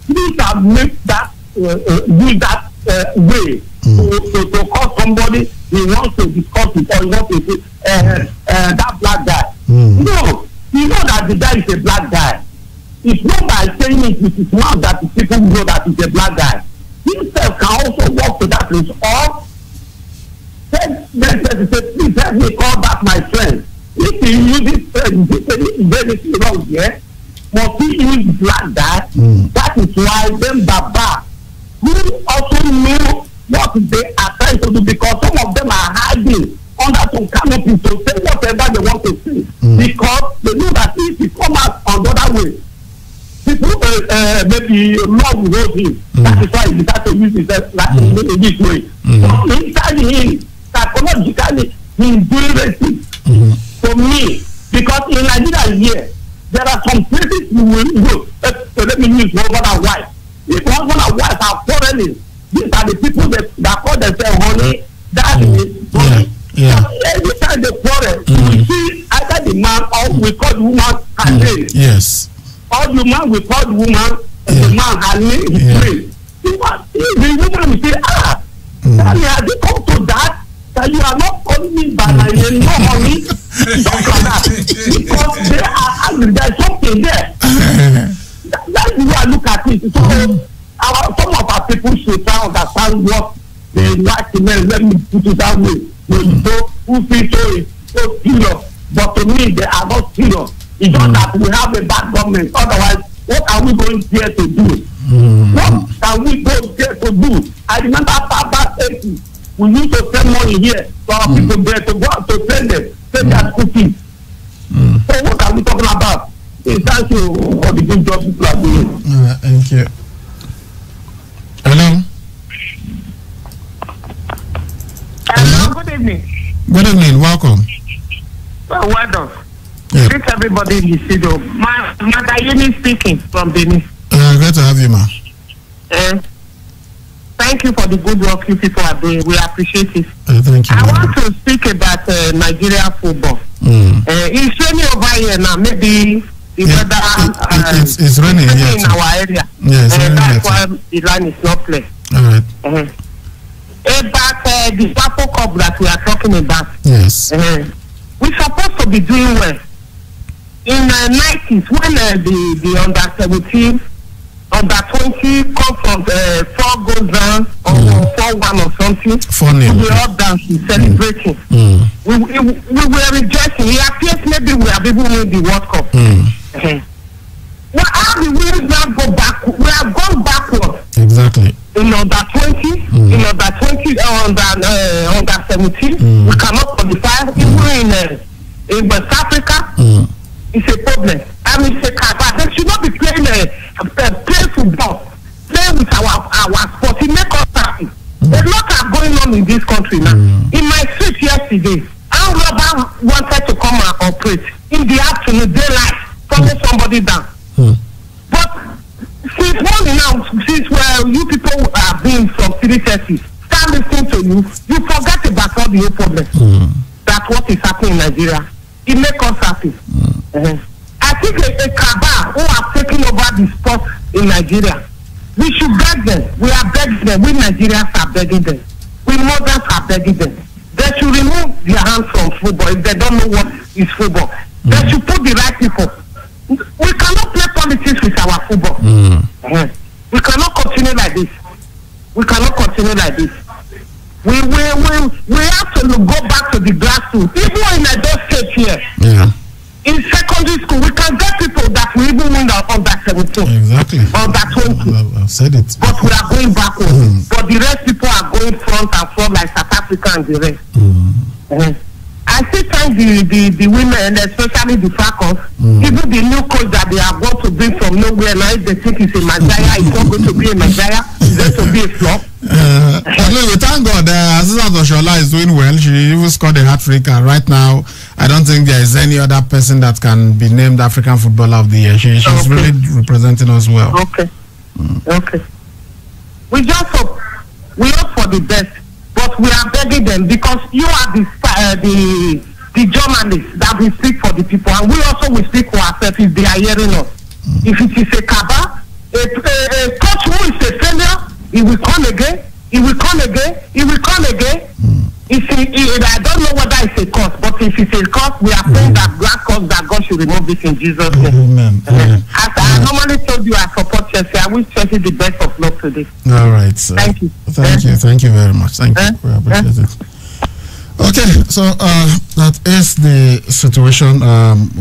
please have made that use that way to call somebody he wants to discuss it or he wants to say that black guy. No, you know that the guy is a black guy. It's not by saying it with his mouth that the people know that he's a black guy. Himself can also walk to that place or please help me call back my friend. If he uses anything wrong here, must he use black guy? That is why them Baba, who also know what they are trying to do, because some of them are hiding under some canopy to say whatever they want to say, because they know that if he come out on the other way, people maybe love will hold him. That is why he decided to use himself like in this way. So inside him, psychologically, he is doing racist. For me, because in Nigeria here, there are some places you will go. So let me use husband and wife. If husband and wife are quarreling, these are the people that call themselves honey. That is honey. So every time they quarrel, we see either the man or we call the woman her name. Yes. Or the man we call the woman, the man her name is praise. The woman will say, Daddy, has it come to that you are not calling me by my name, no honey? Don't call that. Because they are angry, there's something there. That's the way I look at it. So some of our people should try to understand what they like to learn. Let me put it that way. Who feel so serious, but to me they are not serious. It's just that we have a bad government. Otherwise, what are we going there to do? What can we go there to do? I remember back 80, we used to send money here for our people there to go out to send them, send their school fees. So what are we talking about? Thank you for the good job people are doing. Thank you. Hello. Hello, good evening. Good evening, welcome. Well done. Greet everybody in the studio. Madayini speaking from Benin. Glad to have you, ma. Thank you for the good work you people are doing. We appreciate it. Thank you. I want to speak about Nigeria football. It's raining over here now. Maybe the weather it's raining here in our area. Yes, that's why the line is not clear. All right. About the Waffle Cup that we are talking about. Yes. We're supposed to be doing well. In the 90s, when the under-17, under-20 come from 4 goes down or 4-1 or something, 4-0. we all dancing, celebrating. We were rejoicing. It appears maybe we have even won the World Cup. Well, how do we now go back? We have gone backward. Exactly. In under-20, in under-20, under-17, we cannot qualify. Even in West Africa, it's a problem. I mean, it's a car. They should not be playing football, playing with our sport. It makes us happy. A lot are going on in this country now. In my street yesterday, our robber wanted to come and operate in the afternoon, daylight, follow somebody down. But since morning now, since you people are being from 3:30, start listening to you, you forget about all the problems. That's what is happening in Nigeria. It makes us happy. I think a cabal who have taken over the sport in Nigeria, we should beg them. We are begging them. We Nigerians are begging them. We mothers are begging them. They should remove their hands from football if they don't know what is football. They should put the right people. We cannot play politics with our football. We cannot continue like this. We cannot continue like this. We have to go back to the grassroots. Even in a state here, in secondary school, we can get people that we even win under 17, exactly, under 20. I've said it. But we are going backwards. But the rest people are going front and front like South Africa and the rest. I still thank the women, especially the Falcons, even the new coach that they are going to bring from nowhere. Now if they think it's a Messiah, it's not going to be a Messiah, it's going to be a flop. We thank God Aziza Oshoala is doing well. She even scored a hat-trick, and right now I don't think there is any other person that can be named African Footballer of the Year. She's really representing us well. Okay. We just hope for the best. But we are begging them because you are the journalists that will speak for the people, and we also will speak for ourselves if they are hearing us. If it is a cabal, a coach who is a failure, he will come again. He will come again. He will come again. I don't know whether it's a cause, but if it's a cause, we are praying that black cause that God should remove this in Jesus' name. Amen. As I normally told you, I support Chelsea. I wish Chelsea the best of luck today. All right. So thank you. Thank you very much. Thank you. We appreciate it. Okay, so that is the situation.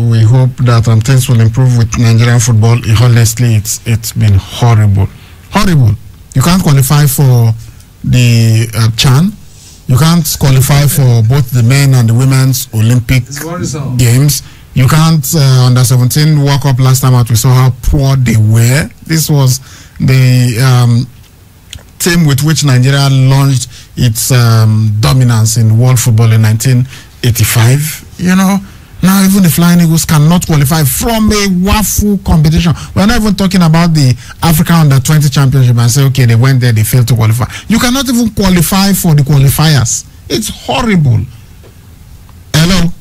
We hope that things will improve with Nigerian football. Honestly, it's been horrible. You can't qualify for the CHAN. You can't qualify for both the men and the women's Olympic games. You can't under 17 World Cup last time out. We saw how poor they were. This was the team with which Nigeria launched its dominance in world football in 1985. You know, Now even the Flying Eagles cannot qualify from a WAFU competition. We're not even talking about the Africa Under-20 Championship and say, okay, they went there, they failed to qualify. You cannot even qualify for the qualifiers. It's horrible. Hello.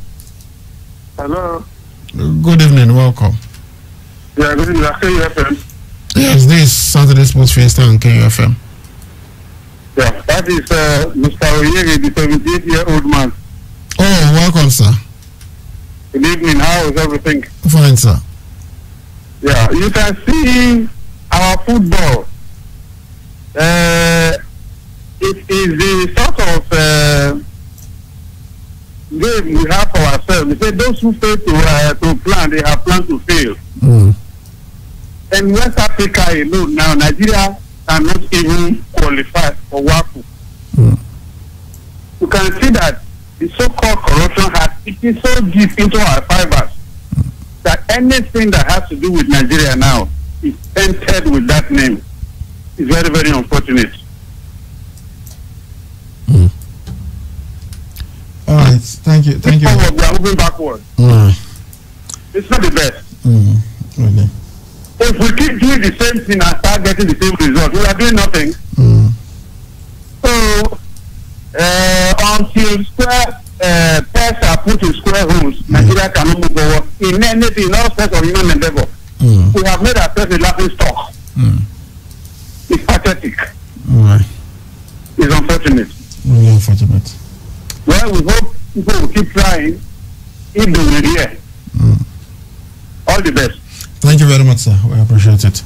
Hello. Good evening. Welcome. Yeah, good evening. KUFM. Yes, this is Saturday Sports Fiesta on KUFM. Yeah, that is Mr. Oyere, the 78-year-old man. Oh, welcome, sir. Good evening. How is everything? Fine, sir. Yeah, you can see our football. It is the sort of game we have for ourselves. They say those who fail to plan, they have planned to fail. And West Africa alone now, Nigeria cannot even qualify for WAFU. You can see that the so-called corruption has eaten so deep into our fibers that anything that has to do with Nigeria now is entered with that name. It's very, very unfortunate. All right, thank you. Thank you. Forward, we are moving backward. It's not the best. Really. If we keep doing the same thing and start getting the same result, we are doing nothing. So, until square pests are put in square holes, Nigeria cannot move forward in anything, in all aspects of human endeavor. We have made ourselves a laughing stock. It's pathetic. It's unfortunate. Really unfortunate. Well, we hope people will keep trying if they will hear. All the best. Thank you very much, sir. We appreciate it.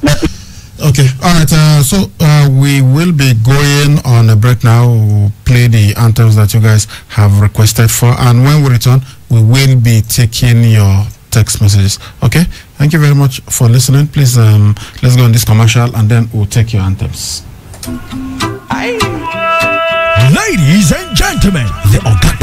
Okay, all right. So we will be going on a break now. We'll play the anthems that you guys have requested for, and when we return, we will be taking your text messages. Okay. Thank you very much for listening. Please, let's go on this commercial, and then we'll take your anthems. Ladies and gentlemen, the Oga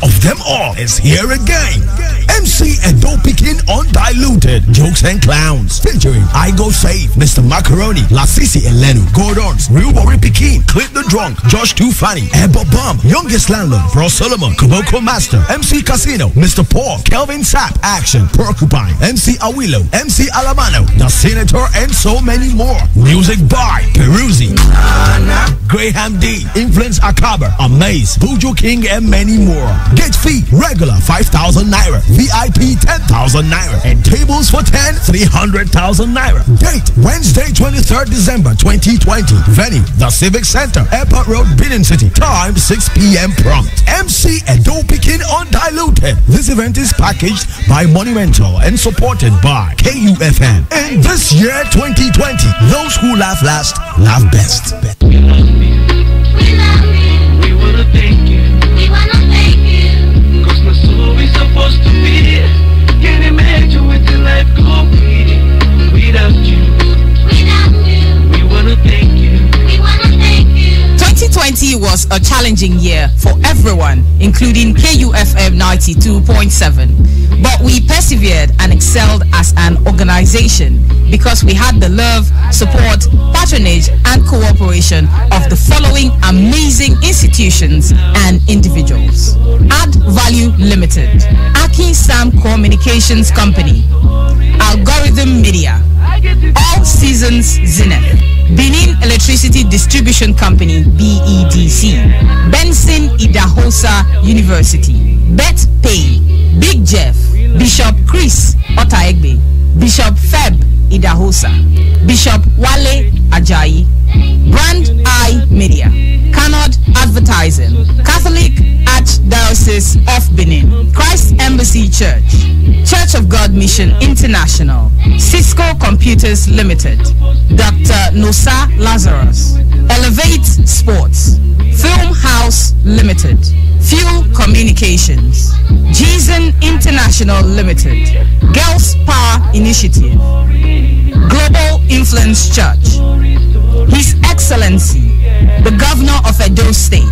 of them all is here again. MC Edo Pikin Undiluted Jokes and Clowns, featuring I Go Save, Mr. Macaroni, Lasisi Elenu, Gordons, Real Worry Pikin, Clip the Drunk, Josh Too Funny, Ebo Bomb, Youngest Landlord, Bro Solomon, Koboko Master, MC Casino, Mr. Paul, Kelvin Sapp, Action, Porcupine, MC Awilo, MC Alamano, The Senator, and so many more. Music by Peruzzi, Graham D, Influence Akabar, Amaze, Buju King, and many more. Get fee regular 5,000 naira, VIP 10,000 naira, and tables for 10, 300,000 naira. Date Wednesday, 23rd December 2020. Venue The Civic Center, Airport Road, Benin City. Time 6 p.m. prompt. MC Edo Pikin Undiluted. This event is packaged by Monumental and supported by KUFM. And this year 2020, those who laugh last laugh best. Supposed to be. Can you imagine what the life could be without you? We wanna thank you. 2020 was a challenging year for everyone, including KUFM 92.7. But we persevered and excelled as an organization because we had the love, support, patronage, and cooperation of the following amazing institutions and individuals. Add Value Limited, Akin Sam Communications Company, Algorithm Media, All Seasons Zenith, Benin Electricity Distribution Company BEDC, Benson Idahosa University, Bet Pay, Big Jeff, Bishop Chris Otaegbe, Bishop Feb Idahosa, Bishop Wale Ajayi, Brand Eye Media, Canard Advertising, Catholic Archdiocese of Benin, Christ Embassy Church, Church of God Mission International, Cisco Computers Limited, Dr. Nosa Lazarus, Elevate Sports, Film House Limited, Fuel Communications, Jason International Limited, Girls Power Initiative, Global Influence Church, His Excellency, the Governor of Edo State,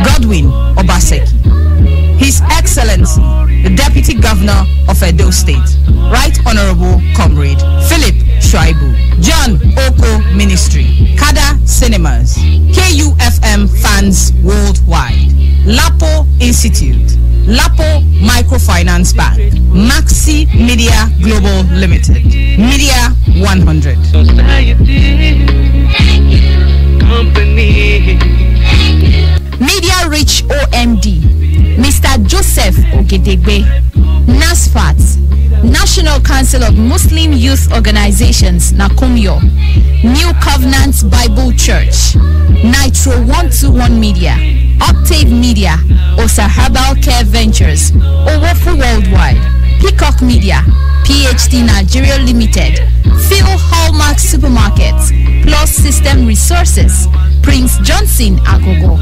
Godwin Obaseki, His Excellency, the Deputy Governor of Edo State, Right Honorable Comrade Philip Shuaibu, John Oko Ministry, Kada Cinemas, KUFM Fans Worldwide, Lapo Institute, Lapo Microfinance Bank, Maxi Media Global Limited, Media 100. Media Rich OMD, Mr. Joseph Ogedegbe, NASFAT, National Council of Muslim Youth Organizations, Nakumyo, New Covenant Bible Church, Nitro 121 Media, Octave Media, Osa Herbal Care Ventures, Owofu Worldwide, Peacock Media, PhD Nigeria Limited, Phil Hallmark Supermarkets, Plus System Resources, Prince Johnson Agogo,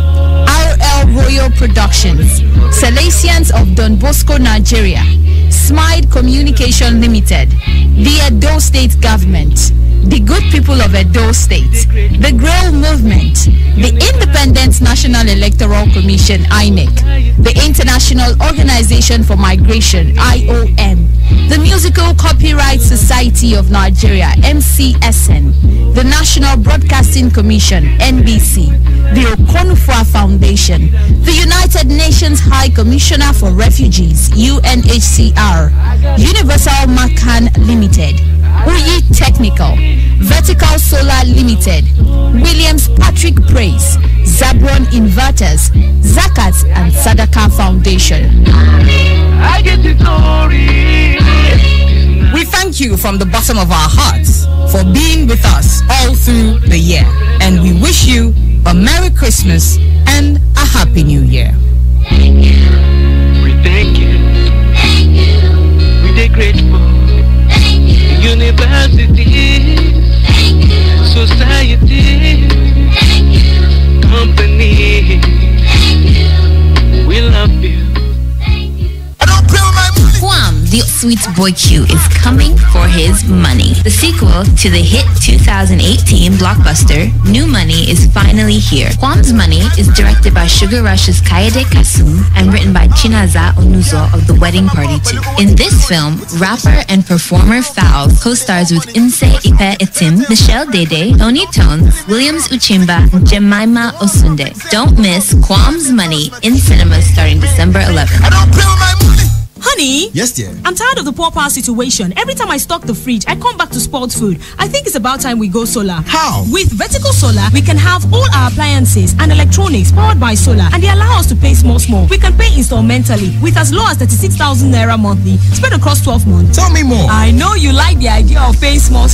RL Royal Productions, Salesians of Don Bosco, Nigeria, Smide Communication Limited, the Edo State Government, the good people of Edo State, the Grail Movement, the Independent National Electoral Commission, INEC, the International Organization for Migration, IOM, the Musical Copyright Society of Nigeria, MCSN, the National Broadcasting Commission, NBC, the Okonufwa Foundation, the United Nations High Commissioner for Refugees, UNHCR, Universal Macan Limited, Uyi Technical, Vertical Solar Limited, Williams Patrick Praise, Zabron Inverters, Zakat and Sadaka Foundation. I get the glory. We thank you from the bottom of our hearts for being with us all through the year, and we wish you a Merry Christmas and a Happy New Year. Thank you. We thank you. Thank you. We're grateful. Thank you. Universities. Thank you. Society. Thank you. Company. Thank you. We love you. Guam, the sweet boy Q, is coming for his money. The sequel to the hit 2018 blockbuster, New Money, is finally here. Guam's Money is directed by Sugar Rush's Kaede Kasum and written by Chinaza Onuzo of The Wedding Party 2. In this film, rapper and performer Foul co-stars with Nse Ipe Etim, Michelle Dede, Tony Tones, Williams Uchimba, and Jemima Osunde. Don't miss Guam's Money in cinemas starting December 11th. I don't play with my money. Honey? Yes, dear. I'm tired of the poor power situation. Every time I stock the fridge, I come back to spoiled food. I think it's about time we go solar. How? With Vertical Solar, we can have all our appliances and electronics powered by solar, and they allow us to pay small. We can pay installmentally with as low as 36,000 naira monthly, spread across 12 months. Tell me more. I know you like the idea of paying small.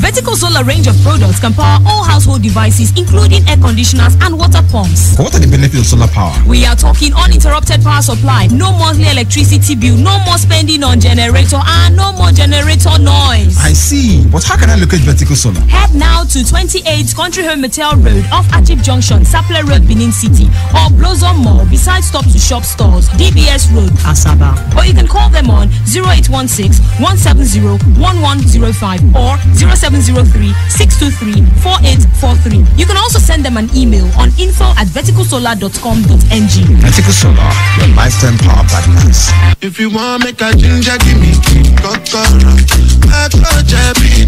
Vertical Solar range of products can power all household devices, including air conditioners and water pumps. What are the benefits of solar power? We are talking uninterrupted power supply, no monthly electricity bill, no more spending on generator, and no more generator noise. I see. But how can I locate Vertical Solar? Head now to 28 Country Home Metal Road off Ajib Junction, Sapler Road, Benin City, or Blossom Mall beside Stop to Shop stores, DBS Road, Asaba. Or you can call them on 0816-170-1105 or 0703-623-4843. You can also send them an email on info@verticalsolar.com.ng. Vertical Solar, your lifetime power partners. If you want make a ginger, give me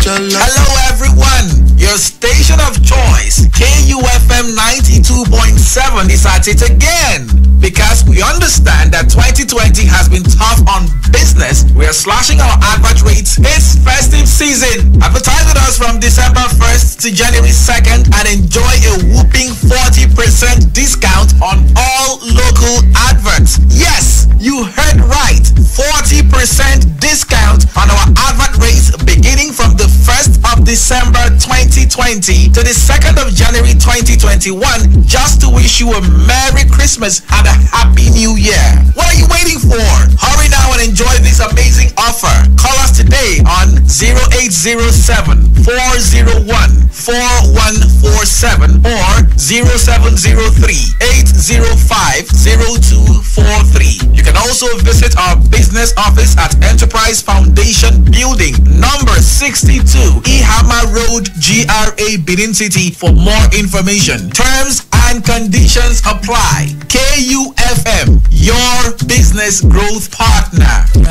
Hello everyone, your station of choice, KUFM 92.7 is at it again. Because we understand that 2020 has been tough on business, we are slashing our advert rates this festive season. Advertise with us from December 1st to January 2nd and enjoy a whooping 40% discount on all local adverts. Yes, you heard right. 40% discount on our advert rates beginning from the 1st of December 2020 to the 2nd of January 2021, just to wish you a Merry Christmas and a Happy New Year. What are you waiting for? Hurry now and enjoy this amazing offer. Call us today on 0807-401-4147 or 0703-805-0243. You can also visit our business office at Enterprise Foundation Building, number 62, Ihama Road, GRA, Benin City for more information. Terms and conditions apply. KUFM, your business growth partner. We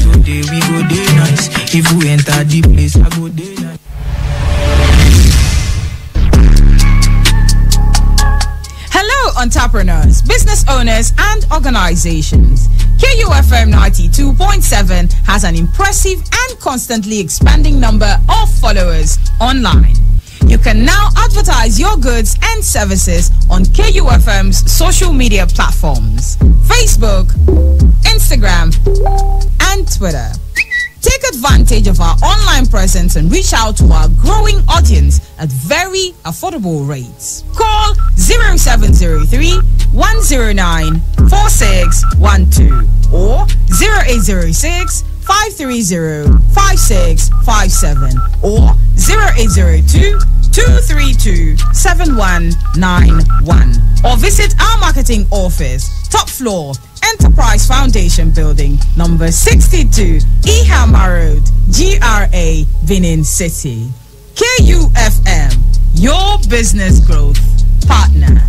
go day nice. If we enter the place, I go day nice. Hello, entrepreneurs, business owners, and organizations. KUFM 92.7 has an impressive and constantly expanding number of followers online. You can now advertise your goods and services on KUFM's social media platforms, Facebook, Instagram, and Twitter. Take advantage of our online presence and reach out to our growing audience at very affordable rates. Call 0703 109 4612 or 0806 530 5657 or 0802 232 7191 or visit our marketing office, top floor, Enterprise Foundation Building, number 62, Ihama Road, GRA, Benin City. KUFM, your business growth partner.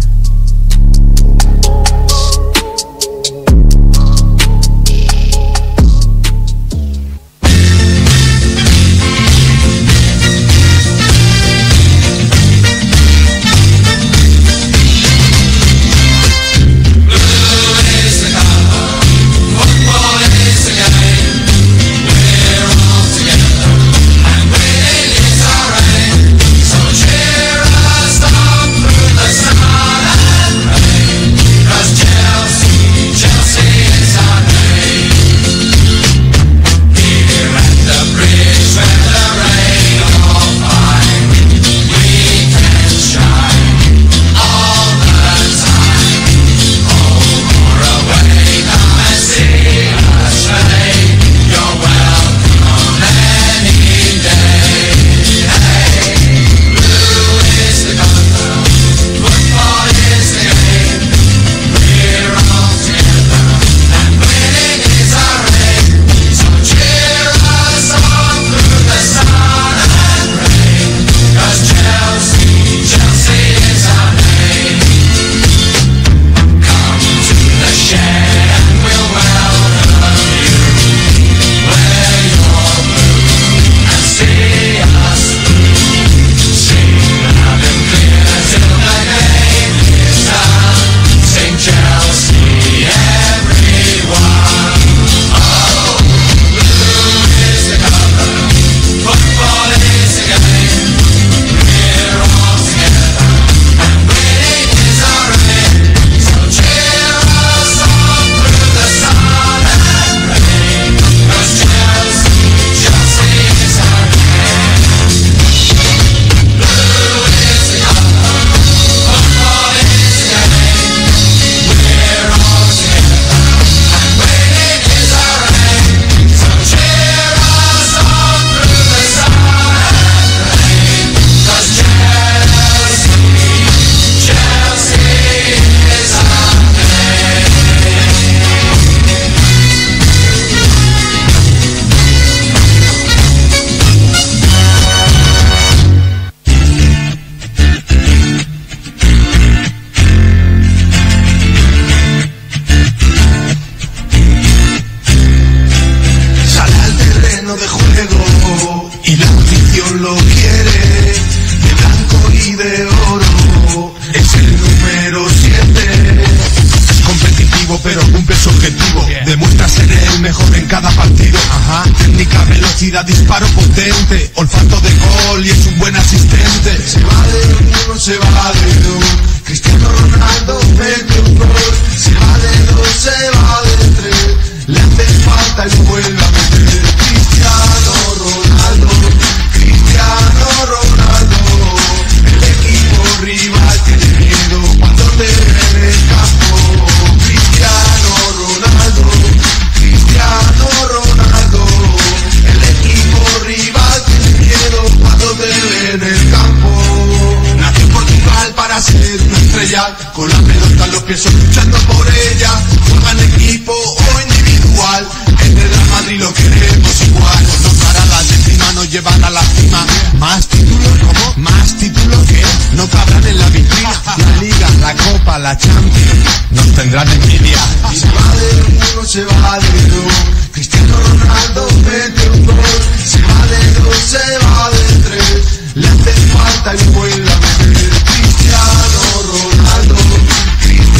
Disparo potente, olfato de gol y es un buen asistente. Se va de uno, se va de dos. Cristiano Ronaldo mete un gol. Se va de dos, se va de tres. Le hace falta y lo vuelve a meter. Cristiano Ronaldo, Cristiano Ronaldo. El equipo rival tiene miedo cuando te ve en el campo. Cristiano Ronaldo, Cristiano Ronaldo. Rival tiene miedo cuando te ve en el campo. Nació en Portugal para ser una estrella, con la pelota en los pies luchando por ella. Juega en equipo o individual, en el Real Madrid lo queremos igual. Nos dará la décima, nos llevará a la cima. Más títulos, ¿cómo? Más títulos que no cabrán en la vitrina. La Liga, la Copa, la Champions, nos tendrán envidia. Y se va de uno, se va de dos. Cristiano Ronaldo mete un gol. Se va de dos, se va de tres. Le hace falta y vuelve a meter. Cristiano Ronaldo, Cristiano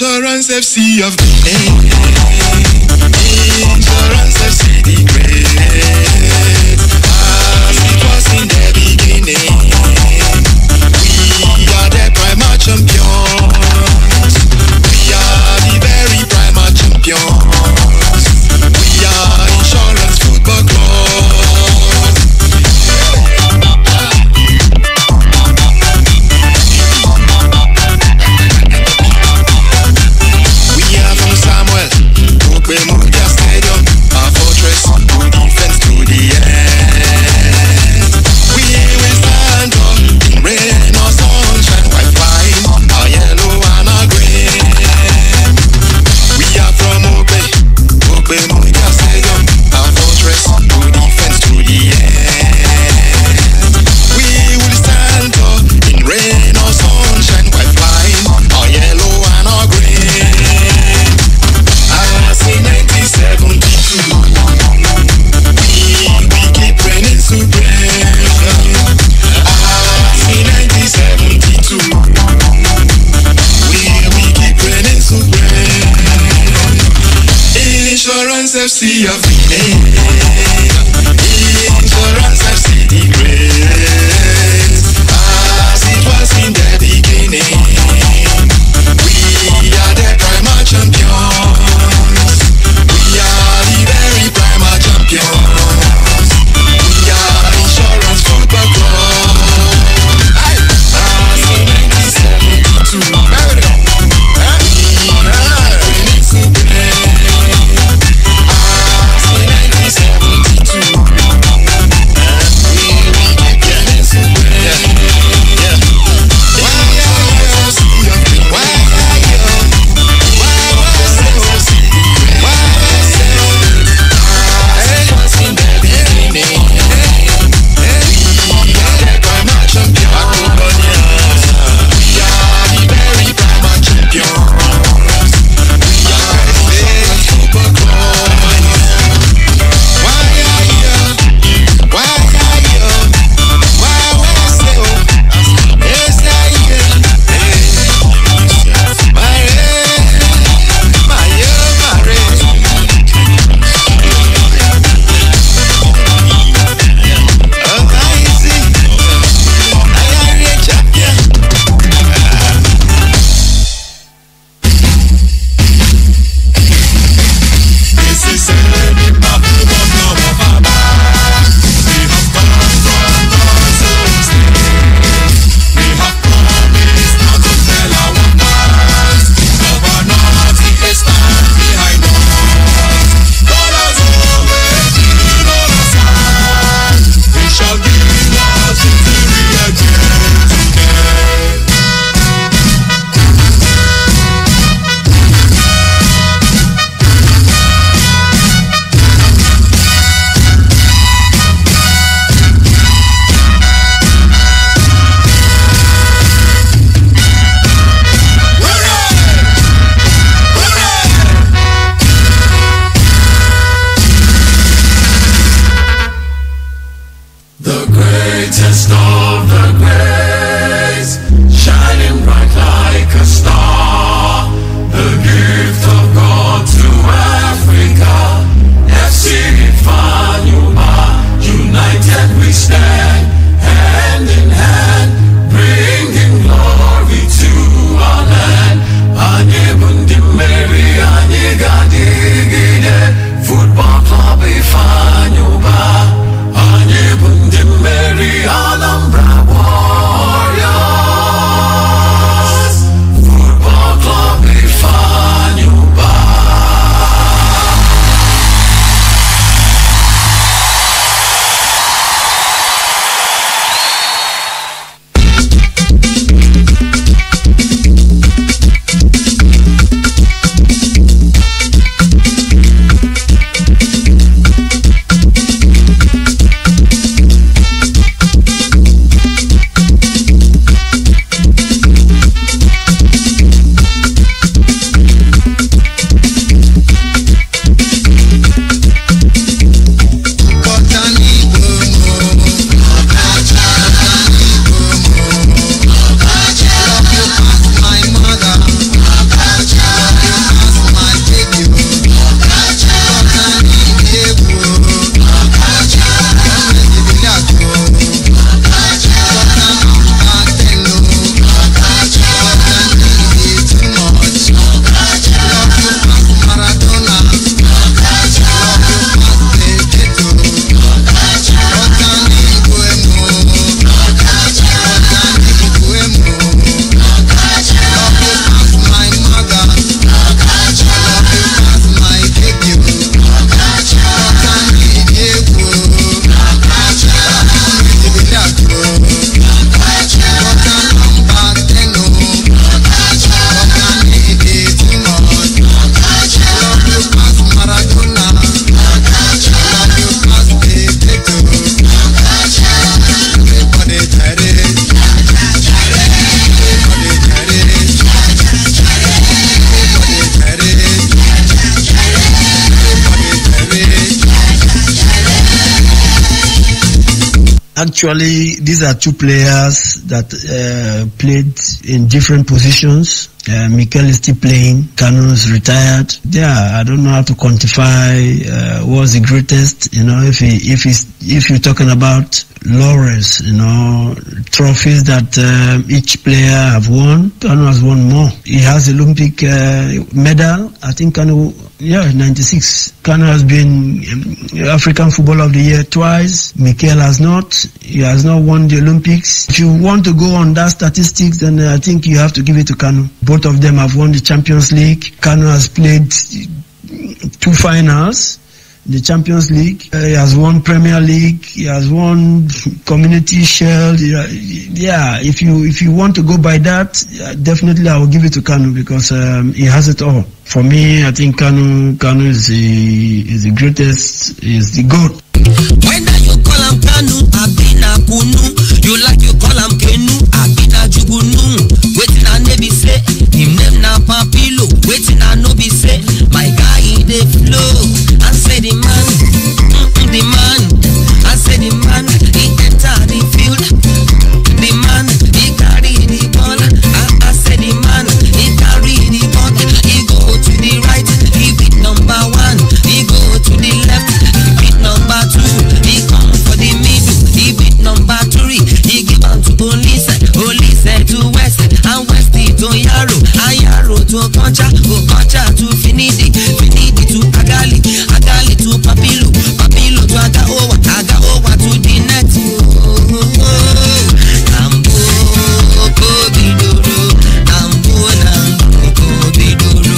Insurance FC of Insurance FC the great. As it was in the beginning, we are the primer champions. We are the very primer champions. We are Insurance Football Club. We are from Samuel, Okwemudia Stadium, our fortress, good defense to the end. We will stand up in rain or sunshine, while flying our yellow and our green. We are from Okwemudia Stadium, our fortress, good defense to the end. We will stand up in rain or sunshine, while flying our yellow and our green. As in 1972, we keep reigning supreme. As in 1972, we keep reigning supreme. Insurance FC of the Insurance FC the great. As it was in the beginning, we are the primer champions. We are the very primer champions. We are Insurance Football Club. As in 1972, we are reigning supreme. As in 1972. Actually, these are two players that played in different positions. Mikel is still playing. Kanu is retired. Yeah, I don't know how to quantify what's the greatest. You know, if you're talking about laurels, you know, trophies that each player have won, Kanu has won more. He has Olympic medal. I think Kanu, 96. Kanu has been African Footballer of the Year twice. Mikel has not. He has not won the Olympics. If you want to go on that statistics, then I think you have to give it to Kanu. Both of them have won the Champions League. Kanu has played 2 finals. The Champions League. He has won Premier League. He has won Community Shield. Yeah, if you want to go by that, definitely I will give it to Kanu because he has it all. For me, I think Kanu is the greatest, is the GOAT. Whether you call him Kanu, Abina Kunu, you like you call him Kenu, Abina Jugunu. Waiting I never say, him name na Papilo. Waiting I no be say, my guy in the flow. I say the man, I say the man, he enter the field. The man, he carry the ball. I say the man, he carry the ball. He go to the right, he beat number 1. He go to the left, he beat number 2. He come for the middle, he beat number 3. He give on to Olise to West, and West to Yaro, and Yaro to Okocha, Okocha to Finidi, Finidi to Agali, Agali to Papilo, Papilo to Agaowa, Agaowa to the net. Nambo Kobidoro, Nambo Kobidoro.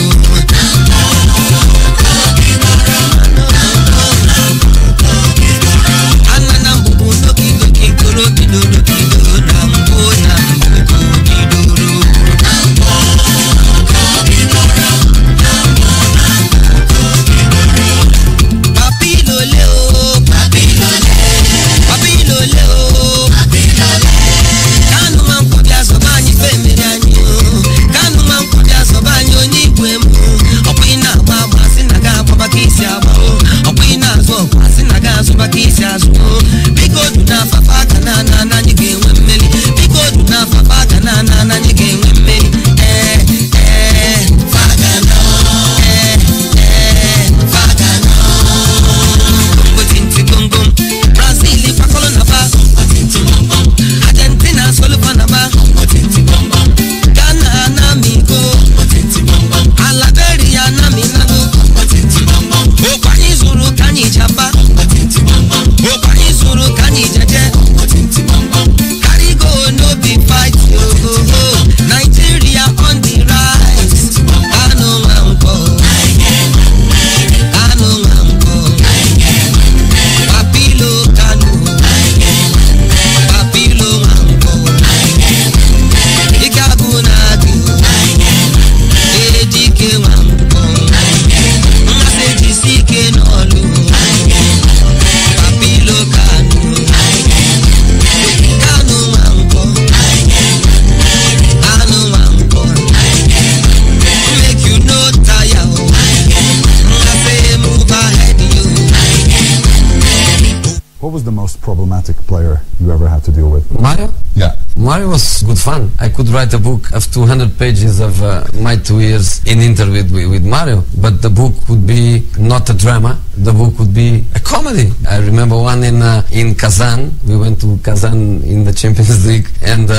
Problematic player you ever had to deal with? Mario? Yeah. Mario was good fun. I could write a book of 200 pages of my 2 years in interview with Mario, but the book would be not a drama. The book would be a comedy. I remember one in Kazan. We went to Kazan in the Champions League, and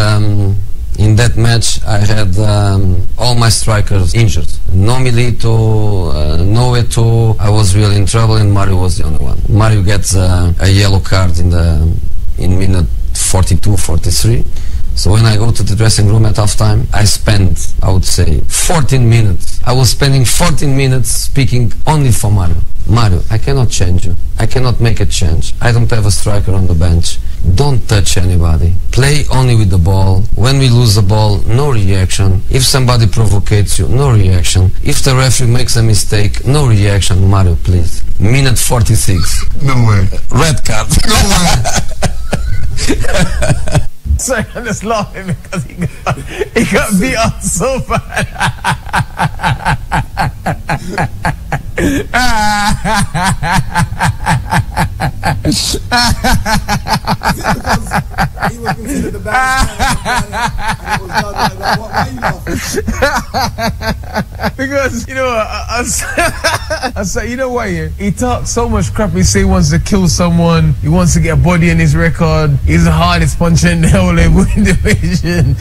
in that match I had all my strikers injured. No Milito, no Eto'o. I was really in trouble, and Mario was the only one. Mario gets a yellow card in minute 42, 43. So when I go to the dressing room at halftime, I spend, I would say, 14 minutes. I was spending 14 minutes speaking only for Mario. Mario, I cannot change you. I cannot make a change. I don't have a striker on the bench. Don't touch anybody. Play only with the ball. When we lose the ball, no reaction. If somebody provocates you, no reaction. If the referee makes a mistake, no reaction. Mario, please. Minute 46. No way. Red card. No way. Sorry, I'm just laughing because he got beat up so bad. He was considered the baddest Because, you know, I say, you know what, yeah? He talks so much crap. He say he wants to kill someone. He wants to get a body in his record. He's the hardest puncher in the whole division.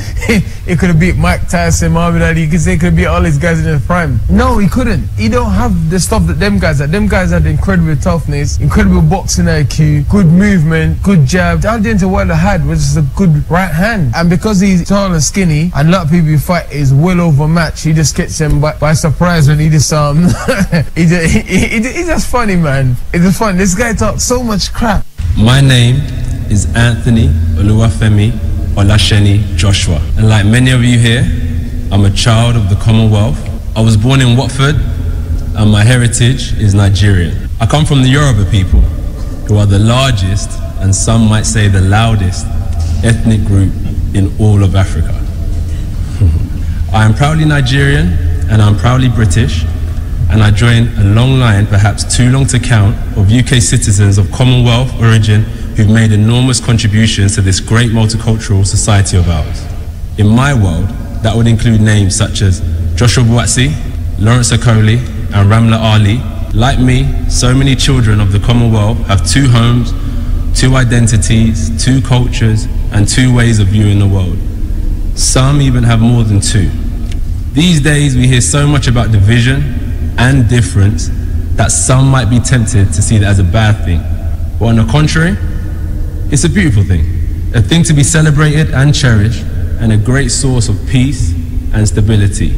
He could have beat Mike Tyson, Muhammad Ali. You could say he could have beat all these guys in their prime. No, he couldn't. He don't have the stuff that them guys had. Them guys had incredible toughness, incredible boxing IQ, good movement, good jab. Al Deontay Wilder had was just a good right hand. And because he's tall and skinny, and a lot of people who fight is well overmatched, he just gets them by surprise when he just he's just funny, man. It's just fun. This guy talks so much crap. My name is Anthony Oluwafemi Olasheni Joshua, and like many of you here, I'm a child of the Commonwealth. I was born in Watford, and my heritage is Nigerian. I come from the Yoruba people, who are the largest, and some might say the loudest, ethnic group in all of Africa. I am proudly Nigerian, and I'm proudly British, and I join a long line, perhaps too long to count, of UK citizens of Commonwealth origin who've made enormous contributions to this great multicultural society of ours. In my world, that would include names such as Joshua Buatsi, Lawrence Okoli, and Ramla Ali. Like me, so many children of the Commonwealth have two homes, two identities, two cultures, and two ways of viewing the world. Some even have more than two. These days, we hear so much about division and difference that some might be tempted to see that as a bad thing. But on the contrary, it's a beautiful thing, a thing to be celebrated and cherished, and a great source of peace and stability.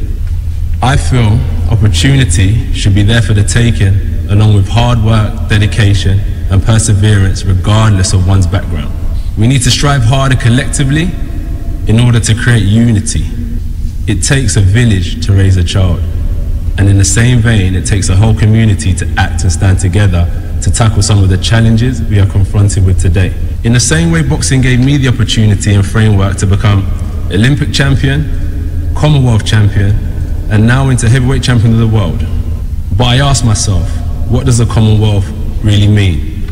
I feel opportunity should be there for the taking, along with hard work, dedication, and perseverance, regardless of one's background. We need to strive harder collectively in order to create unity. It takes a village to raise a child. And in the same vein, it takes a whole community to act and stand together to tackle some of the challenges we are confronted with today. In the same way boxing gave me the opportunity and framework to become Olympic champion, Commonwealth champion, and now into heavyweight champion of the world. But I ask myself, what does the Commonwealth really mean?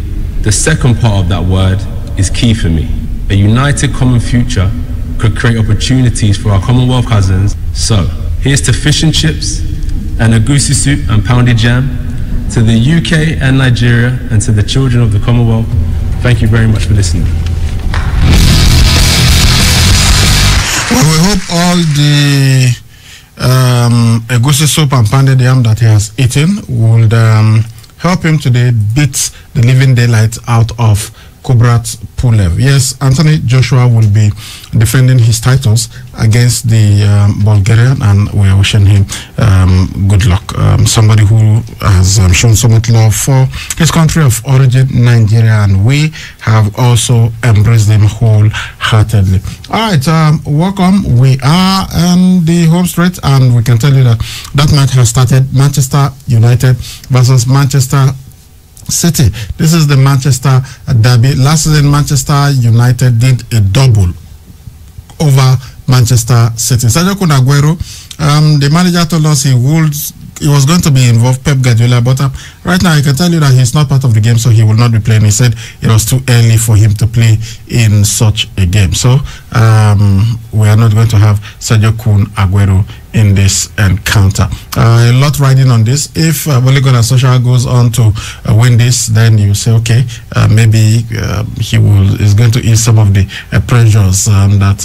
The second part of that word is key for me. A united common future could create opportunities for our Commonwealth cousins. So, here's to fish and chips, and a goosey soup and pounded jam, to the UK and Nigeria, and to the children of the Commonwealth. Thank you very much for listening. Well, we hope all the egusi soup and pounded yam that he has eaten would help him today beat the living daylight out of Kubrat Pulev. Yes, Anthony Joshua will be defending his titles against the Bulgarian, and we are wishing him good luck. Somebody who has shown so much love for his country of origin, Nigeria, and we have also embraced him wholeheartedly. All right, welcome. We are on the home straight, and we can tell you that match has started. Manchester United versus Manchester City. This is the Manchester derby. Last season, Manchester United did a double over Manchester City. Sergio Kun Aguero, the manager told us he was going to be involved, Pep Guardiola, but right now I can tell you that he's not part of the game, so he will not be playing. He said it was too early for him to play in such a game. So we are not going to have Sergio Kun Aguero in this encounter. A lot riding on this. If Balogun and Social goes on to win this, then you say, okay, maybe is going to ease some of the pressures that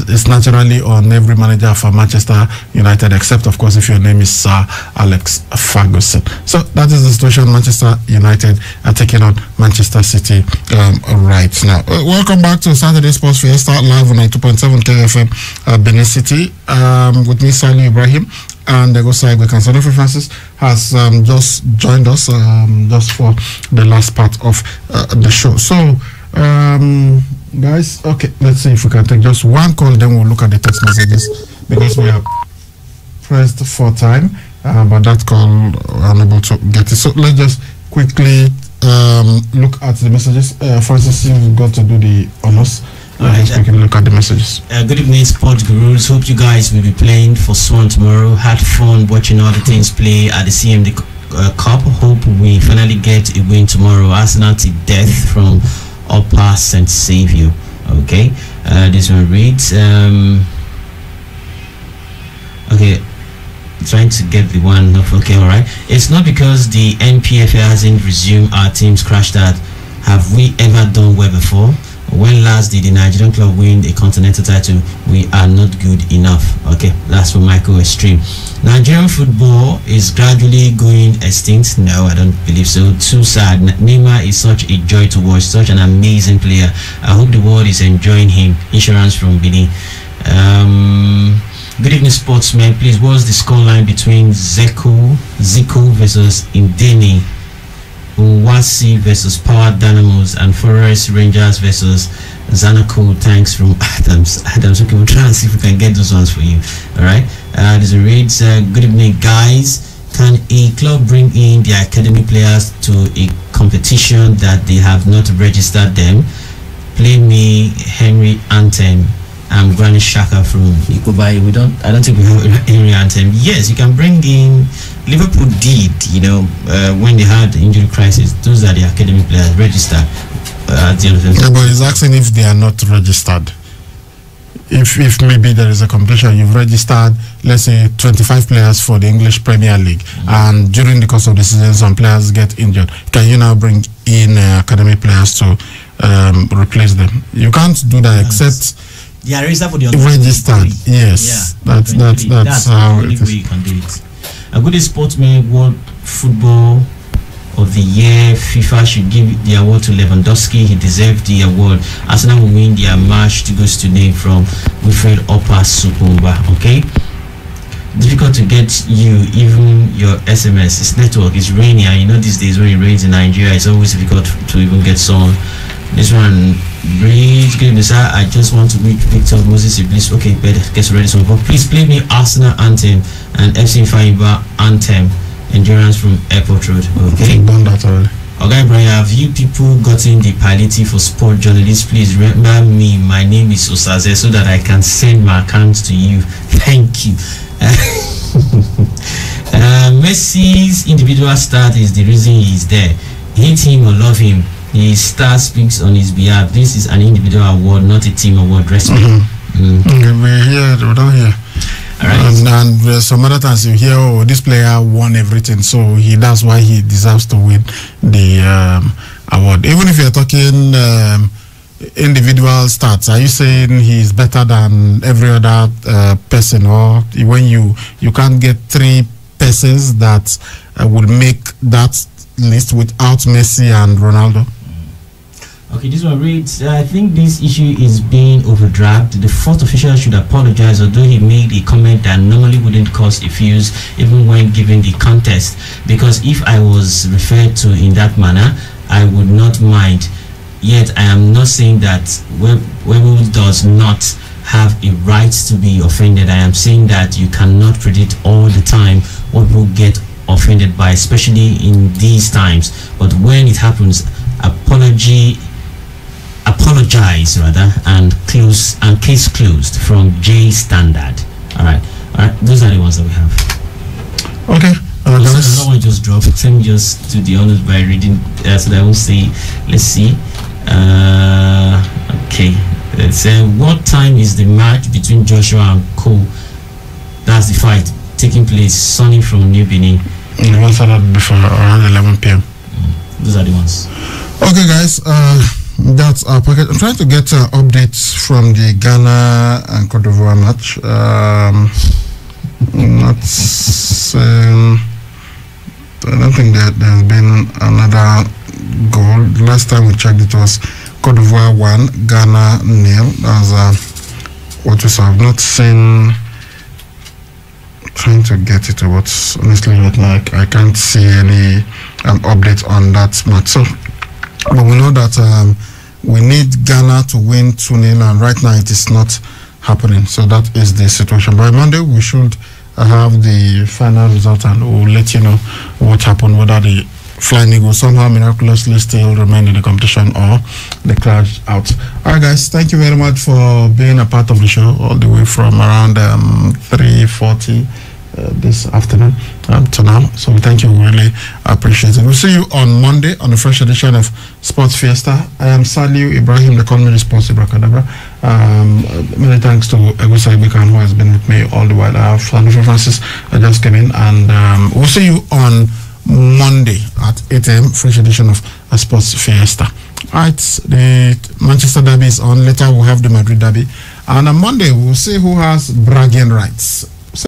is naturally on every manager for Manchester United, except of course if your name is Sir Alex Ferguson. So that is the situation. Manchester United are taking on Manchester City right now. Welcome back to Saturday Sports Fiesta live on 92.7 KFM Benin City. With me, Sani Ibrahim, and Egosai Gwekan. Sanofi Francis has just joined us just for the last part of the show. So, guys, okay, let's see if we can take just one call, then we'll look at the text messages because we are pressed for time, but that call we're unable to get it. So let's just quickly look at the messages. Francis, you've got to do the honors. Let's quickly look at the messages. Good evening, Sports Gurus. Hope you guys will be playing for Swan tomorrow. Had fun watching all the teams play at the CMD Cup. Hope we finally get a win tomorrow. Arsenal to death from Upper St. Saviour. Okay, this one reads. Okay, trying to get the one. Okay, all right. It's not because the NPFL hasn't resumed. Our teams crashed out. Have we ever done well before? When last did the Nigerian club win a continental title? We are not good enough. Okay, that's from Michael Extreme. Nigerian football is gradually going extinct. No, I don't believe so. Too sad. Neymar is such a joy to watch, such an amazing player. I hope the world is enjoying him. Insurance from Benin. Good evening, sportsmen. Please, what's the scoreline between Zico versus Indeni? Uwasi versus Power Dynamos, and Forest Rangers versus Zanaco. Thanks from Adams. Okay, we'll try and see if we can get those ones for you. Alright. There's a reads. Good evening, guys. Can a club bring in their academy players to a competition that they have not registered them? Play me Henry Anthem. I'm Granny Shaka from Ikobai. I don't think we have Henry Anthem. Yes, you can bring in. Liverpool did, when they had the injury crisis. Those are the academy players registered at the end of the season. Yeah, but he's asking if they are not registered. If maybe there is a competition, you've registered, let's say, 25 players for the English Premier League, and during the course of the season, some players get injured. Can you now bring in academy players to replace them? You can't do that except. They are registered for the registered. Yes, yeah, that's how the only way you can do it. A good sportsman, World Football of the Year, FIFA should give the award to Lewandowski. He deserved the award. Arsenal will win their match to goes to name from Wilfred Upper Sukumba. Okay, difficult to get you, even your SMS. It's network, it's rainy, and these days when it rains in Nigeria, it's always difficult to even get someone. This one reads, good evening, sir. I just want to meet Victor Moses Iblis. Okay, better get ready some. But please play me Arsenal Anthem and FC Fiber Anthem. Endurance from Airport Road. Okay. Done that already. Okay, Brian, have you people gotten the palliative for sport journalists? Please remember me. My name is Osaze, so that I can send my accounts to you. Thank you. Messi's individual start is the reason he's there. Hate him or love him, his star speaks on his behalf. This is an individual award, not a team award. Respect. We're down here. All right. And some other times you hear, this player won everything, so that's why he deserves to win the award. Even if you're talking individual stats, are you saying he's better than every other person, or when you can't get three persons that would make that list without Messi and Ronaldo? Okay, this one reads, I think this issue is being overdragged. The fourth official should apologize, although he made a comment that normally wouldn't cause a fuse even when given the contest, because if I was referred to in that manner, I would not mind. Yet I am not saying that Webu does not have a right to be offended. I am saying that you cannot predict all the time what will get offended by, especially in these times. But when it happens, apologize rather, and case closed from J Standard. All right, those are the ones that we have. Okay. No one just dropped. Let me just do the honors by reading so that I will see. Let's see. Okay, let's say, what time is the match between Joshua and Cole? That's the fight taking place. Sonny from New Benin. Once before around 11 p.m. Those are the ones. Okay, guys. That's our package. I'm trying to get updates from the Ghana and Cote d'Ivoire match. I don't think that there's been another goal. The last time we checked, it was Cote d'Ivoire 1, Ghana 0. That's what we saw. I've not seen. Trying to get it, but honestly, right now I can't see any update on that match. So, but we know that we need Ghana to win 2-0, and right now it is not happening. So that is the situation. By Monday, we should have the final result, and we'll let you know what happened, whether the Flying Eagles somehow miraculously still remain in the competition or they crashed out. Alright, guys, thank you very much for being a part of the show all the way from around 3:40 this afternoon to now. So thank you, really appreciate it. We'll see you on Monday on a fresh edition of Sports Fiesta. I am Saliu Ibrahim, the Colony Sports Ibracadabra. Many thanks to Egusa Ibikan, who has been with me all the while. Sanufo Francis just came in, and we'll see you on Monday at 8 a.m. fresh edition of Sports Fiesta. Right, the Manchester Derby is on. Later we'll have the Madrid Derby, and on Monday we'll see who has bragging rights